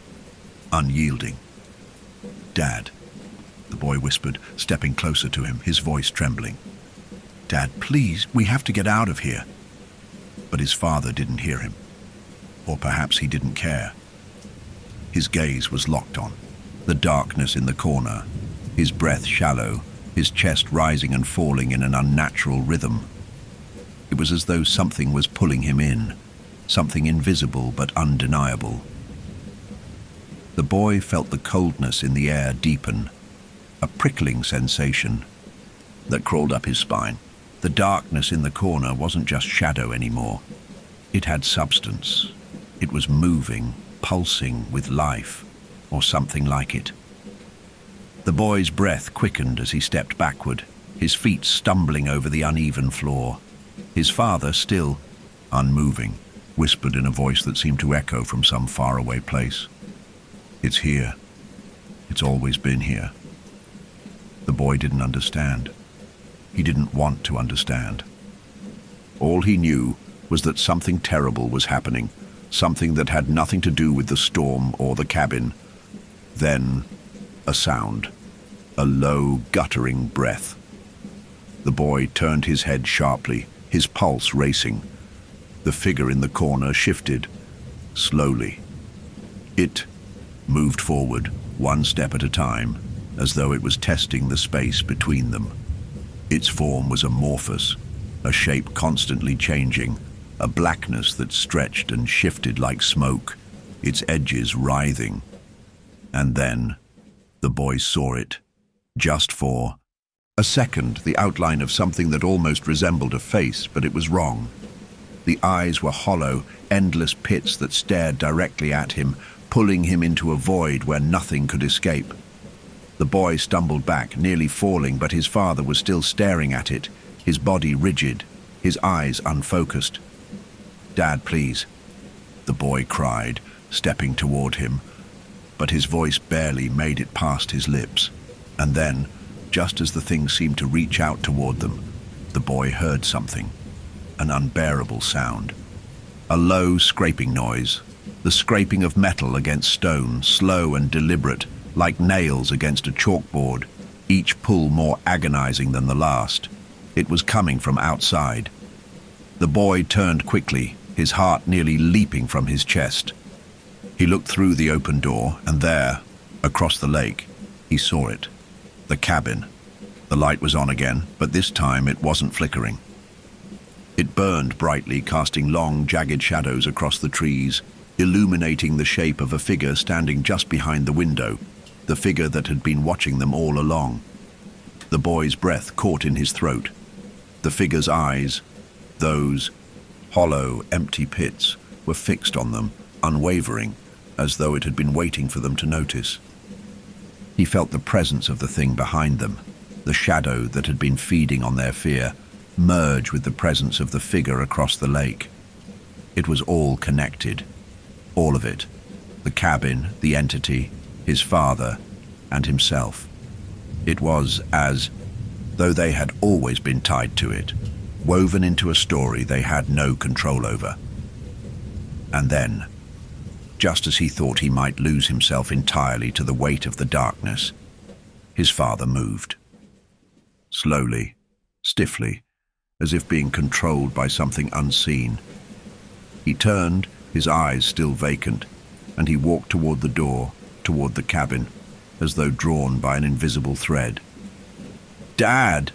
unyielding. "Dad," the boy whispered, stepping closer to him, his voice trembling. "Dad, please, we have to get out of here." But his father didn't hear him. Or perhaps he didn't care. His gaze was locked on the darkness in the corner, his breath shallow, his chest rising and falling in an unnatural rhythm. It was as though something was pulling him in, something invisible but undeniable. The boy felt the coldness in the air deepen, a prickling sensation that crawled up his spine. The darkness in the corner wasn't just shadow anymore. It had substance. It was moving, pulsing with life, or something like it. The boy's breath quickened as he stepped backward, his feet stumbling over the uneven floor. His father, still unmoving, whispered in a voice that seemed to echo from some faraway place. "It's here. It's always been here." The boy didn't understand. He didn't want to understand. All he knew was that something terrible was happening, something that had nothing to do with the storm or the cabin. Then, a sound, a low, guttering breath. The boy turned his head sharply, his pulse racing. The figure in the corner shifted, slowly. It moved forward, one step at a time, as though it was testing the space between them. Its form was amorphous, a shape constantly changing, a blackness that stretched and shifted like smoke, its edges writhing. And then, the boy saw it, just for a second, the outline of something that almost resembled a face, but it was wrong. The eyes were hollow, endless pits that stared directly at him, pulling him into a void where nothing could escape. The boy stumbled back, nearly falling, but his father was still staring at it, his body rigid, his eyes unfocused. "Dad, please," the boy cried, stepping toward him, but his voice barely made it past his lips. And then, just as the thing seemed to reach out toward them, the boy heard something, an unbearable sound. A low scraping noise, the scraping of metal against stone, slow and deliberate, like nails against a chalkboard, each pull more agonizing than the last. It was coming from outside. The boy turned quickly, his heart nearly leaping from his chest. He looked through the open door, and there, across the lake, he saw it. The cabin. The light was on again, but this time it wasn't flickering. It burned brightly, casting long, jagged shadows across the trees, illuminating the shape of a figure standing just behind the window, the figure that had been watching them all along. The boy's breath caught in his throat. The figure's eyes, those hollow, empty pits, were fixed on them, unwavering, as though it had been waiting for them to notice. He felt the presence of the thing behind them, the shadow that had been feeding on their fear, merge with the presence of the figure across the lake. It was all connected, all of it, the cabin, the entity, his father, and himself. It was as though they had always been tied to it, woven into a story they had no control over. And then, just as he thought he might lose himself entirely to the weight of the darkness, his father moved. Slowly, stiffly, as if being controlled by something unseen. He turned, his eyes still vacant, and he walked toward the door, toward the cabin, as though drawn by an invisible thread. "Dad!"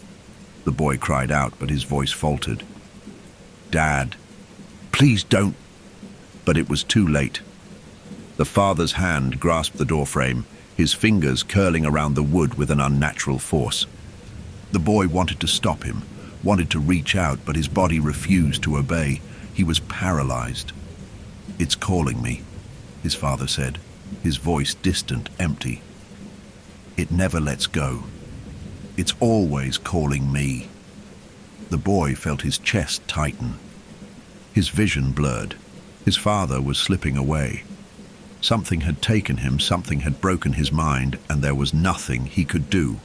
the boy cried out, but his voice faltered. "Dad, please don't." But it was too late. The father's hand grasped the doorframe, his fingers curling around the wood with an unnatural force. The boy wanted to stop him, wanted to reach out, but his body refused to obey. He was paralyzed. "It's calling me," his father said, his voice distant, empty. "It never lets go. It's always calling me." The boy felt his chest tighten. His vision blurred. His father was slipping away. Something had taken him, something had broken his mind, and there was nothing he could do.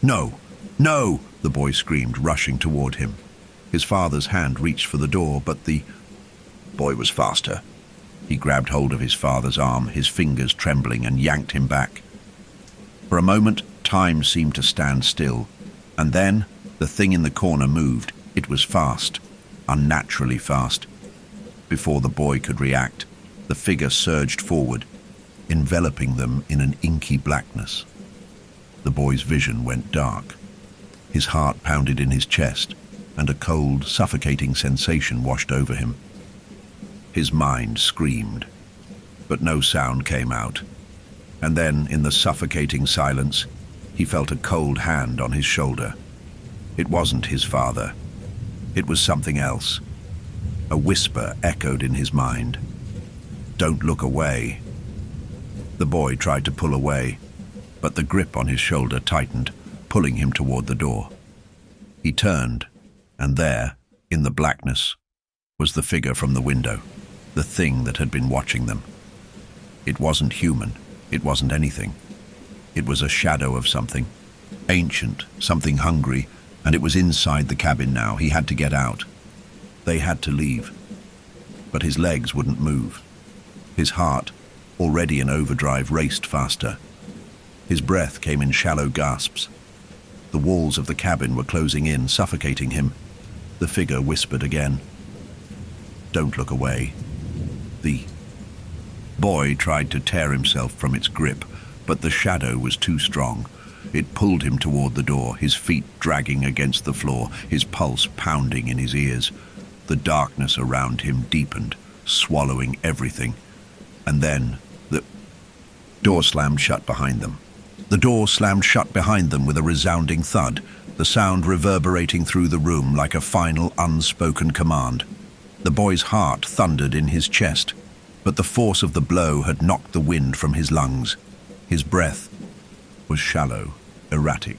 "No! No!" the boy screamed, rushing toward him. His father's hand reached for the door, but the boy was faster. He grabbed hold of his father's arm, his fingers trembling, and yanked him back. For a moment, time seemed to stand still, and then the thing in the corner moved. It was fast, unnaturally fast. Before the boy could react, the figure surged forward, enveloping them in an inky blackness. The boy's vision went dark. His heart pounded in his chest, and a cold, suffocating sensation washed over him. His mind screamed, but no sound came out. And then, in the suffocating silence, he felt a cold hand on his shoulder. It wasn't his father. It was something else. A whisper echoed in his mind. "Don't look away." The boy tried to pull away, but the grip on his shoulder tightened, pulling him toward the door. He turned, and there, in the blackness, was the figure from the window, the thing that had been watching them. It wasn't human. It wasn't anything. It was a shadow of something, ancient, something hungry, and it was inside the cabin now. He had to get out. They had to leave. But his legs wouldn't move. His heart, already in overdrive, raced faster. His breath came in shallow gasps. The walls of the cabin were closing in, suffocating him. The figure whispered again. "Don't look away." The boy tried to tear himself from its grip, but the shadow was too strong. It pulled him toward the door, his feet dragging against the floor, his pulse pounding in his ears. The darkness around him deepened, swallowing everything. And then the door slammed shut behind them. The door slammed shut behind them with a resounding thud, the sound reverberating through the room like a final unspoken command. The boy's heart thundered in his chest, but the force of the blow had knocked the wind from his lungs. His breath was shallow, erratic.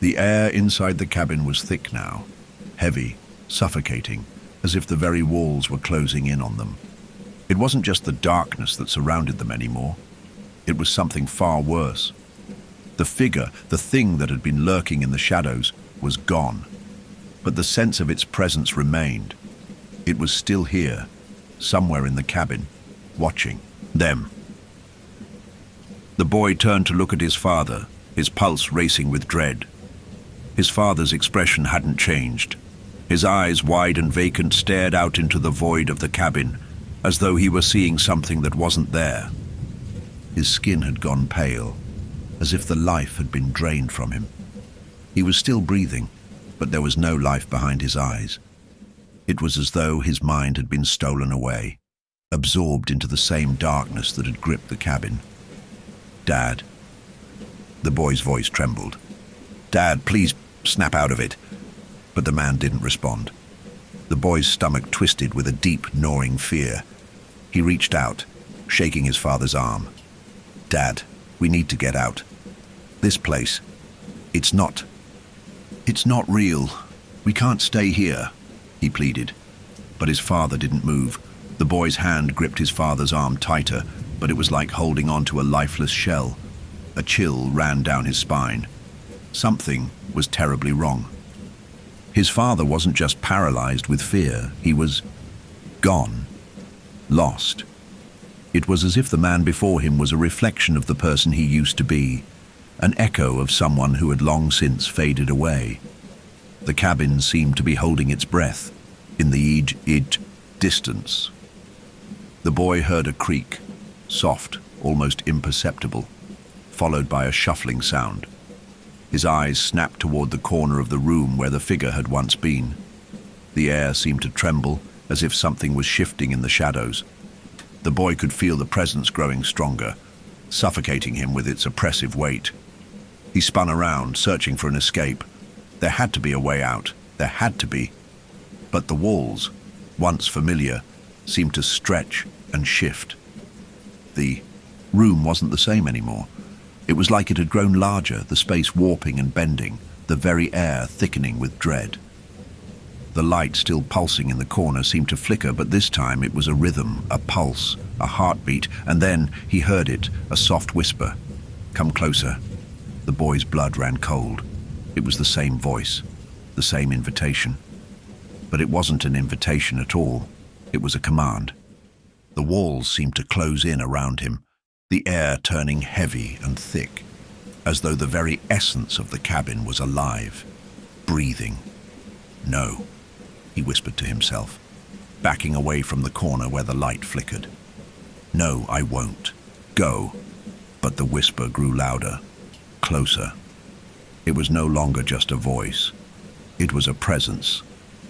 The air inside the cabin was thick now, heavy, suffocating, as if the very walls were closing in on them. It wasn't just the darkness that surrounded them anymore. It was something far worse. The figure, the thing that had been lurking in the shadows, was gone. But the sense of its presence remained. It was still here, somewhere in the cabin, watching them. The boy turned to look at his father, his pulse racing with dread. His father's expression hadn't changed. His eyes, wide and vacant, stared out into the void of the cabin, as though he were seeing something that wasn't there. His skin had gone pale, as if the life had been drained from him. He was still breathing, but there was no life behind his eyes. It was as though his mind had been stolen away, absorbed into the same darkness that had gripped the cabin. "Dad." The boy's voice trembled. "Dad, please snap out of it." But the man didn't respond. The boy's stomach twisted with a deep, gnawing fear. He reached out, shaking his father's arm. "Dad, we need to get out. This place, it's not real. We can't stay here," he pleaded. But his father didn't move. The boy's hand gripped his father's arm tighter, but it was like holding onto a lifeless shell. A chill ran down his spine. Something was terribly wrong. His father wasn't just paralyzed with fear. He was gone, lost. It was as if the man before him was a reflection of the person he used to be, an echo of someone who had long since faded away. The cabin seemed to be holding its breath in the distance. The boy heard a creak, soft, almost imperceptible, followed by a shuffling sound. His eyes snapped toward the corner of the room where the figure had once been. The air seemed to tremble, as if something was shifting in the shadows. The boy could feel the presence growing stronger, suffocating him with its oppressive weight. He spun around, searching for an escape. There had to be a way out. There had to be. But the walls, once familiar, seemed to stretch and shift. The room wasn't the same anymore. It was like it had grown larger, the space warping and bending, the very air thickening with dread. The light still pulsing in the corner seemed to flicker, but this time it was a rhythm, a pulse, a heartbeat, and then he heard it, a soft whisper. "Come closer." The boy's blood ran cold. It was the same voice, the same invitation. But it wasn't an invitation at all. It was a command. The walls seemed to close in around him, the air turning heavy and thick, as though the very essence of the cabin was alive, breathing. "No," he whispered to himself, backing away from the corner where the light flickered. "No, I won't. Go." But the whisper grew louder, closer. It was no longer just a voice. It was a presence,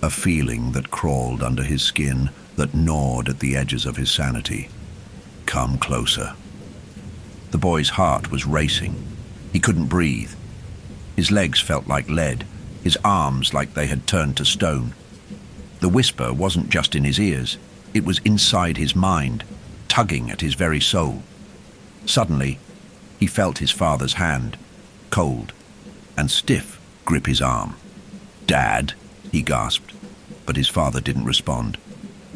a feeling that crawled under his skin, that gnawed at the edges of his sanity. "Come closer." The boy's heart was racing. He couldn't breathe. His legs felt like lead, his arms like they had turned to stone. The whisper wasn't just in his ears, it was inside his mind, tugging at his very soul. Suddenly, he felt his father's hand, cold and stiff, grip his arm. "Dad," he gasped, but his father didn't respond.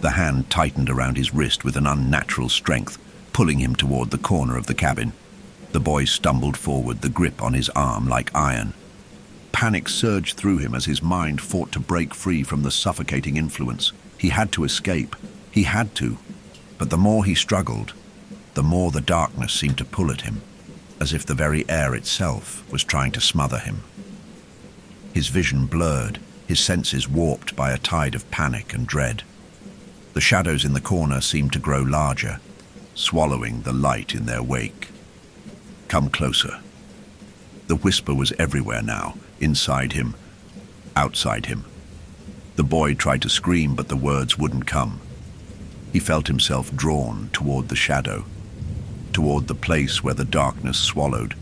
The hand tightened around his wrist with an unnatural strength, pulling him toward the corner of the cabin. The boy stumbled forward, the grip on his arm like iron. Panic surged through him as his mind fought to break free from the suffocating influence. He had to escape. He had to. But the more he struggled, the more the darkness seemed to pull at him, as if the very air itself was trying to smother him. His vision blurred, his senses warped by a tide of panic and dread. The shadows in the corner seemed to grow larger, swallowing the light in their wake. "Come closer." The whisper was everywhere now, inside him, outside him. The boy tried to scream, but the words wouldn't come. He felt himself drawn toward the shadow, toward the place where the darkness swallowed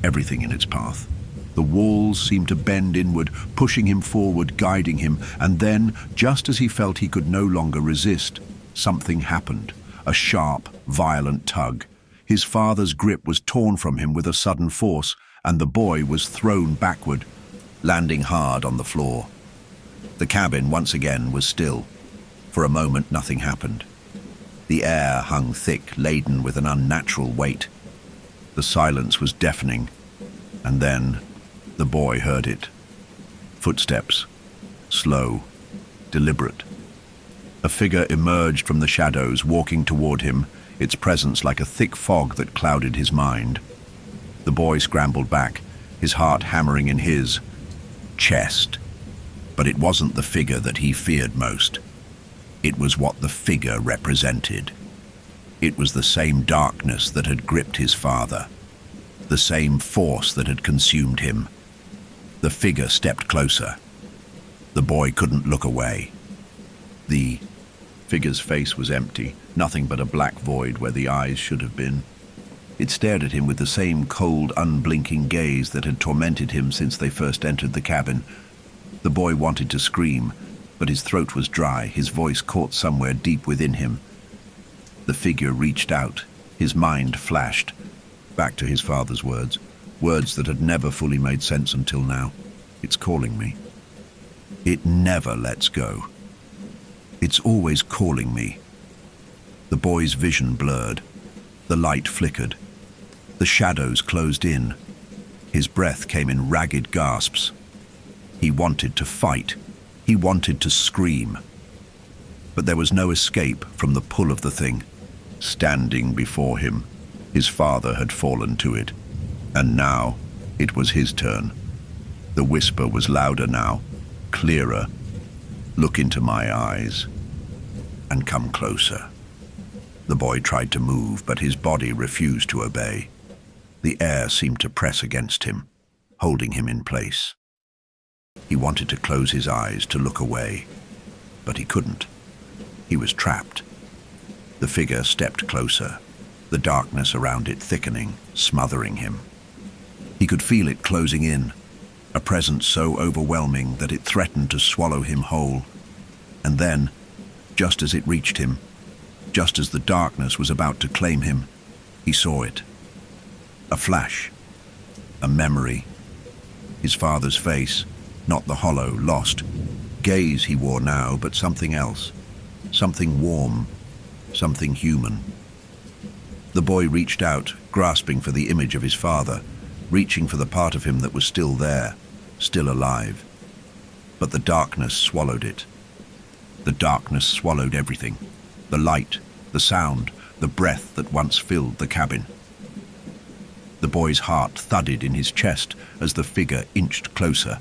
everything in its path. The walls seemed to bend inward, pushing him forward, guiding him, and then, just as he felt he could no longer resist, something happened, a sharp, violent tug. His father's grip was torn from him with a sudden force, and the boy was thrown backward, landing hard on the floor. The cabin once again was still. For a moment, nothing happened. The air hung thick, laden with an unnatural weight. The silence was deafening, and then the boy heard it. Footsteps, slow, deliberate. A figure emerged from the shadows, walking toward him, its presence like a thick fog that clouded his mind. The boy scrambled back, his heart hammering in his chest. But it wasn't the figure that he feared most. It was what the figure represented. It was the same darkness that had gripped his father, the same force that had consumed him. The figure stepped closer. The boy couldn't look away. The figure's face was empty, nothing but a black void where the eyes should have been. It stared at him with the same cold, unblinking gaze that had tormented him since they first entered the cabin. The boy wanted to scream, but his throat was dry, his voice caught somewhere deep within him. The figure reached out, his mind flashed, back to his father's words, words that had never fully made sense until now. "It's calling me. It never lets go. It's always calling me." The boy's vision blurred. The light flickered. The shadows closed in. His breath came in ragged gasps. He wanted to fight. He wanted to scream. But there was no escape from the pull of the thing. standing before him. His father had fallen to it, and now it was his turn. The whisper was louder now, clearer. "Look into my eyes and come closer." The boy tried to move, but his body refused to obey. The air seemed to press against him, holding him in place. He wanted to close his eyes, to look away, but he couldn't. He was trapped. The figure stepped closer, the darkness around it thickening, smothering him. He could feel it closing in, a presence so overwhelming that it threatened to swallow him whole. And then, just as it reached him, just as the darkness was about to claim him, he saw it. A flash, a memory. His father's face, not the hollow, lost gaze he wore now, but something else, something warm, something human. The boy reached out, grasping for the image of his father, reaching for the part of him that was still there, still alive. But the darkness swallowed it. The darkness swallowed everything. The light, the sound, the breath that once filled the cabin. The boy's heart thudded in his chest as the figure inched closer,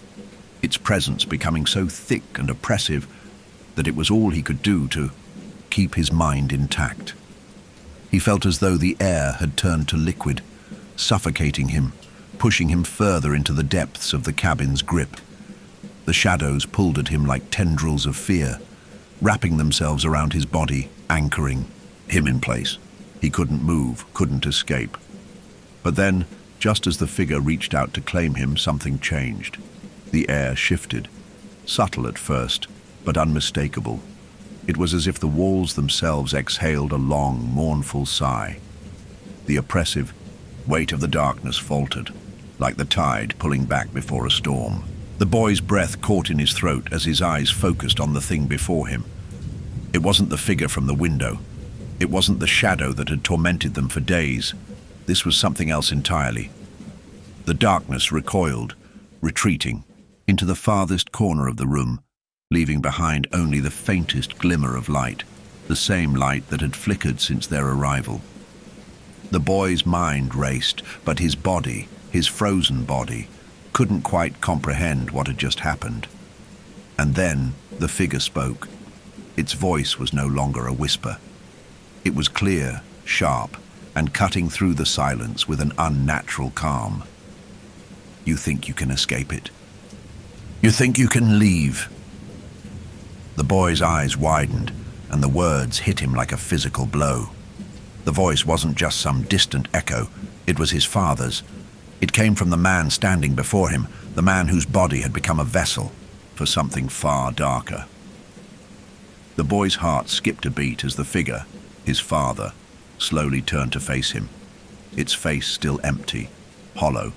its presence becoming so thick and oppressive that it was all he could do to keep his mind intact. He felt as though the air had turned to liquid, suffocating him, pushing him further into the depths of the cabin's grip. The shadows pulled at him like tendrils of fear, wrapping themselves around his body, anchoring him in place. He couldn't move, couldn't escape. But then, just as the figure reached out to claim him, something changed. The air shifted, subtle at first, but unmistakable. It was as if the walls themselves exhaled a long, mournful sigh. The oppressive weight of the darkness faltered, like the tide pulling back before a storm. The boy's breath caught in his throat as his eyes focused on the thing before him. It wasn't the figure from the window. It wasn't the shadow that had tormented them for days. This was something else entirely. The darkness recoiled, retreating, into the farthest corner of the room, leaving behind only the faintest glimmer of light, the same light that had flickered since their arrival. The boy's mind raced, but his body, his frozen body, couldn't quite comprehend what had just happened. And then the figure spoke. Its voice was no longer a whisper. It was clear, sharp, and cutting through the silence with an unnatural calm. "You think you can escape it? You think you can leave?" The boy's eyes widened, and the words hit him like a physical blow. The voice wasn't just some distant echo, it was his father's. It came from the man standing before him, the man whose body had become a vessel for something far darker. The boy's heart skipped a beat as the figure, his father, slowly turned to face him, its face still empty, hollow.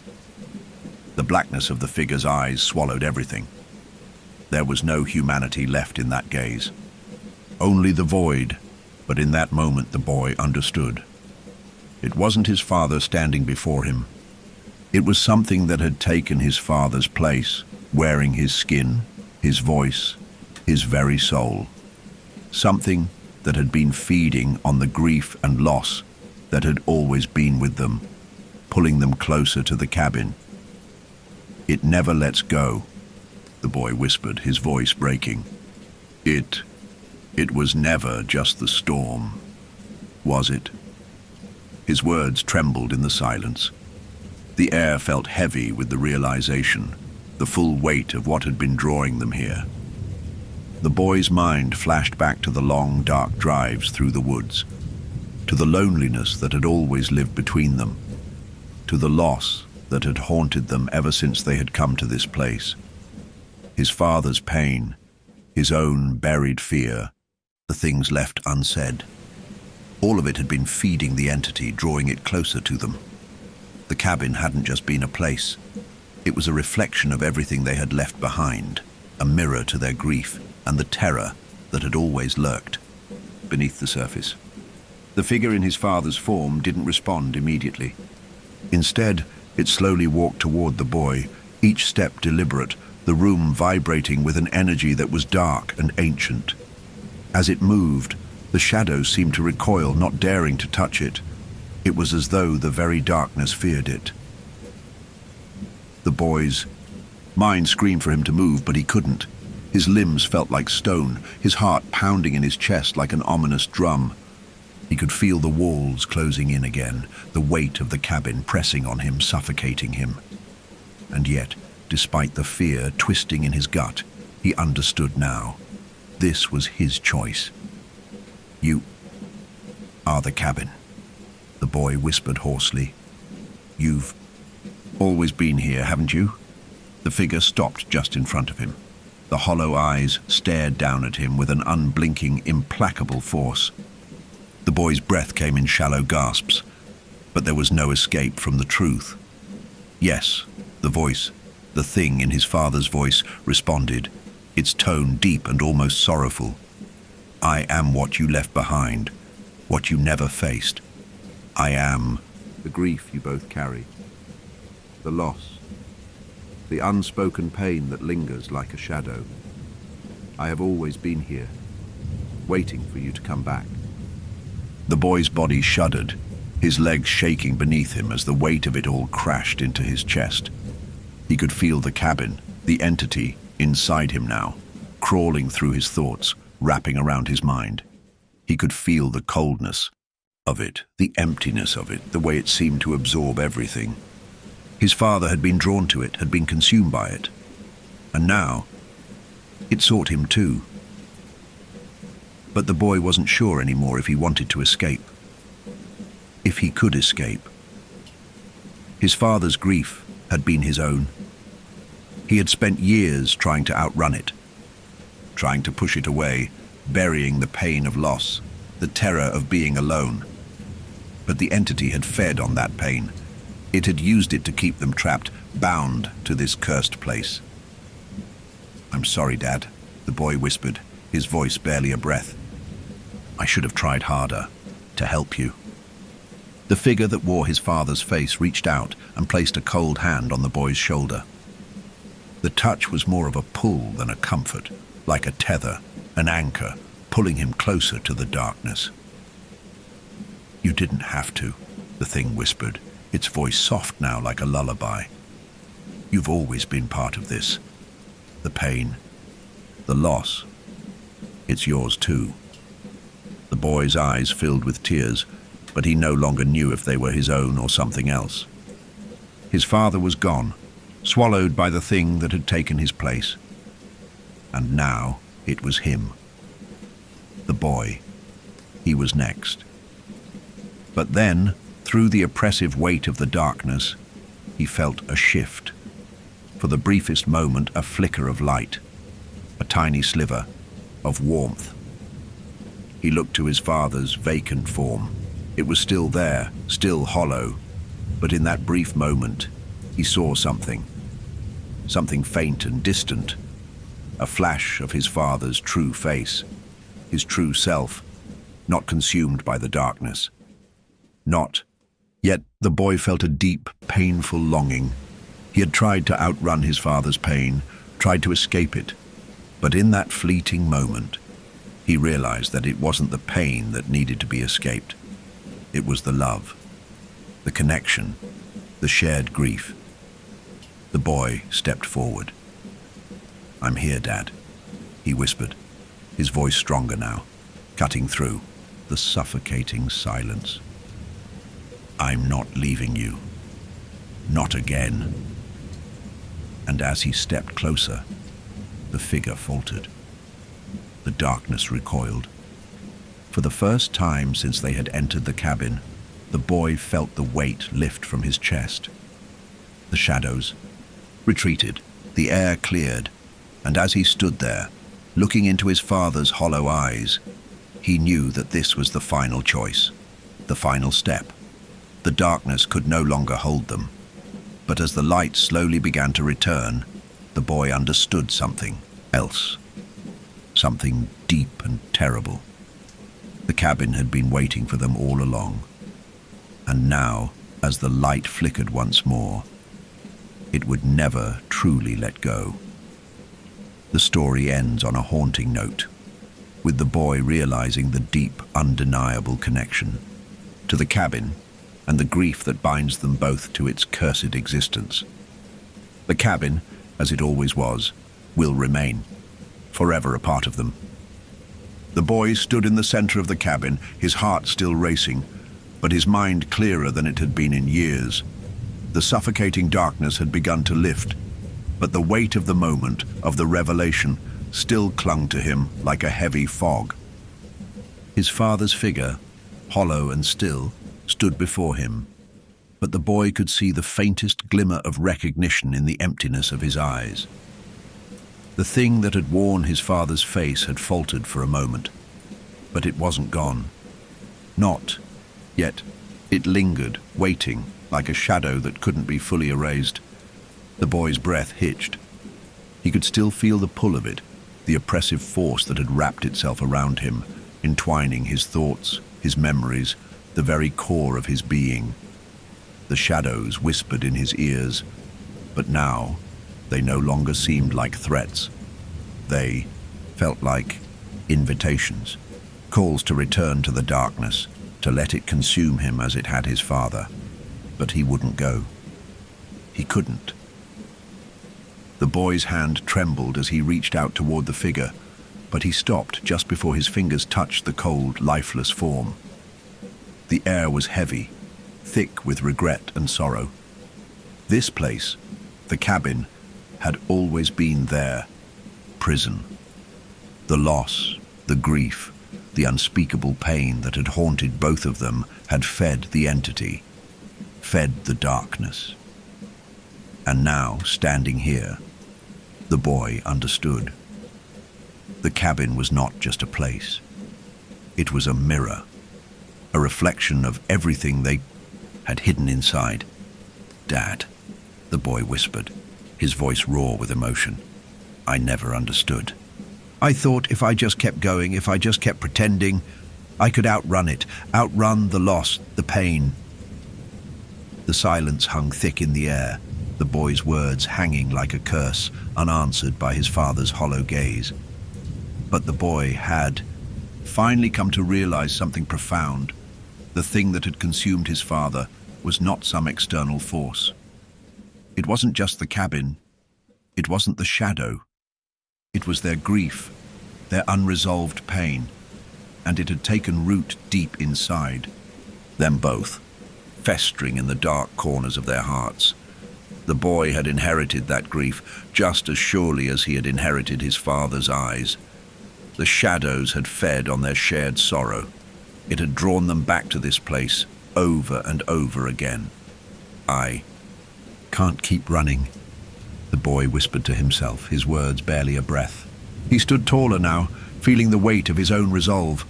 The blackness of the figure's eyes swallowed everything. There was no humanity left in that gaze. Only the void, but in that moment the boy understood. It wasn't his father standing before him. It was something that had taken his father's place, wearing his skin, his voice, his very soul. Something that had been feeding on the grief and loss that had always been with them, pulling them closer to the cabin. "It never lets go," the boy whispered, his voice breaking. It was never just the storm, was it?" His words trembled in the silence. The air felt heavy with the realization, the full weight of what had been drawing them here. The boy's mind flashed back to the long, dark drives through the woods, to the loneliness that had always lived between them, to the loss that had haunted them ever since they had come to this place. His father's pain, his own buried fear, the things left unsaid. All of it had been feeding the entity, drawing it closer to them. The cabin hadn't just been a place. It was a reflection of everything they had left behind, a mirror to their grief and the terror that had always lurked beneath the surface. The figure in his father's form didn't respond immediately. Instead, it slowly walked toward the boy, each step deliberate, the room vibrating with an energy that was dark and ancient. As it moved, The shadow seemed to recoil, not daring to touch it. It was as though the very darkness feared it. The boy's mind screamed for him to move, but he couldn't. His limbs felt like stone, his heart pounding in his chest like an ominous drum. He could feel the walls closing in again, the weight of the cabin pressing on him, suffocating him. And yet, despite the fear twisting in his gut, he understood now. This was his choice. "You are the cabin," the boy whispered hoarsely. "You've always been here, haven't you?" The figure stopped just in front of him. The hollow eyes stared down at him with an unblinking, implacable force. The boy's breath came in shallow gasps, but there was no escape from the truth. Yes, the voice, the thing in his father's voice, responded, its tone deep and almost sorrowful. "I am what you left behind, what you never faced. I am the grief you both carry, the loss, the unspoken pain that lingers like a shadow. I have always been here, waiting for you to come back." The boy's body shuddered, his legs shaking beneath him as the weight of it all crashed into his chest. He could feel the cabin, the entity, inside him now, crawling through his thoughts, wrapping around his mind. He could feel the coldness of it, the emptiness of it, the way it seemed to absorb everything. His father had been drawn to it, had been consumed by it. And now, it sought him too. But the boy wasn't sure anymore if he wanted to escape. If he could escape. His father's grief had been his own. He had spent years trying to outrun it, trying to push it away, burying the pain of loss, the terror of being alone. But the entity had fed on that pain. It had used it to keep them trapped, bound to this cursed place. "I'm sorry, Dad," the boy whispered, his voice barely a breath. "I should have tried harder to help you." The figure that wore his father's face reached out and placed a cold hand on the boy's shoulder. The touch was more of a pull than a comfort, like a tether, an anchor, pulling him closer to the darkness. "You didn't have to," the thing whispered, its voice soft now like a lullaby. "You've always been part of this. The pain, the loss, it's yours too." The boy's eyes filled with tears, but he no longer knew if they were his own or something else. His father was gone, swallowed by the thing that had taken his place. And now it was him. The boy. He was next. But then, through the oppressive weight of the darkness, he felt a shift. For the briefest moment, a flicker of light, a tiny sliver of warmth. He looked to his father's vacant form. It was still there, still hollow, but in that brief moment, he saw something faint and distant, a flash of his father's true face, his true self, not consumed by the darkness. Yet the boy felt a deep, painful longing. He had tried to outrun his father's pain, tried to escape it, but in that fleeting moment, he realized that it wasn't the pain that needed to be escaped. It was the love, the connection, the shared grief. The boy stepped forward. "I'm here, Dad," he whispered, his voice stronger now, cutting through the suffocating silence. "I'm not leaving you. Not again." And as he stepped closer, the figure faltered. The darkness recoiled. For the first time since they had entered the cabin, the boy felt the weight lift from his chest. The shadows retreated, the air cleared, and as he stood there, looking into his father's hollow eyes, he knew that this was the final choice, the final step. The darkness could no longer hold them. But as the light slowly began to return, the boy understood something else, something deep and terrible. The cabin had been waiting for them all along. And now, as the light flickered once more, it would never truly let go. The story ends on a haunting note. with the boy realizing the deep, undeniable connection to the cabin and the grief that binds them both to its cursed existence. The cabin, as it always was, will remain, forever a part of them. The boy stood in the center of the cabin, his heart still racing, but his mind clearer than it had been in years. The suffocating darkness had begun to lift, but the weight of the moment, of the revelation, still clung to him like a heavy fog. His father's figure, hollow and still, stood before him, but the boy could see the faintest glimmer of recognition in the emptiness of his eyes. The thing that had worn his father's face had faltered for a moment, but it wasn't gone. Not, yet it lingered, waiting, like a shadow that couldn't be fully erased. The boy's breath hitched. He could still feel the pull of it, the oppressive force that had wrapped itself around him, entwining his thoughts, his memories, the very core of his being. The shadows whispered in his ears, but now they no longer seemed like threats. They felt like invitations, calls to return to the darkness, to let it consume him as it had his father. But he wouldn't go. He couldn't. The boy's hand trembled as he reached out toward the figure, but he stopped just before his fingers touched the cold, lifeless form. The air was heavy, thick with regret and sorrow. This place, the cabin, had always been their prison. The loss, the grief, the unspeakable pain that had haunted both of them had fed the entity, fed the darkness. And now, standing here, the boy understood. The cabin was not just a place. It was a mirror, a reflection of everything they had hidden inside. "Dad," the boy whispered, his voice raw with emotion. "I never understood. I thought if I just kept going, if I just kept pretending, I could outrun it, outrun the loss, the pain." The silence hung thick in the air, the boy's words hanging like a curse, unanswered by his father's hollow gaze. But the boy had finally come to realize something profound. The thing that had consumed his father was not some external force. It wasn't just the cabin. It wasn't the shadow. It was their grief, their unresolved pain, and it had taken root deep inside them both, festering in the dark corners of their hearts. The boy had inherited that grief just as surely as he had inherited his father's eyes. The shadows had fed on their shared sorrow. It had drawn them back to this place over and over again. "I can't keep running," the boy whispered to himself, his words barely a breath. He stood taller now, feeling the weight of his own resolve.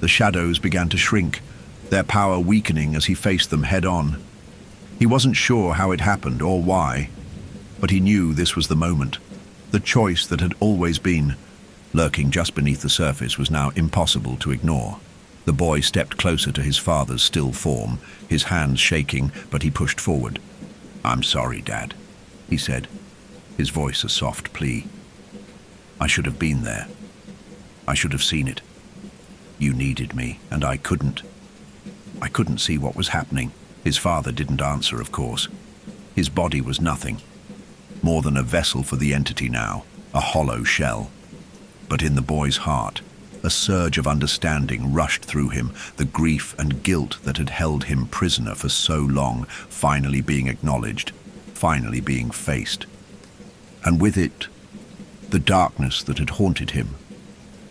The shadows began to shrink, their power weakening as he faced them head-on. He wasn't sure how it happened or why, but he knew this was the moment. The choice that had always been, lurking just beneath the surface, was now impossible to ignore. The boy stepped closer to his father's still form, his hands shaking, but he pushed forward. "I'm sorry, Dad," he said, his voice a soft plea. "I should have been there. I should have seen it. You needed me, and I couldn't. I couldn't see what was happening." His father didn't answer, of course. His body was nothing, more than a vessel for the entity now, a hollow shell. But in the boy's heart, a surge of understanding rushed through him, the grief and guilt that had held him prisoner for so long, finally being acknowledged, finally being faced. And with it, the darkness that had haunted him,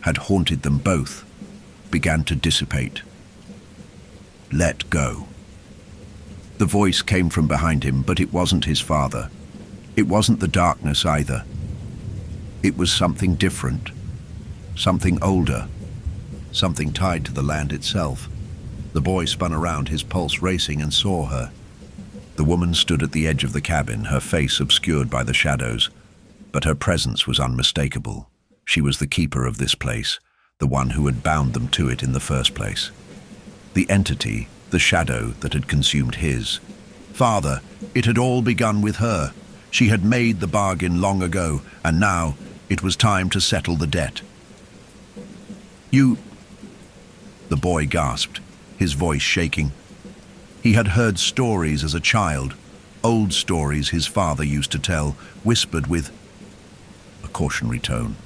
had haunted them both, began to dissipate. "Let go." The voice came from behind him, but it wasn't his father. It wasn't the darkness either. It was something different, something older, something tied to the land itself. The boy spun around, his pulse racing, and saw her. The woman stood at the edge of the cabin, her face obscured by the shadows, but her presence was unmistakable. She was the keeper of this place, the one who had bound them to it in the first place. The entity, the shadow that had consumed his father, it had all begun with her. She had made the bargain long ago, and now it was time to settle the debt. You... The boy gasped, his voice shaking. He had heard stories as a child, old stories his father used to tell, whispered with a cautionary tone.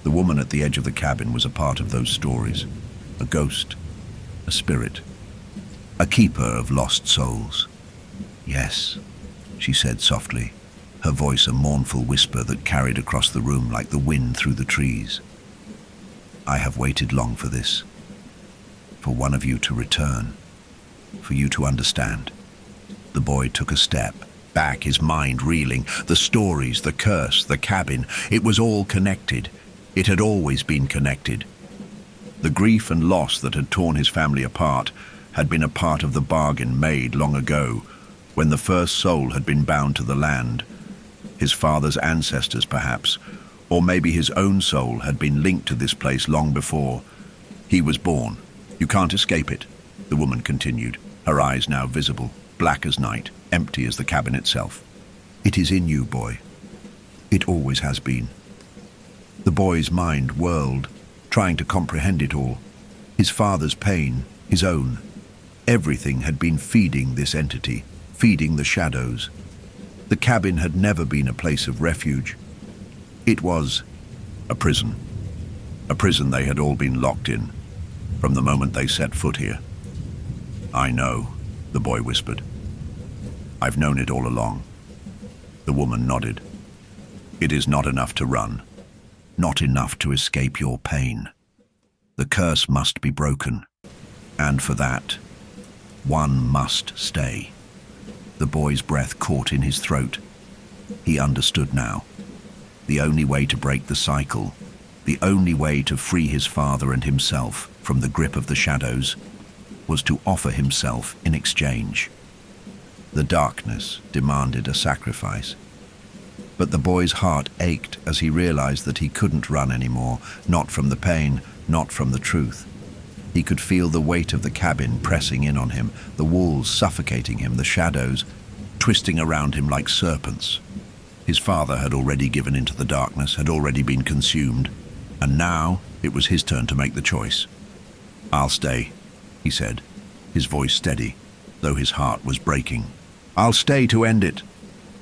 The woman at the edge of the cabin was a part of those stories, a ghost, a spirit, a keeper of lost souls. Yes, she said softly, her voice a mournful whisper that carried across the room like the wind through the trees. I have waited long for this, for one of you to return, for you to understand. The boy took a step back, his mind reeling. The stories, the curse, the cabin, it was all connected. It had always been connected. The grief and loss that had torn his family apart had been a part of the bargain made long ago, when the first soul had been bound to the land. His father's ancestors, perhaps, or maybe his own soul had been linked to this place long before he was born. You can't escape it, the woman continued, her eyes now visible, black as night, empty as the cabin itself. It is in you, boy. It always has been. The boy's mind whirled, trying to comprehend it all. His father's pain, his own. Everything had been feeding this entity, feeding the shadows. The cabin had never been a place of refuge. It was a prison they had all been locked in, from the moment they set foot here. I know, the boy whispered. I've known it all along. The woman nodded. It is not enough to run, not enough to escape your pain. The curse must be broken, and for that, one must stay. The boy's breath caught in his throat. He understood now. The only way to break the cycle, the only way to free his father and himself from the grip of the shadows, was to offer himself in exchange. The darkness demanded a sacrifice. But the boy's heart ached as he realized that he couldn't run anymore, not from the pain, not from the truth. He could feel the weight of the cabin pressing in on him, the walls suffocating him, the shadows twisting around him like serpents. His father had already given into the darkness, had already been consumed, and now it was his turn to make the choice. I'll stay, he said, his voice steady, though his heart was breaking. I'll stay to end it.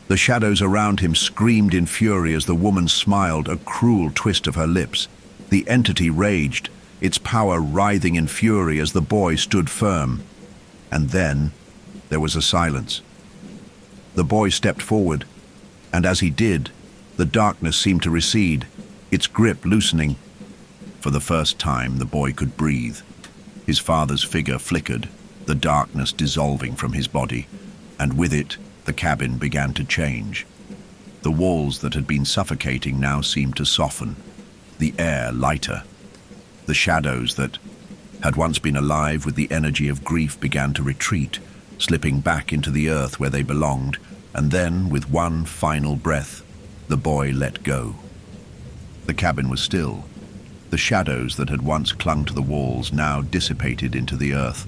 The shadows around him screamed in fury as the woman smiled, a cruel twist of her lips. The entity raged, its power writhing in fury as the boy stood firm. And then there was a silence. The boy stepped forward, and as he did, the darkness seemed to recede, its grip loosening. For the first time, the boy could breathe. His father's figure flickered, the darkness dissolving from his body, and with it, the cabin began to change. The walls that had been suffocating now seemed to soften, the air lighter. The shadows that had once been alive with the energy of grief began to retreat, slipping back into the earth where they belonged, and then, with one final breath, the boy let go. The cabin was still. The shadows that had once clung to the walls now dissipated into the earth,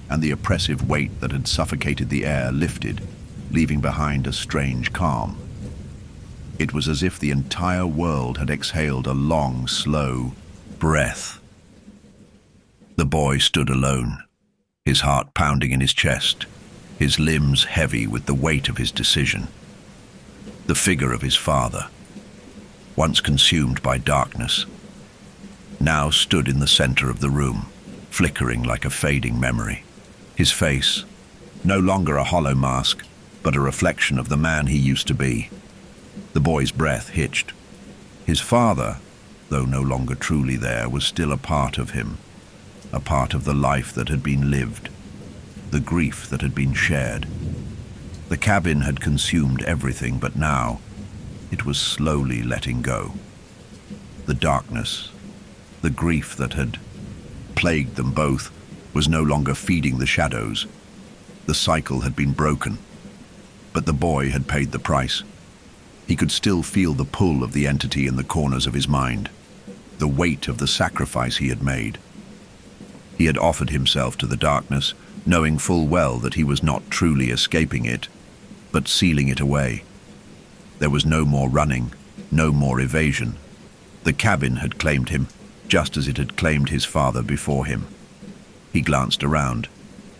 and the oppressive weight that had suffocated the air lifted, leaving behind a strange calm. It was as if the entire world had exhaled a long, slow breath. The boy stood alone, his heart pounding in his chest, his limbs heavy with the weight of his decision. The figure of his father, once consumed by darkness, now stood in the center of the room, flickering like a fading memory. His face, no longer a hollow mask, but a reflection of the man he used to be. The boy's breath hitched. His father, though no longer truly there, was still a part of him, a part of the life that had been lived, the grief that had been shared. The cabin had consumed everything, but now it was slowly letting go. The darkness, the grief that had plagued them both, was no longer feeding the shadows. The cycle had been broken, but the boy had paid the price. He could still feel the pull of the entity in the corners of his mind, the weight of the sacrifice he had made. He had offered himself to the darkness, knowing full well that he was not truly escaping it, but sealing it away. There was no more running, no more evasion. The cabin had claimed him, just as it had claimed his father before him. He glanced around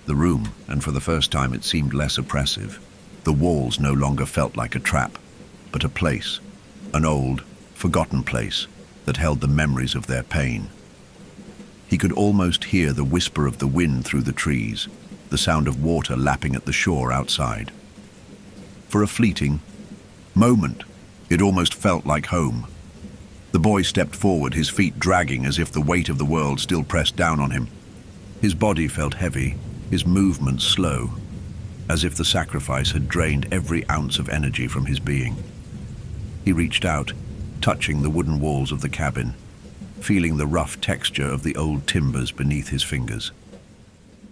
the room, and for the first time it seemed less oppressive. The walls no longer felt like a trap, but a place, an old, forgotten place that held the memories of their pain. He could almost hear the whisper of the wind through the trees, the sound of water lapping at the shore outside. For a fleeting moment, it almost felt like home. The boy stepped forward, his feet dragging as if the weight of the world still pressed down on him. His body felt heavy, his movements slow, as if the sacrifice had drained every ounce of energy from his being. He reached out, touching the wooden walls of the cabin, feeling the rough texture of the old timbers beneath his fingers.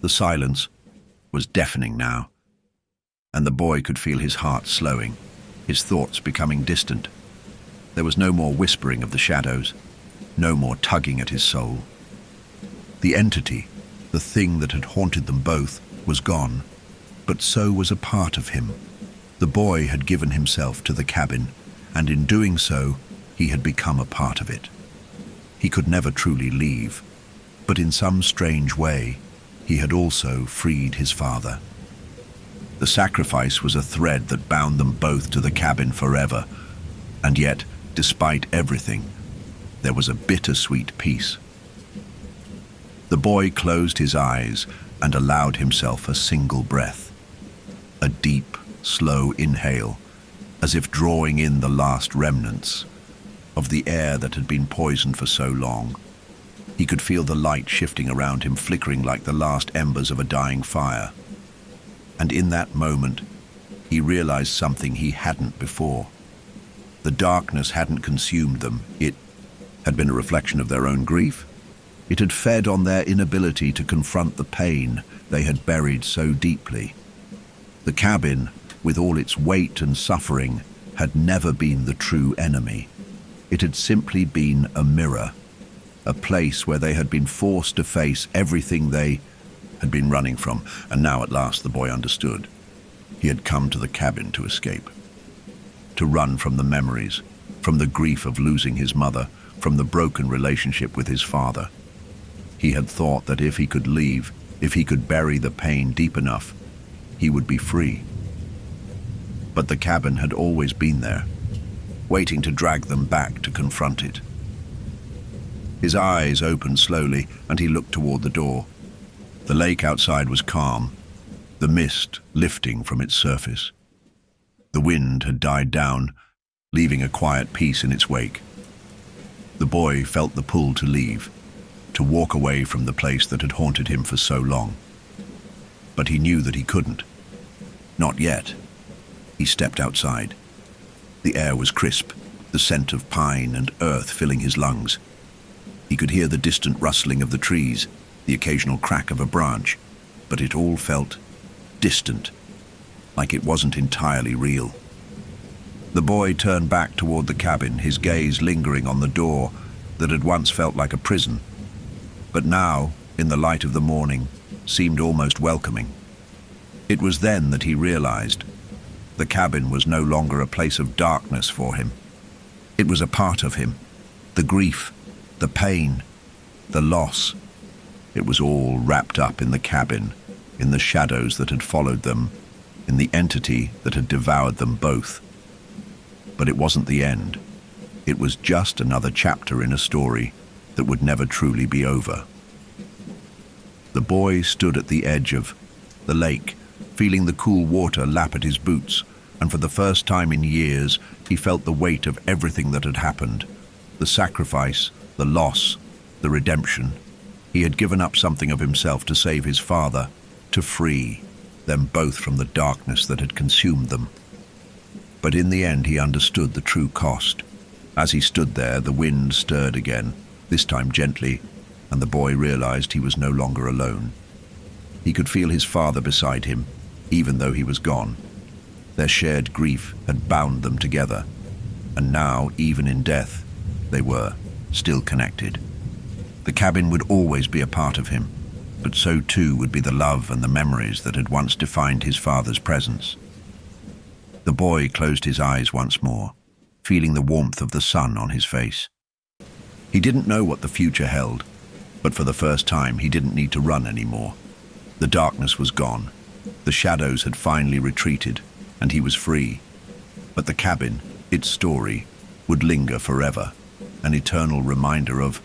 The silence was deafening now, and the boy could feel his heart slowing, his thoughts becoming distant. There was no more whispering of the shadows, no more tugging at his soul. The entity, the thing that had haunted them both, was gone, but so was a part of him. The boy had given himself to the cabin, and in doing so, he had become a part of it. He could never truly leave, but in some strange way, he had also freed his father. The sacrifice was a thread that bound them both to the cabin forever, and yet, despite everything, there was a bittersweet peace. The boy closed his eyes and allowed himself a single breath. A deep, slow inhale, as if drawing in the last remnants of the air that had been poisoned for so long. He could feel the light shifting around him, flickering like the last embers of a dying fire. And in that moment, he realized something he hadn't before. The darkness hadn't consumed them. It had been a reflection of their own grief. It had fed on their inability to confront the pain they had buried so deeply. The cabin, with all its weight and suffering, had never been the true enemy. It had simply been a mirror, a place where they had been forced to face everything they had been running from, and now at last the boy understood. He had come to the cabin to escape, to run from the memories, from the grief of losing his mother, from the broken relationship with his father. He had thought that if he could leave, if he could bury the pain deep enough, he would be free. But the cabin had always been there, waiting to drag them back to confront it. His eyes opened slowly, and he looked toward the door. The lake outside was calm, the mist lifting from its surface. The wind had died down, leaving a quiet peace in its wake. The boy felt the pull to leave, to walk away from the place that had haunted him for so long. But he knew that he couldn't. Not yet. He stepped outside. The air was crisp, the scent of pine and earth filling his lungs. He could hear the distant rustling of the trees, the occasional crack of a branch, but it all felt distant, like it wasn't entirely real. The boy turned back toward the cabin, his gaze lingering on the door that had once felt like a prison, but now, in the light of the morning, seemed almost welcoming. It was then that he realized the cabin was no longer a place of darkness for him. It was a part of him. The grief, the pain, the loss. It was all wrapped up in the cabin, in the shadows that had followed them, in the entity that had devoured them both. But it wasn't the end. It was just another chapter in a story that would never truly be over. The boy stood at the edge of the lake, feeling the cool water lap at his boots, and for the first time in years, he felt the weight of everything that had happened. The sacrifice, the loss, the redemption. He had given up something of himself to save his father, to free them both from the darkness that had consumed them. But in the end, he understood the true cost. As he stood there, the wind stirred again, this time gently, and the boy realized he was no longer alone. He could feel his father beside him, even though he was gone. Their shared grief had bound them together, and now, even in death, they were still connected. The cabin would always be a part of him, but so too would be the love and the memories that had once defined his father's presence. The boy closed his eyes once more, feeling the warmth of the sun on his face. He didn't know what the future held, but for the first time he didn't need to run anymore. The darkness was gone. The shadows had finally retreated, and he was free. But the cabin, its story, would linger forever, an eternal reminder of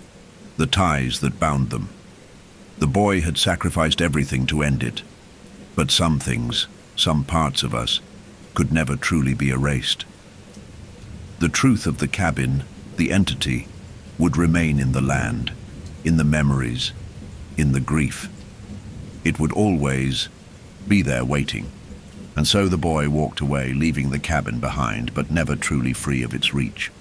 the ties that bound them. The boy had sacrificed everything to end it, but some things, some parts of us, could never truly be erased. The truth of the cabin, the entity, would remain in the land, in the memories, in the grief. It would always be there waiting. And so the boy walked away, leaving the cabin behind, but never truly free of its reach.